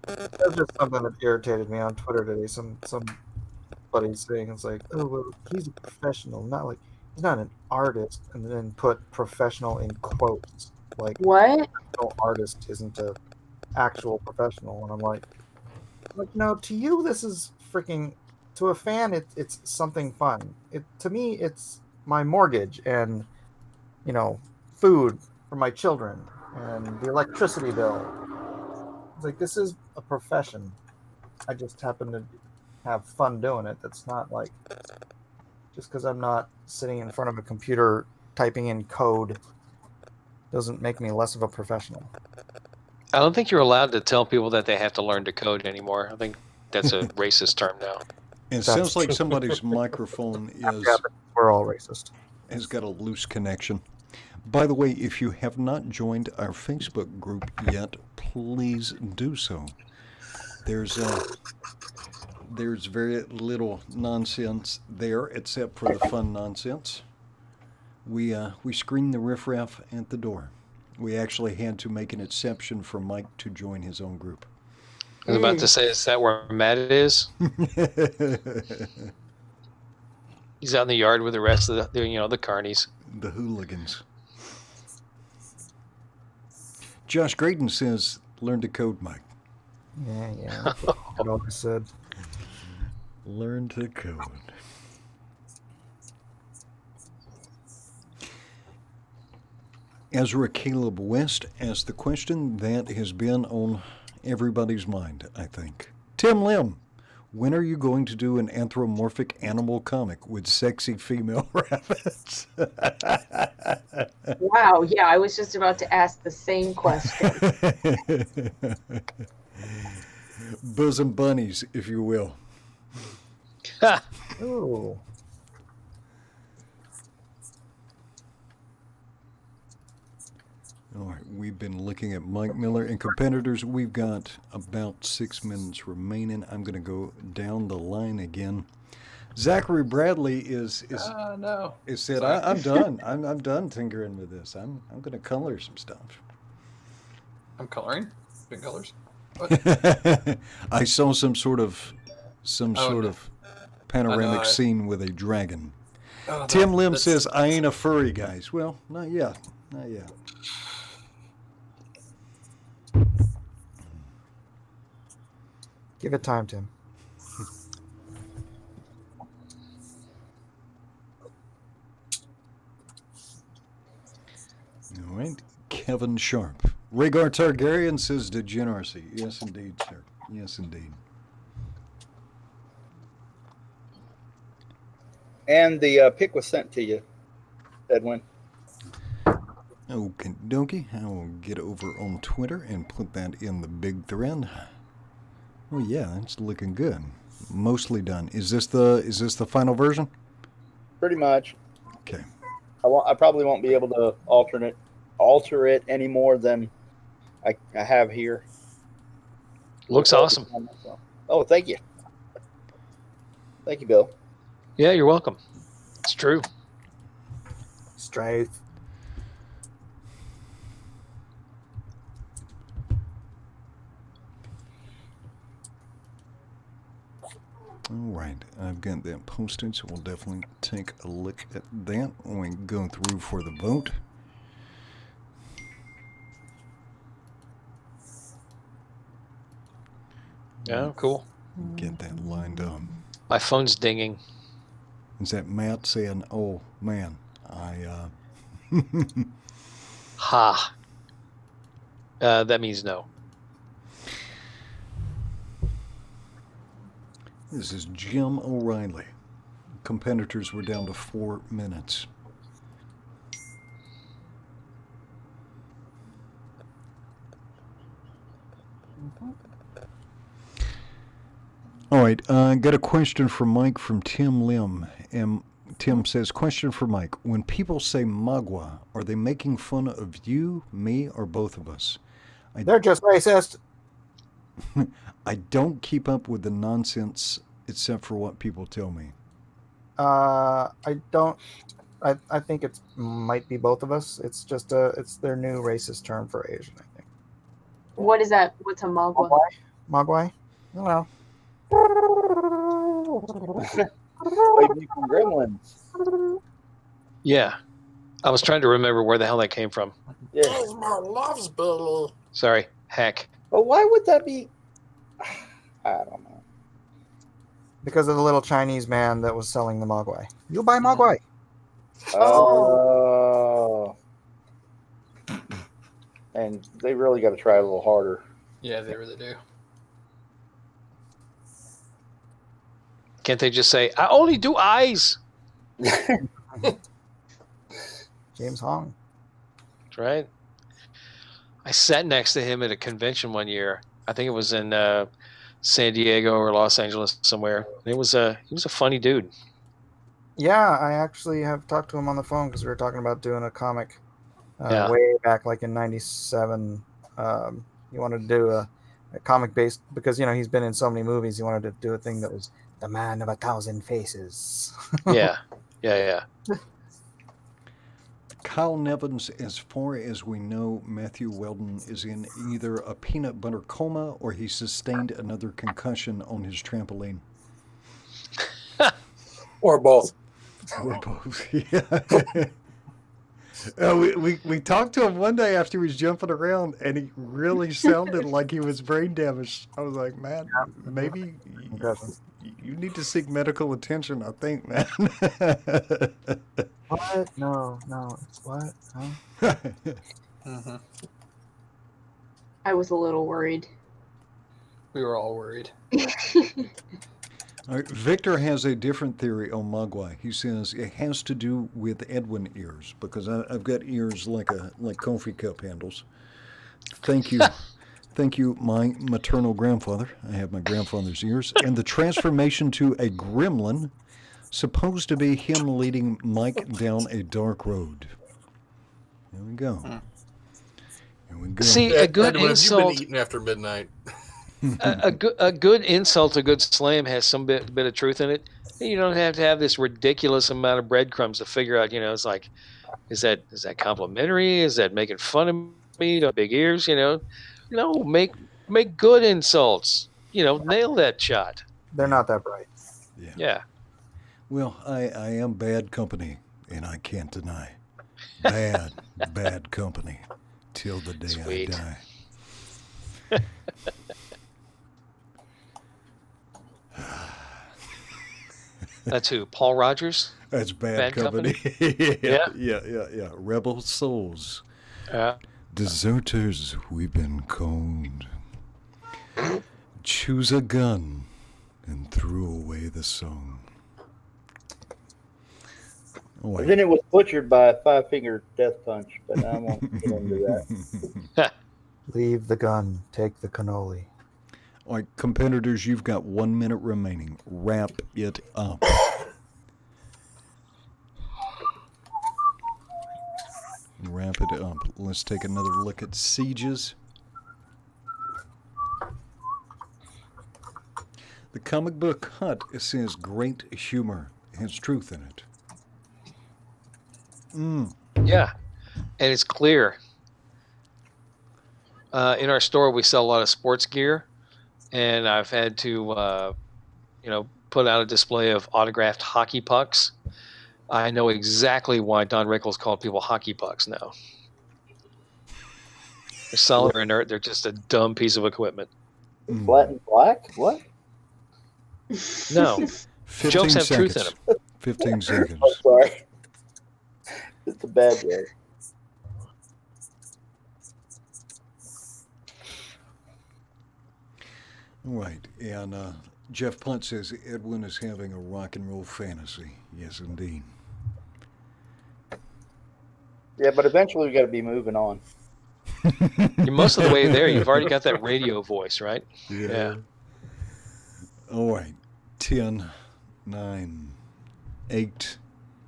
That's just something that irritated me on Twitter today. Somebody saying it's like, oh, well, he's a professional, not like he's not an artist, and then put professional in quotes. Like, What? no artist isn't a actual professional, and I'm like, no, to you this is freaking. To a fan, it's something fun. To me, it's my mortgage and, you know, food for my children and the electricity bill. It's like, this is a profession. I just happen to have fun doing it. That's not like, just because I'm not sitting in front of a computer typing in code doesn't make me less of a professional. I don't think you're allowed to tell people that they have to learn to code anymore. I think that's a racist term now. It sounds like somebody's microphone is... We're all racist. Has got a loose connection. By the way, if you have not joined our Facebook group yet, please do so. There's very little nonsense there, except for the fun nonsense. We screen the riffraff at the door. We actually had to make an exception for Mike to join his own group. I was about to say, is that where Matt is? He's out in the yard with the rest of the carnies. The hooligans. Josh Graydon says, learn to code, Mike. Yeah. What I said. Learn to code. Ezra Caleb West asked the question that has been on everybody's mind, I think. Tim Lim, when are you going to do an anthropomorphic animal comic with sexy female rabbits? Wow, yeah, I was just about to ask the same question. Bosom bunnies, if you will. Ooh. All right, we've been looking at Mike Miller and competitors. We've got about 6 minutes remaining. I'm going to go down the line again. Zachary Bradley is said, I'm done. I'm done tinkering with this. I'm going to color some stuff. I'm coloring? Big colors? What? I saw some sort of panoramic scene with a dragon. Tim Lim says, I ain't a furry, guys. Well, not yet. Not yet. Give it time, Tim. All right. Kevin Sharp. Rhaegar Targaryen says degeneracy. Yes, indeed, sir. Yes, indeed. And the pic was sent to you, Edwin. Okay, dokie. I will get over on Twitter and put that in the big thread. Oh yeah, it's looking good. Mostly done. Is this the final version? Pretty much. Okay. I probably won't be able to alter it any more than I have here. Looks awesome. Oh, thank you. Thank you, Bill. Yeah, you're welcome. It's true. Strength. All right, I've got that posted, so we'll definitely take a look at that when we go through for the vote. Yeah, cool. Get that lined up. My phone's dinging. Is that Matt saying, "Oh man, I"? Ha. That means no. This is Jim O'Reilly. Competitors were down to 4 minutes. All right, I got a question for Mike from Tim Lim. And Tim says, question for Mike. When people say magua, are they making fun of you, me, or both of us? They're just racist. I don't keep up with the nonsense except for what people tell me. I don't. I think it might be both of us. It's just it's their new racist term for Asian, I think. What is that? What's a magua? Mogwai? I don't know. Gremlins. Yeah. I was trying to remember where the hell that came from. Yeah. loves Billy. Sorry. Heck. But why would that be? I don't know. Because of the little Chinese man that was selling the Mogwai. You buy Mogwai. Oh. And they really got to try a little harder. Yeah, they really do. Can't they just say, I only do eyes? James Hong. That's right. I sat next to him at a convention one year. I think it was in San Diego or Los Angeles somewhere. He was a funny dude. Yeah, I actually have talked to him on the phone because we were talking about doing a comic way back, like in '97. He wanted to do a comic based because he's been in so many movies. He wanted to do a thing that was the man of 1,000 faces. Yeah. Kyle Nevins, as far as we know, Matthew Weldon is in either a peanut butter coma or he sustained another concussion on his trampoline. Or both. Or both, yeah. We talked to him one day after he was jumping around, and he really sounded like he was brain damaged. I was like, man, maybe you need to seek medical attention, I think, man. What? No. It's what? Huh? Mm-hmm. I was a little worried. We were all worried. All right, Victor has a different theory on Mogwai. He says it has to do with Edwin ears because I've got ears like coffee cup handles. Thank you, my maternal grandfather. I have my grandfather's ears, and the transformation to a gremlin, supposed to be him leading Mike down a dark road. Here we go. Here we go. See, a good Edwin, insult. You've been eating after midnight. a good insult, a good slam has some bit of truth in it. You don't have to have this ridiculous amount of breadcrumbs to figure out. It's like, is that complimentary? Is that making fun of me? Big ears, No, make good insults. Nail that shot. They're not that bright. Yeah. Well, I am bad company, and I can't deny. Bad company till the day Sweet. I die. That's who? Paul Rogers? That's bad company. Yeah. Rebel souls. Deserters, we've been called. Choose a gun and threw away the song. Oh, Then it was butchered by a 5-finger death punch, but I won't get into that. Leave the gun. Take the cannoli. All right, competitors, you've got 1 minute remaining. Wrap it up. Wrap it up. Let's take another look at sieges. The comic book hut says great humor has truth in it. Yeah, and it's clear. In our store, we sell a lot of sports gear, and I've had to, put out a display of autographed hockey pucks. I know exactly why Don Rickles called people hockey pucks now. They're solid or inert. They're just a dumb piece of equipment. Flat and black? What? No. 15 Jokes have seconds. truth in them. 15 seconds. Oh, sorry. It's a bad joke. Right, and Jeff Punt says Edwin is having a rock and roll fantasy. Yes, indeed. Yeah, but eventually we got to be moving on. You're most of the way there. You've already got that radio voice, right? Yeah. All right. 10, 9, 8,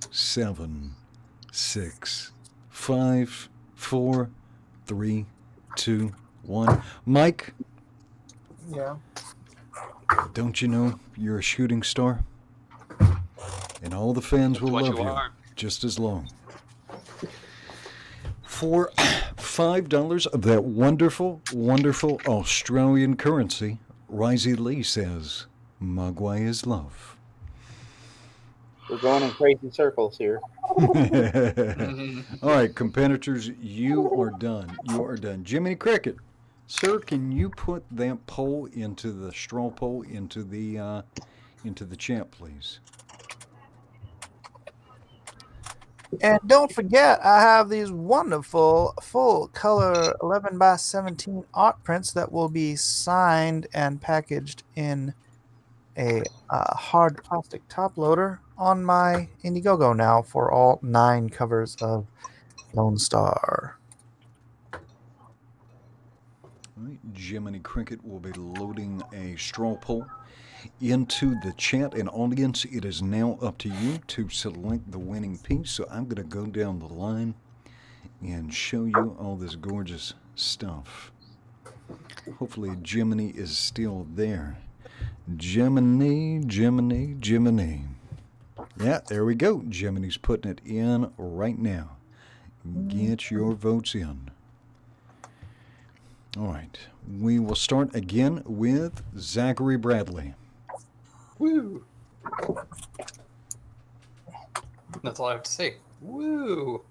7, 6, 5, 4, 3, 2, 1. Mike? Yeah. Don't you know you're a shooting star? And all the fans will love you just as long. For $5 of that wonderful, wonderful Australian currency, Risey Lee says, Mogwai is love. We're going in crazy circles here. All right, competitors, you are done. You are done. Jiminy Cricket, sir, can you put that poll into the straw poll into the chat, please? And don't forget, I have these wonderful full color 11 by 17 art prints that will be signed and packaged in a hard plastic top loader on my Indiegogo now for all 9 covers of Lone Star. All right, Jiminy Cricket will be loading a straw poll into the chat and audience. It is now up to you to select the winning piece. So I'm going to go down the line and show you all this gorgeous stuff. Hopefully Jiminy is still there. Jiminy, Jiminy, Jiminy. Yeah, there we go. Jiminy's putting it in right now. Get your votes in. All right. We will start again with Zachary Bradley. Woo! That's all I have to say. Woo!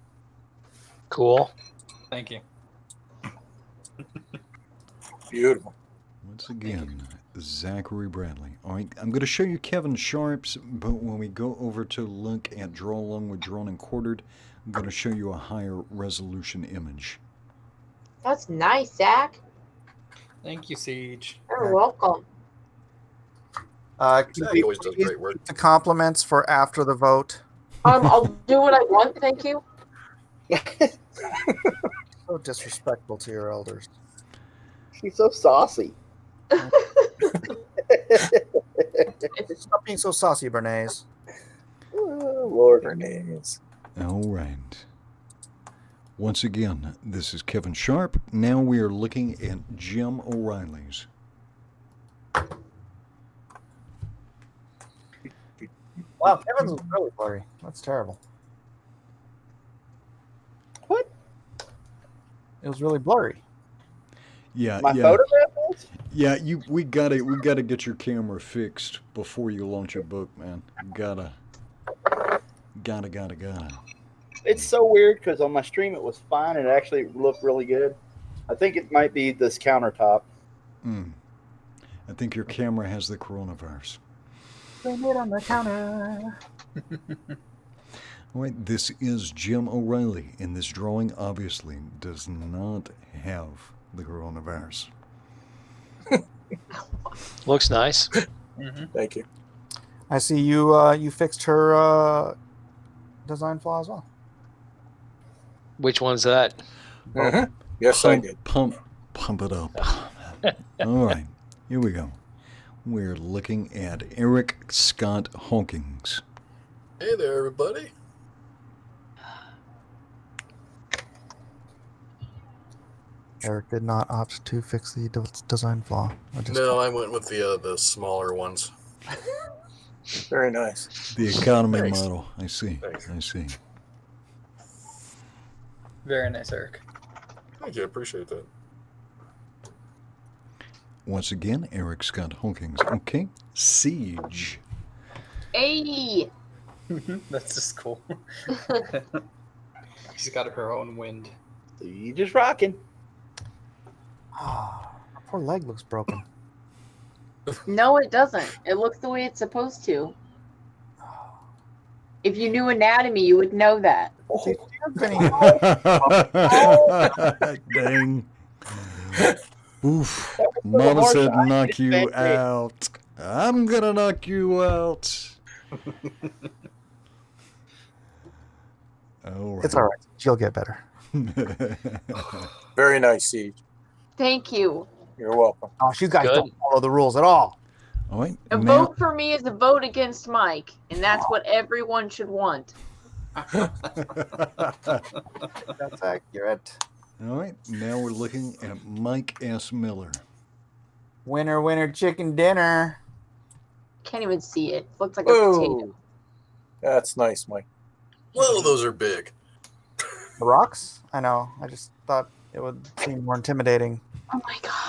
Cool. Thank you. Beautiful. Once again, Zachary Bradley. All right, I'm going to show you Kevin Sharp's, but when we go over to look at Draw Along with Drawn and Quartered, I'm going to show you a higher resolution image. That's nice, Zach. Thank you, Siege. You're welcome. He always does great work. The compliments for after the vote. I'll do what I want, thank you. So disrespectful to your elders. She's so saucy. Stop being so saucy, Bernays. Oh, Lord. Bernays. All right. Once again, this is Kevin Sharp. Now we are looking at Jim O'Reilly's. Wow, Kevin's was really blurry. That's terrible. What? It was really blurry. Yeah, My yeah. photograph is? Yeah, we gotta get your camera fixed before you launch your book, man. Gotta. It's so weird because on my stream it was fine and it actually looked really good. I think it might be this countertop. I think your camera has the coronavirus. Bring it on the counter. All right, this is Jim O'Reilly, and this drawing obviously does not have the coronavirus. Looks nice. Thank you. I see you fixed her design flaw as well. Which one's that? Yes, I did. Pump it up. All right, here we go. We're looking at Eric Scott Hawkins. Hey there, everybody. Eric did not opt to fix the design flaw. No, I went with the smaller ones. Very nice. The economy Thanks. model. I see. Thanks. I see. Very nice, Eric. Thank you. I appreciate that. Once again, Eric Scott Hawkins. Okay. Siege. Hey. That's just cool. She's got her own wind. You just rocking. Ah, her poor leg looks broken. No, it doesn't. It looks the way it's supposed to. If you knew anatomy, you would know that. Do you have any- Dang. Oof. was Mama harsh. said I knock just you meant it. out. I'm gonna knock you out. All right. It's all right. She'll get better. Very nice, Siege. Thank you. You're welcome. Oh, you guys Good. don't follow the rules at all. All right. A Now, vote for me is a vote against Mike, and that's what everyone should want. That's accurate. all right. Now we're looking at Mike S. Miller. Winner, winner, chicken dinner. Can't even see it. Looks like a potato. Oh, that's nice, Mike. Whoa, those are big. The rocks? I know. I just thought it would seem more intimidating. Oh my god.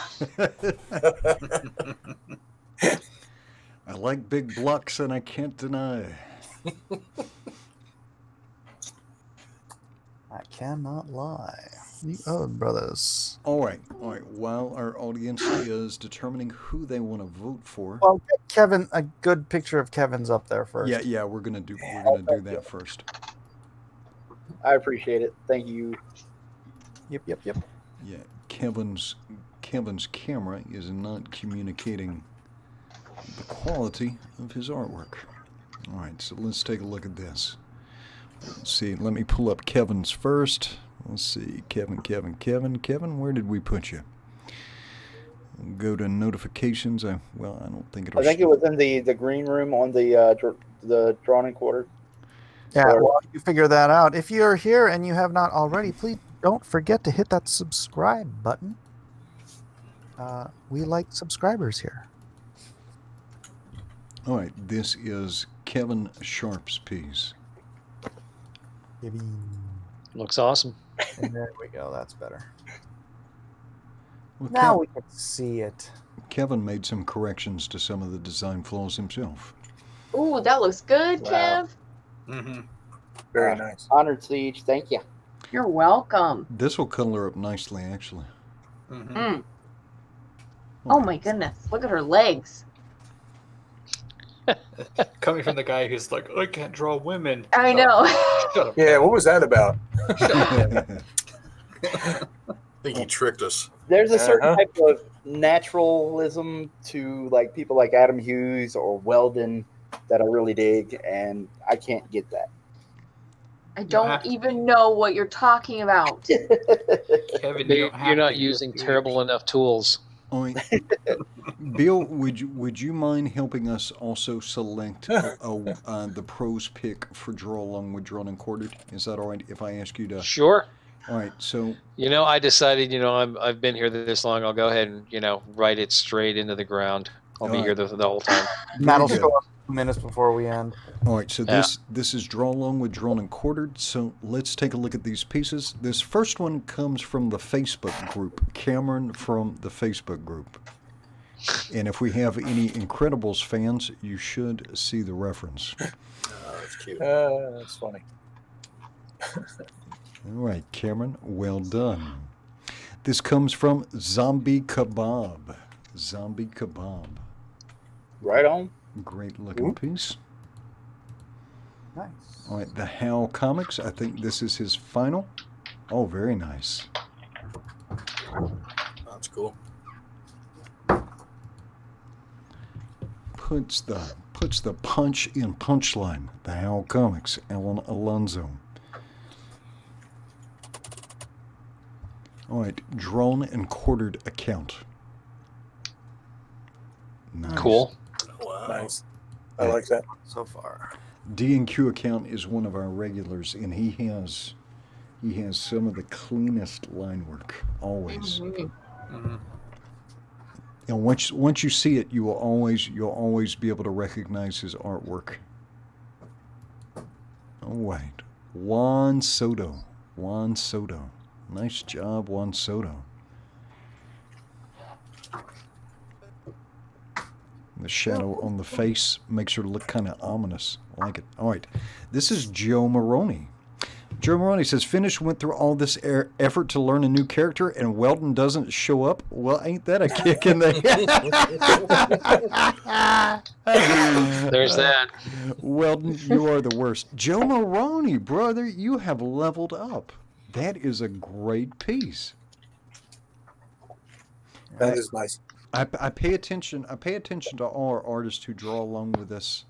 I like big blocks, and I can't deny. I cannot lie. The Owen brothers. All right. All right. While our audience is determining who they want to vote for. Well, get Kevin, a good picture of Kevin's up there first. Yeah, we're gonna do that first. I appreciate it. Thank you. Yep. Yeah, Kevin's camera is not communicating the quality of his artwork. All right, so let's take a look at this. Let's see. Let me pull up Kevin's first. Let's see, Kevin. Where did we put you? Go to notifications. I don't think it'll. I think it was in the green room on the drawing quarter. Yeah, well, you figure that out. If you're here and you have not already, please don't forget to hit that subscribe button. We like subscribers here. All right, this is Kevin Sharp's piece. Looks awesome. And there we go. That's better. Well, Now we can see it. Kevin made some corrections to some of the design flaws himself. Ooh, that looks good, Wow. Kev. Mm-hmm. Very nice. Honored, Siege. Thank you. You're welcome. This will color up nicely, actually. Mm-hmm. Mm. Oh my goodness. Look at her legs. Coming from the guy who's like, I can't draw women. I know. Shut up. Yeah, what was that about? I think he tricked us. There's a certain Uh-huh. type of naturalism to like people like Adam Hughes or Weldon that I really dig, and I can't get that. I don't even know what you're talking about. Kevin, you don't have You're not to. using terrible enough tools. All right. Bill, would you mind helping us also select the pros pick for Draw Along with Drawn and Quartered? Is that all right if I ask you to? Sure. All right. So I decided, I've been here this long. I'll go ahead and, write it straight into the ground. I'll be here the whole time. That'll good. show up 2 minutes before we end. all right. So this is Draw Along with Drawn and Quartered. So let's take a look at these pieces. This first one comes from the Facebook group. Cameron from the Facebook group. And if we have any Incredibles fans, you should see the reference. That's cute. That's funny. All right, Cameron, well done. This comes from Zombie Kebab. Zombie Kebab. Right on. Great looking piece. Nice. All right, the Hal Comics. I think this is his final. Oh, very nice. That's cool. Puts the punch in Punchline. The Hal Comics. Alan Alonso. All right, Drawn and Quartered account. Nice. Cool. Wow. Nice. I like that. So far. D&Q account is one of our regulars, and he has He has some of the cleanest line work, always. Mm-hmm. And once you see it, you'll always be able to recognize his artwork. All right, Juan Soto. Nice job, Juan Soto. The shadow on the face makes her look kind of ominous. I like it. All right, this is Joe Maroney. Joe Maroney says, Finish went through all this effort to learn a new character and Weldon doesn't show up? Well, ain't that a kick in the head? There's that. Weldon, you are the worst. Joe Maroney, brother, you have leveled up. That is a great piece. That is nice. I pay attention to all our artists who draw along with us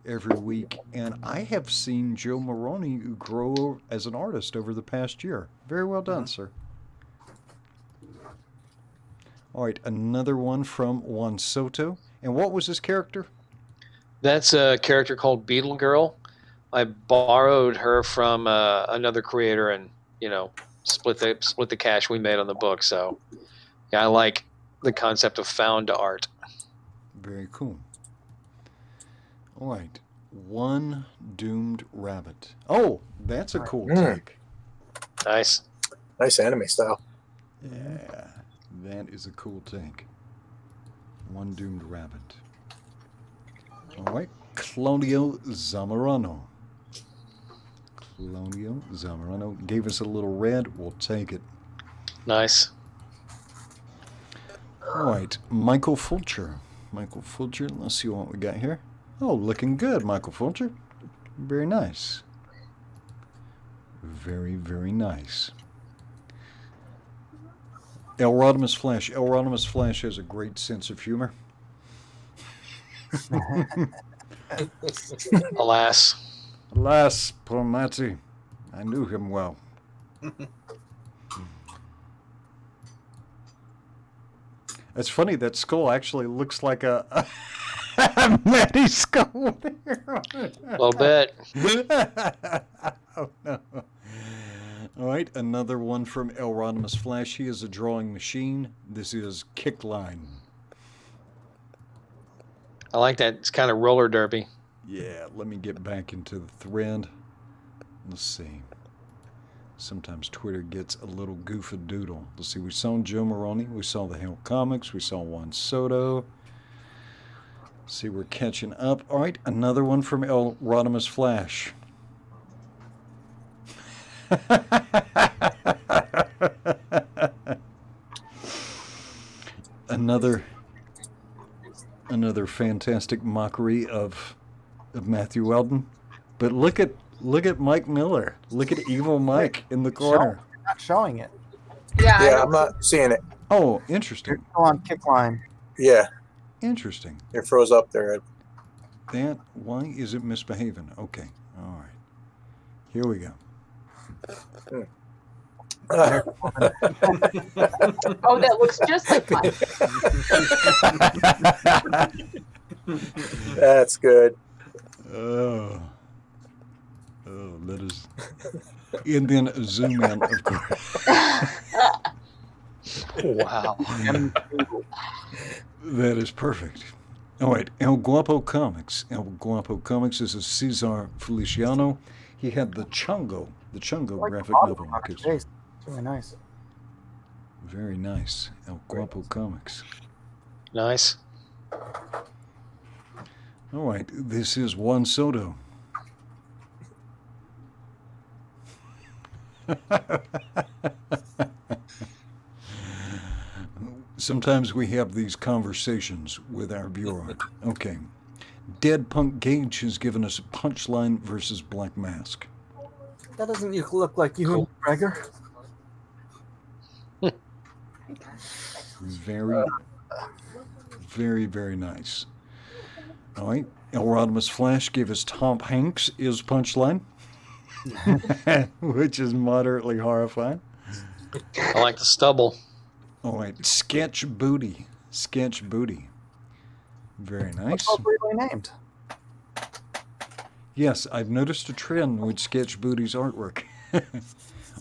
every week, and I have seen Joe Maroney grow as an artist over the past year. Very well done, sir. All right, another one from Juan Soto. And what was his character? That's a character called Beetle Girl. I borrowed her from another creator, and split the cash we made on the book. So, yeah, I like the concept of found art. Very cool. All right, One Doomed Rabbit. Oh, that's a cool take. Nice. Nice anime style. Yeah, that is a cool take. One Doomed Rabbit. All right, Claudio Zamorano. Gave us a little red. We'll take it. Nice. All right, Michael Fulcher. Let's see what we got here. Oh, looking good, Michael Fulcher. Very nice. Very, very nice. El Rodimus Flash. El Rodimus Flash has a great sense of humor. Alas, poor Matty. I knew him well. It's funny, that skull actually looks like a Matty skull there. a little bit. Oh, no. All right, another one from El Rodimus Flash. He is a drawing machine. This is Kickline. I like that. It's kind of roller derby. Yeah, let me get back into the thread. Let's see. Sometimes Twitter gets a little goofadoodle. Let's see, we saw Joe Maroney. We saw the Hell Comics. We saw Juan Soto. Let's see, we're catching up. All right, another one from El Rodimus Flash. Another fantastic mockery of Matthew Weldon. But look at Mike Miller. Look at Evil Mike in the corner. You're not showing it. Yeah, I'm not seeing it. Oh, interesting. You're still on Kickline. Yeah, Interesting. it froze up there. Why is it misbehaving? Okay. All right. Here we go. Oh, that looks just like mine. That's good. Oh, that is. And then a zoom in, of course. Wow. That is perfect. All right, El Guapo Comics. El Guapo Comics is a Cesar Feliciano. He had the Chungo graphic novel. It's really nice. Very nice. El Guapo Comics. Nice. All right, this is Juan Soto. Sometimes we have these conversations with our viewer. Okay. Dead Punk Gage has given us Punchline versus Black Mask. That doesn't look like you, Gregor. Very, very, very nice. All right. El Rodimus Flash gave us Tom Hanks is Punchline, which is moderately horrifying. I like the stubble. All right. Sketch Booty. Very nice. Appropriately named. Yes, I've noticed a trend with Sketch Booty's artwork.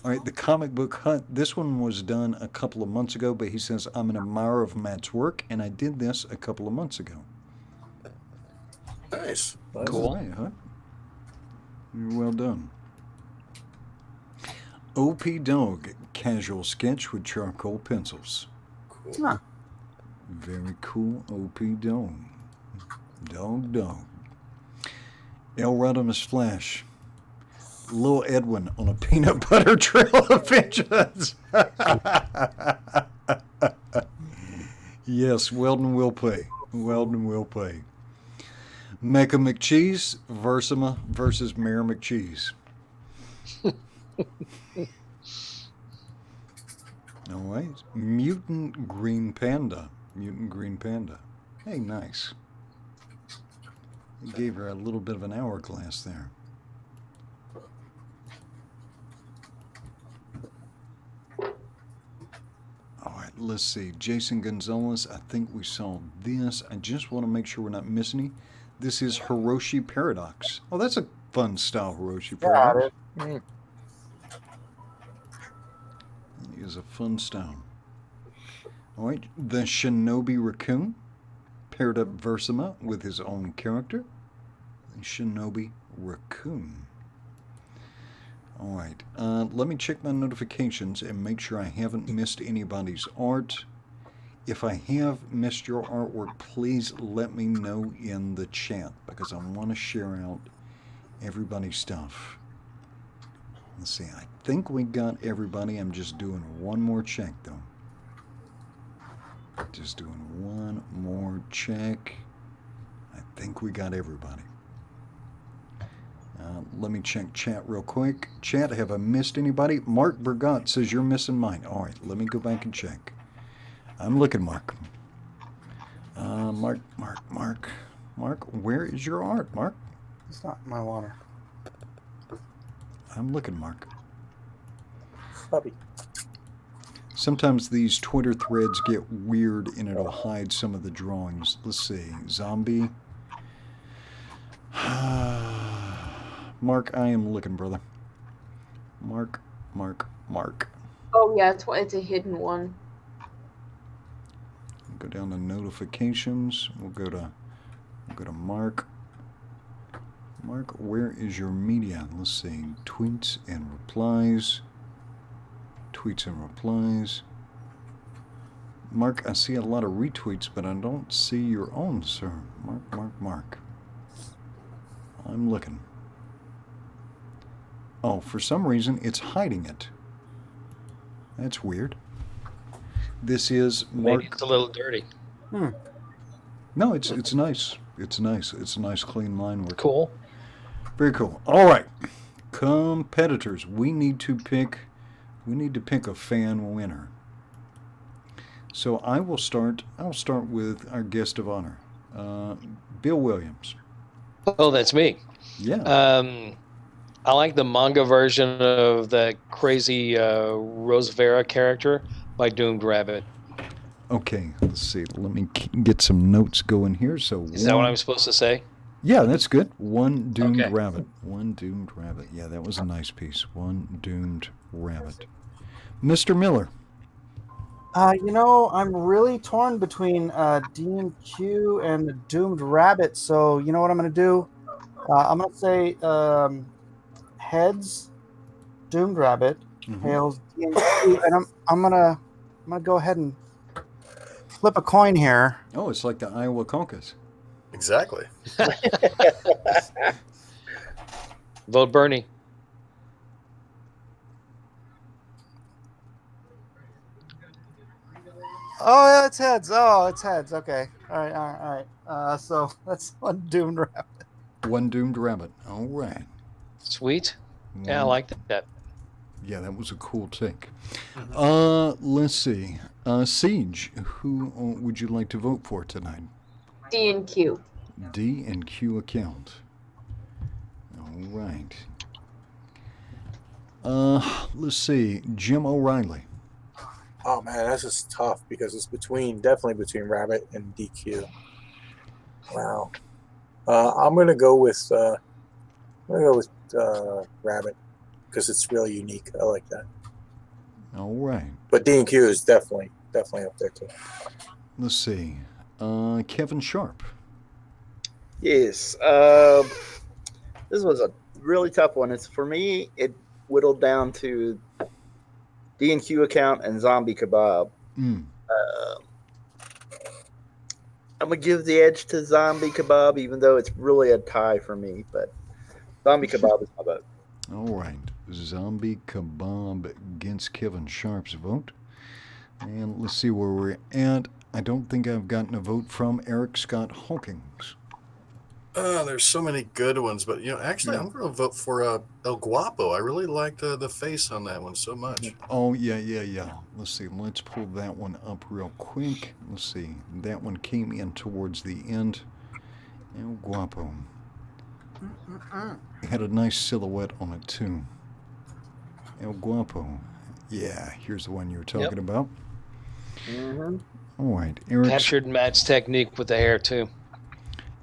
All right, the comic book hunt. This one was done a couple of months ago, but he says, I'm an admirer of Matt's work, and I did this a couple of months ago. Nice. Cool. All right, huh? You're well done. OP Dog, casual sketch with charcoal pencils. Cool. Huh. Very cool, OP Dog. Dog. El Rodimus Flash. Little Edwin on a peanut butter trail of vengeance. Yes, Weldon will play. Weldon will play. Mecha McCheese, Versima versus Mayor McCheese. All right. Mutant Green Panda. Hey, nice. He gave her a little bit of an hourglass there. All right, let's see. Jason Gonzalez, I think we saw this. I just want to make sure we're not missing any. This is Hiroshi Paradox. Oh, that's a fun style, Hiroshi Paradox. Yeah, It is a fun style. All right, the Shinobi Raccoon paired up Versima with his own character. The Shinobi Raccoon. All right, let me check my notifications and make sure I haven't missed anybody's art. If I have missed your artwork, please let me know in the chat because I want to share out everybody's stuff. Let's see, I think we got everybody. I'm just doing one more check, though. Just doing one more check. I think we got everybody. Let me check chat real quick. Chat, have I missed anybody? Mark Bergot says you're missing mine. All right, let me go back and check. I'm looking, Mark. Mark, where is your art, Mark? It's not my water. I'm looking, Mark. puppy. Sometimes these Twitter threads get weird and it'll hide some of the drawings. Let's see. Zombie. Mark, I am looking, brother. Mark. Oh yeah, it's a hidden one. Go down to notifications. We'll go to Mark. Mark, where is your media? Let's see. Tweets and replies. Mark, I see a lot of retweets, but I don't see your own, sir. Mark. I'm looking. Oh, for some reason, it's hiding it. That's weird. This is Mark. Maybe it's a little dirty. No, it's nice. It's nice. It's a nice, clean line work. Cool. Very cool. All right, competitors. We need to pick a fan winner. So I will start. I'll start with our guest of honor, Bill Williams. Oh, that's me. Yeah. I like the manga version of that crazy Rose Vera character by Doomed Rabbit. Okay, let's see. Let me get some notes going here. So Is that what I'm supposed to say? Yeah, that's good. One Doomed Okay. Rabbit. One Doomed Rabbit. Yeah, that was a nice piece. One Doomed Rabbit. Mr. Miller. I'm really torn between D&Q and the Doomed Rabbit. So you know what I'm going to do? I'm going to say heads, Doomed Rabbit, tails, D&Q, and I'm gonna go ahead and flip a coin here. Oh, it's like the Iowa caucus. Exactly. Vote Bernie. Oh, it's heads. Okay. All right. So that's one Doomed Rabbit. One Doomed Rabbit. All right. Sweet. Yeah, I like that. Yeah, that was a cool take. Let's see. Siege, who would you like to vote for tonight? D&Q. D&Q account. All right. Let's see. Jim O'Reilly. Oh man, that's just tough because it's definitely between Rabbit and DQ. Wow. I'm gonna go with Rabbit because it's really unique. I like that. All right. But D&Q is definitely up there too. Let's see. Kevin Sharp. Yes. This was a really tough one. It's for me. It whittled down to D&Q account and Zombie Kebab. I'm gonna give the edge to Zombie Kebab, even though it's really a tie for me. But Zombie Kebab is my vote. All right. Zombie Kebab against Kevin Sharp's vote. And let's see where we're at. I don't think I've gotten a vote from Eric Scott Hawkins. There's so many good ones, but actually, I'm going to vote for El Guapo. I really liked the face on that one so much. Oh yeah. Let's see. Let's pull that one up real quick. Let's see. That one came in towards the end. El Guapo. It had a nice silhouette on it too. El Guapo. Yeah, here's the one you were talking about. Mm-hmm. All right, Eric. Captured Matt's technique with the hair too.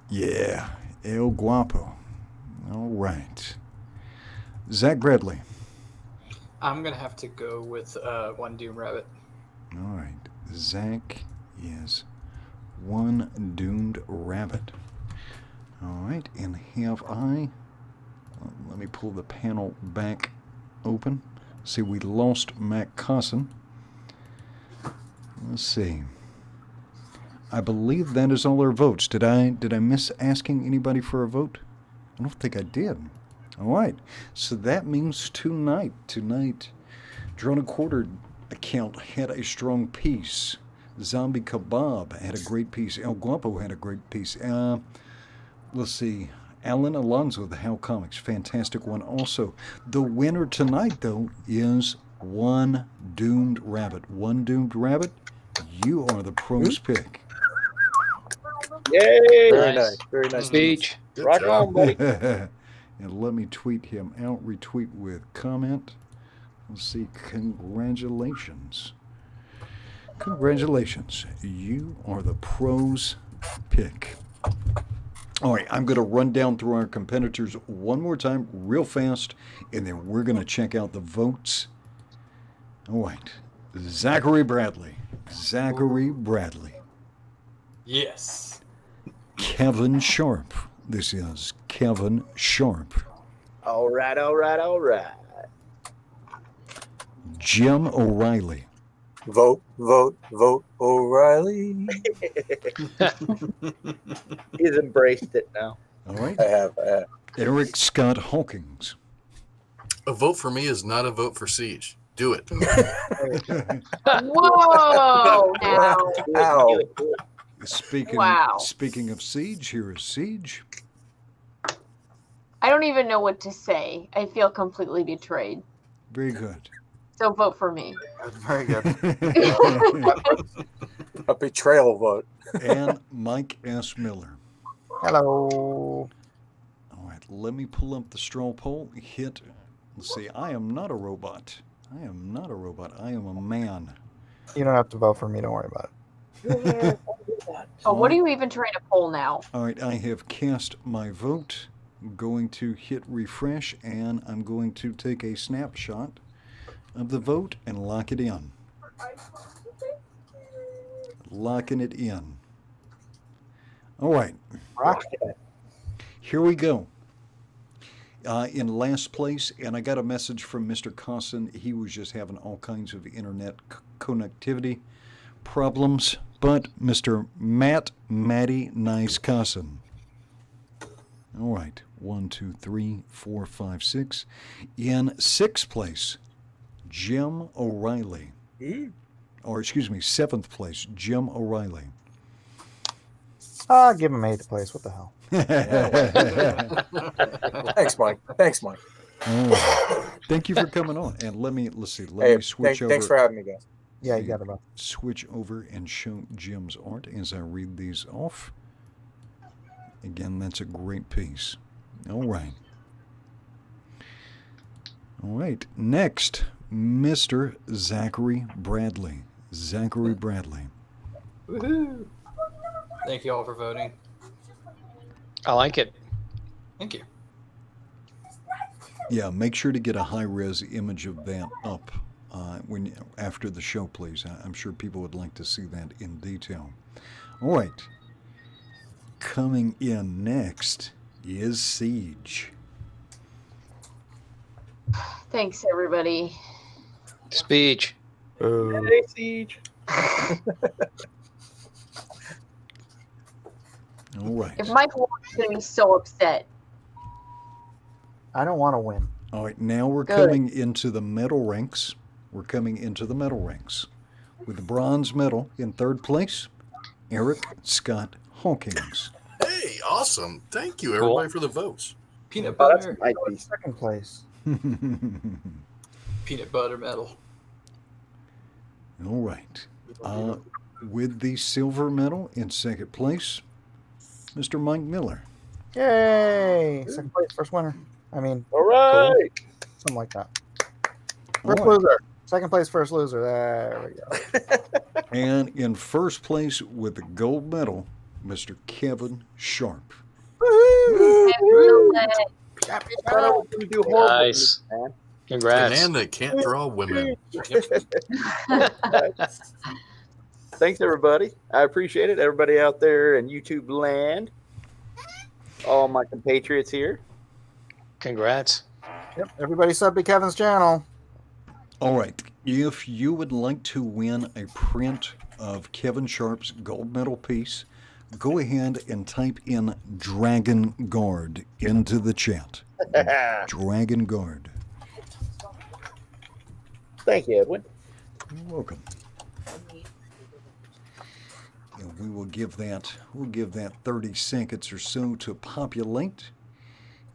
Yeah, El Guapo. All right. Zach Bradley. I'm going to have to go with One Doom Rabbit. All right. Zach is One Doomed Rabbit. All right. And have I... let me pull the panel back open. See, we lost Matt Cosson. Let's see. I believe that is all our votes. Did I miss asking anybody for a vote? I don't think I did. All right. So that means tonight, Drawn and Quartered account had a strong piece. Zombie Kebab had a great piece. El Guapo had a great piece. Let's see. Alan Alonso, the How Comics, fantastic one also. The winner tonight, though, is One Doomed Rabbit. One Doomed Rabbit, you are the pros pick. Yay! Very nice. Very nice speech. Rock on, buddy. And let me tweet him out, retweet with comment. Let's see, congratulations. Congratulations. You are the pros pick. All right, I'm going to run down through our competitors one more time real fast, and then we're going to check out the votes. All right. Zachary Bradley. Yes. Kevin Sharp. This is Kevin Sharp. All right. Jim O'Reilly. Vote, O'Reilly. He's embraced it now. All right. I have. Eric Scott Hawkings. A vote for me is not a vote for Siege. Do it. Whoa! Now. Ow. Speaking of Siege, here is Siege. I don't even know what to say. I feel completely betrayed. Very good. So vote for me. Very good. A betrayal vote. And Mike S. Miller. Hello. All right, let me pull up the straw poll. Let's see, I am not a robot. I am a man. You don't have to vote for me. Don't worry about it. Oh, what are you even trying to poll now? All right, I have cast my vote. I'm going to hit refresh, and I'm going to take a snapshot of the vote and lock it in. Locking it in. All right. Here we go. In last place, and I got a message from Mr. Cosson. He was just having all kinds of internet connectivity problems. But Mr. Matty Nice Cosson. All right. 1, 2, 3, 4, 5, 6. In sixth place, Jim O'Reilly. Or excuse me, seventh place, Jim O'Reilly. Give him eighth place. What the hell? Thanks, Mike. Oh, thank you for coming on. And let's see. Let me switch over. Thanks for having me, guys. Yeah, you got it. Switch over and show Jim's art as I read these off. Again, that's a great piece. All right. Next, Mr. Zachary Bradley. Woohoo! Thank you all for voting. I like it. Thank you. Yeah, make sure to get a high-res image of that up after the show, please. I'm sure people would like to see that in detail. All right. Coming in next is Siege. Thanks, everybody. Speech. Hey, Siege. All right. If Michael was going to be so upset. I don't want to win. All right, now we're Good. coming into the medal ranks. With the bronze medal in third place, Eric Scott Hawkins. Hey, awesome. Thank you, everybody, for the votes. Peanut That's butter. might be. Second place. Peanut butter medal. All right. With the silver medal in second place, Mr. Mike Miller. Yay! Second place, first winner. I mean, All right. something like that. All First right. loser. Second place, first loser. There we go. And in first place with the gold medal, Mr. Kevin Sharp. Nice. Congrats. Man that can't draw women. Thanks, everybody. I appreciate it. Everybody out there in YouTube land. All my compatriots here. Congrats. Yep. Everybody sub to Kevin's channel. All right. If you would like to win a print of Kevin Sharp's gold medal piece, go ahead and type in Dragon Guard into the chat. Dragon Guard. Thank you, Edwin. You're welcome. And we will give that 30 seconds or so to populate,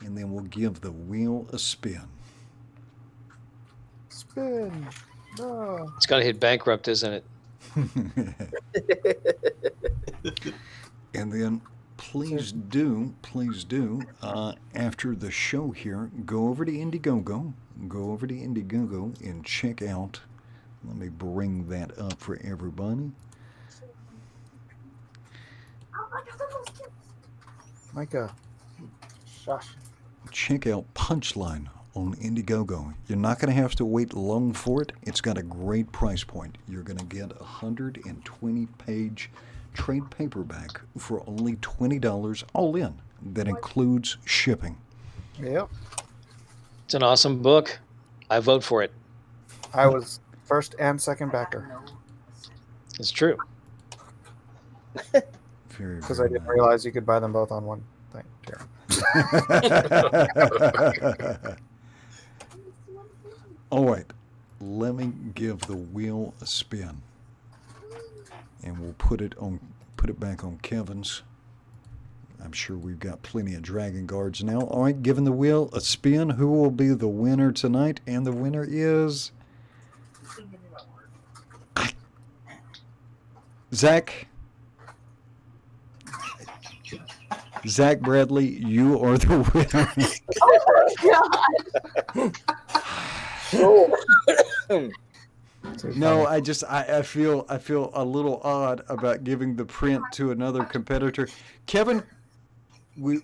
and then we'll give the wheel a spin. Spin. Oh. It's going to hit bankrupt, isn't it? And then please do, after the show here, go over to Indiegogo and check out, let me bring that up for everybody. Micah. Shush. Check out Punchline on Indiegogo. You're not going to have to wait long for it. It's got a great price point. You're going to get a 120-page trade paperback for only $20 all in. That includes shipping. Yep. It's an awesome book. I vote for it. I was first and second backer It's true. because I didn't realize you could buy them both on one thing. All right, let me give the wheel a spin, and we'll put it back on Kevin's. I'm sure we've got plenty of Dragon Guards now. All right, giving the wheel a spin. Who will be the winner tonight? And the winner is Zach Bradley. You are the winner. Oh my Oh. No, I feel a little odd about giving the print to another competitor. Kevin, Yes.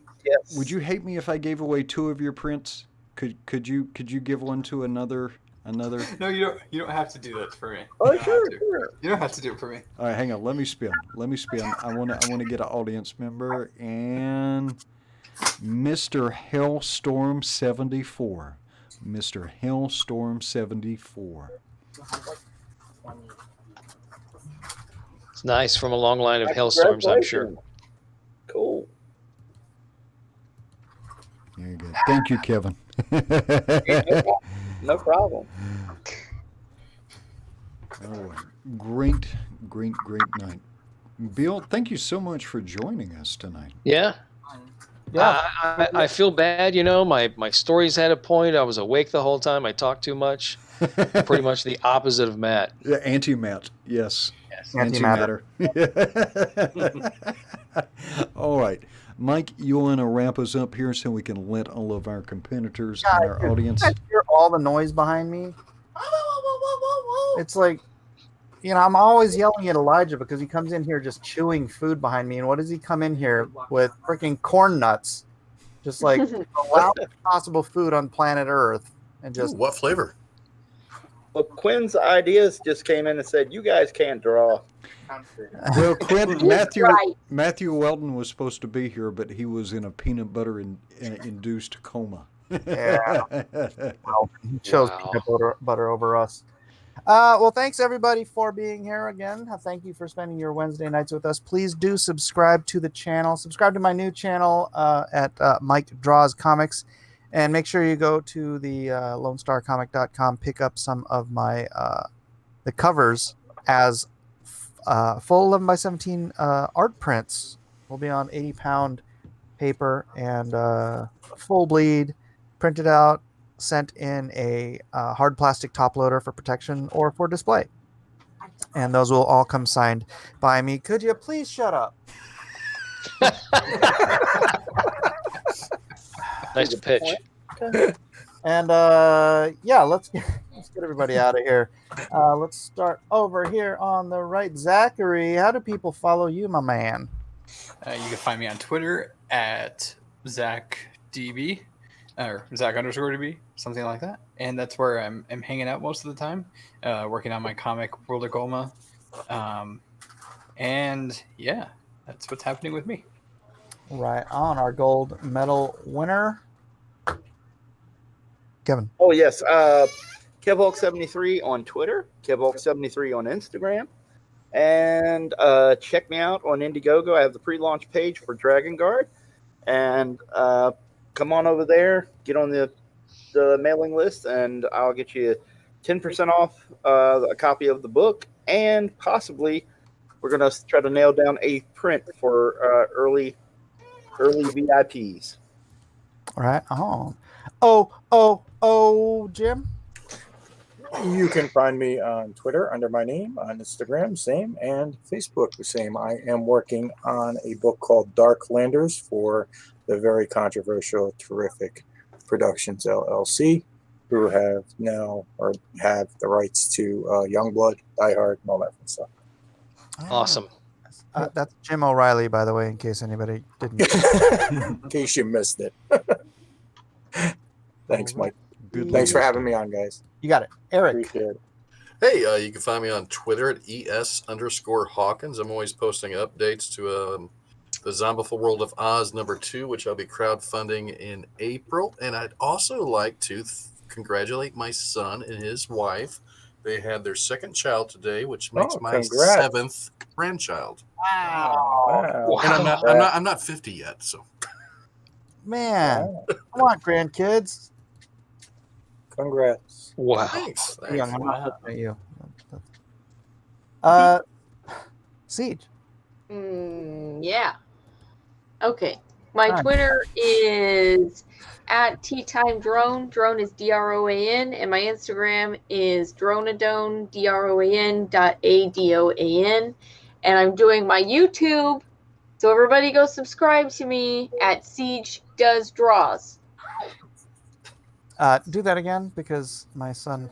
would you hate me if I gave away 2 of your prints? Could you give one to another? No, you don't have to do that for me. Oh, You don't sure, have to. sure. You don't have to do it for me. All right, hang on. Let me spin. I want to get an audience member and Mr. Hellstorm 74. Mr. Hellstorm 74. It's nice from a long line of hailstorms, I'm sure. Cool. Very good. Thank you, Kevin. No problem. Oh, great night. Bill, thank you so much for joining us tonight. Yeah. I feel bad, my stories had a point. I was awake the whole time. I talked too much. Pretty much the opposite of Matt. Yeah, antimatter. Yes. Antimatter. All right. Mike, you want to wrap us up here so we can let all of our competitors and our audience. I hear all the noise behind me. It's like, I'm always yelling at Elijah because he comes in here just chewing food behind me. And what does he come in here with? Freaking corn nuts. Just like the loudest possible food on planet Earth, and just Ooh, what flavor? Well, Quinn's ideas just came in and said, "You guys can't draw." Well, Quinn, He's Matthew right. Matthew Weldon was supposed to be here, but he was in a peanut butter induced coma. Yeah. Well, he chose Wow. peanut butter over us. Well, thanks everybody for being here again. Thank you for spending your Wednesday nights with us. Please do subscribe to the channel. Subscribe to my new channel at Mike Draws Comics, and make sure you go to the LoneStarComic.com. Pick up some of my the covers as full 11x17 art prints. Will be on 80-pound paper and full bleed, printed out, sent in a hard plastic top loader for protection or for display. And those will all come signed by me. Could you please shut up? Nice pitch. And yeah, let's get everybody out of here. Let's start over here on the right. Zachary, how do people follow you, my man? You can find me on Twitter at ZachDB or Zach_DB, something like that. And that's where I'm hanging out most of the time, working on my comic World of Goma. And yeah, that's what's happening with me. Right on, our gold medal winner, Kevin. Oh yes, KevHulk73 on Twitter, KevHulk73 on Instagram, and check me out on Indiegogo. I have the pre-launch page for Dragon Guard, and come on over there, get on the mailing list, and I'll get you 10% off a copy of the book, and possibly we're gonna try to nail down a print for early VIPs. Right on. Jim. You can find me on Twitter under my name, on Instagram, same, and Facebook, the same. I am working on a book called Darklanders for the very controversial, terrific Productions LLC, who have now or have the rights to Youngblood, Die Hard, and all that fun stuff. Awesome. That's Jim O'Reilly, by the way, in case anybody didn't. In case you missed it. Thanks, Mike. Good Thanks for luck. having me on, guys. You got it, Eric. Appreciate it. Hey, you can find me on Twitter at ES_Hawkins. I'm always posting updates to the Zombieful World of Oz #2, which I'll be crowdfunding in April. And I'd also like to congratulate my son and his wife. They had their second child today, which makes my congrats. 7th grandchild. Wow. And I'm not 50 yet, so. Man, come on, grandkids. Congrats. Wow. Thanks. Young, I'm not looking at you. Siege. Yeah. Okay. My Fine. Twitter is at TeaTimeDrone. Drone is DROAN, and my Instagram is Dronadone, DROAN.ADOAN. And I'm doing my YouTube, so everybody go subscribe to me at Siege Does Draws. Do that again because my son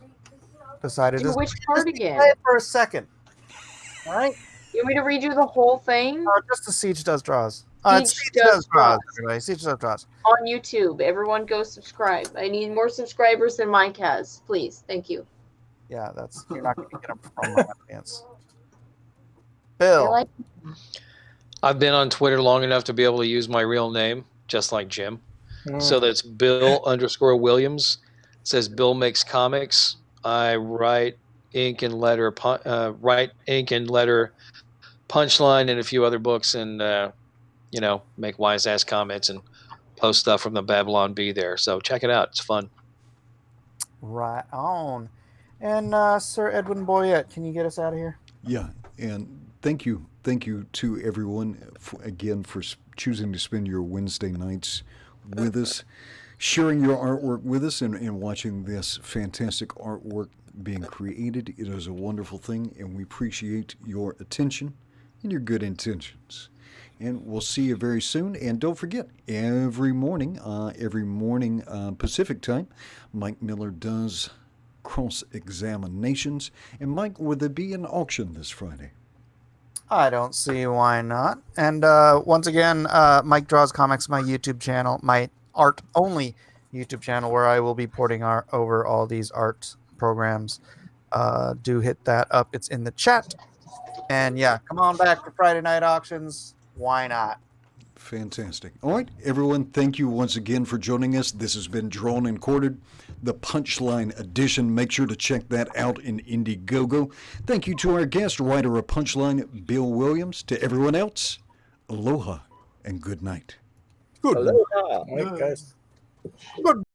decided Do to which part just again? play it for a second. All right. You want me to read you the whole thing? Just the Siege Does Draws. Siege Siege Does Does Draws. Draws. Everybody. Siege Does Draws. On YouTube. Everyone go subscribe. I need more subscribers than Mike has. Please. Thank you. Yeah, you're not going to get them from my audience. I Bill. like I've been on Twitter long enough to be able to use my real name, just like Jim. So that's Bill_Williams. It says Bill Makes Comics. I write ink and letter, Punchline, and a few other books, and make wise ass comments and post stuff from the Babylon Bee there. So check it out; it's fun. Right on. And Sir Edwin Boyette, can you get us out of here? Yeah, and thank you to everyone again for choosing to spend your Wednesday nights with us, sharing your artwork with us, and watching this fantastic artwork being created. It is a wonderful thing, and we appreciate your attention and your good intentions. And we'll see you very soon. And don't forget, every morning Pacific time, Mike Miller does cross-examinations. And Mike, will there be an auction this Friday? I don't see why not. And once again, Mike Draws Comics, my YouTube channel, my art only YouTube channel where I will be porting over all these art programs. Do hit that up. It's in the chat. And yeah, come on back for Friday night auctions. Why not? Fantastic. All right, everyone, thank you once again for joining us. This has been Drawn and Quartered, the Punchline edition. Make sure to check that out in Indiegogo. Thank you to our guest writer of Punchline, Bill Williams. To everyone else, aloha and good night. Aloha. All right, guys. Good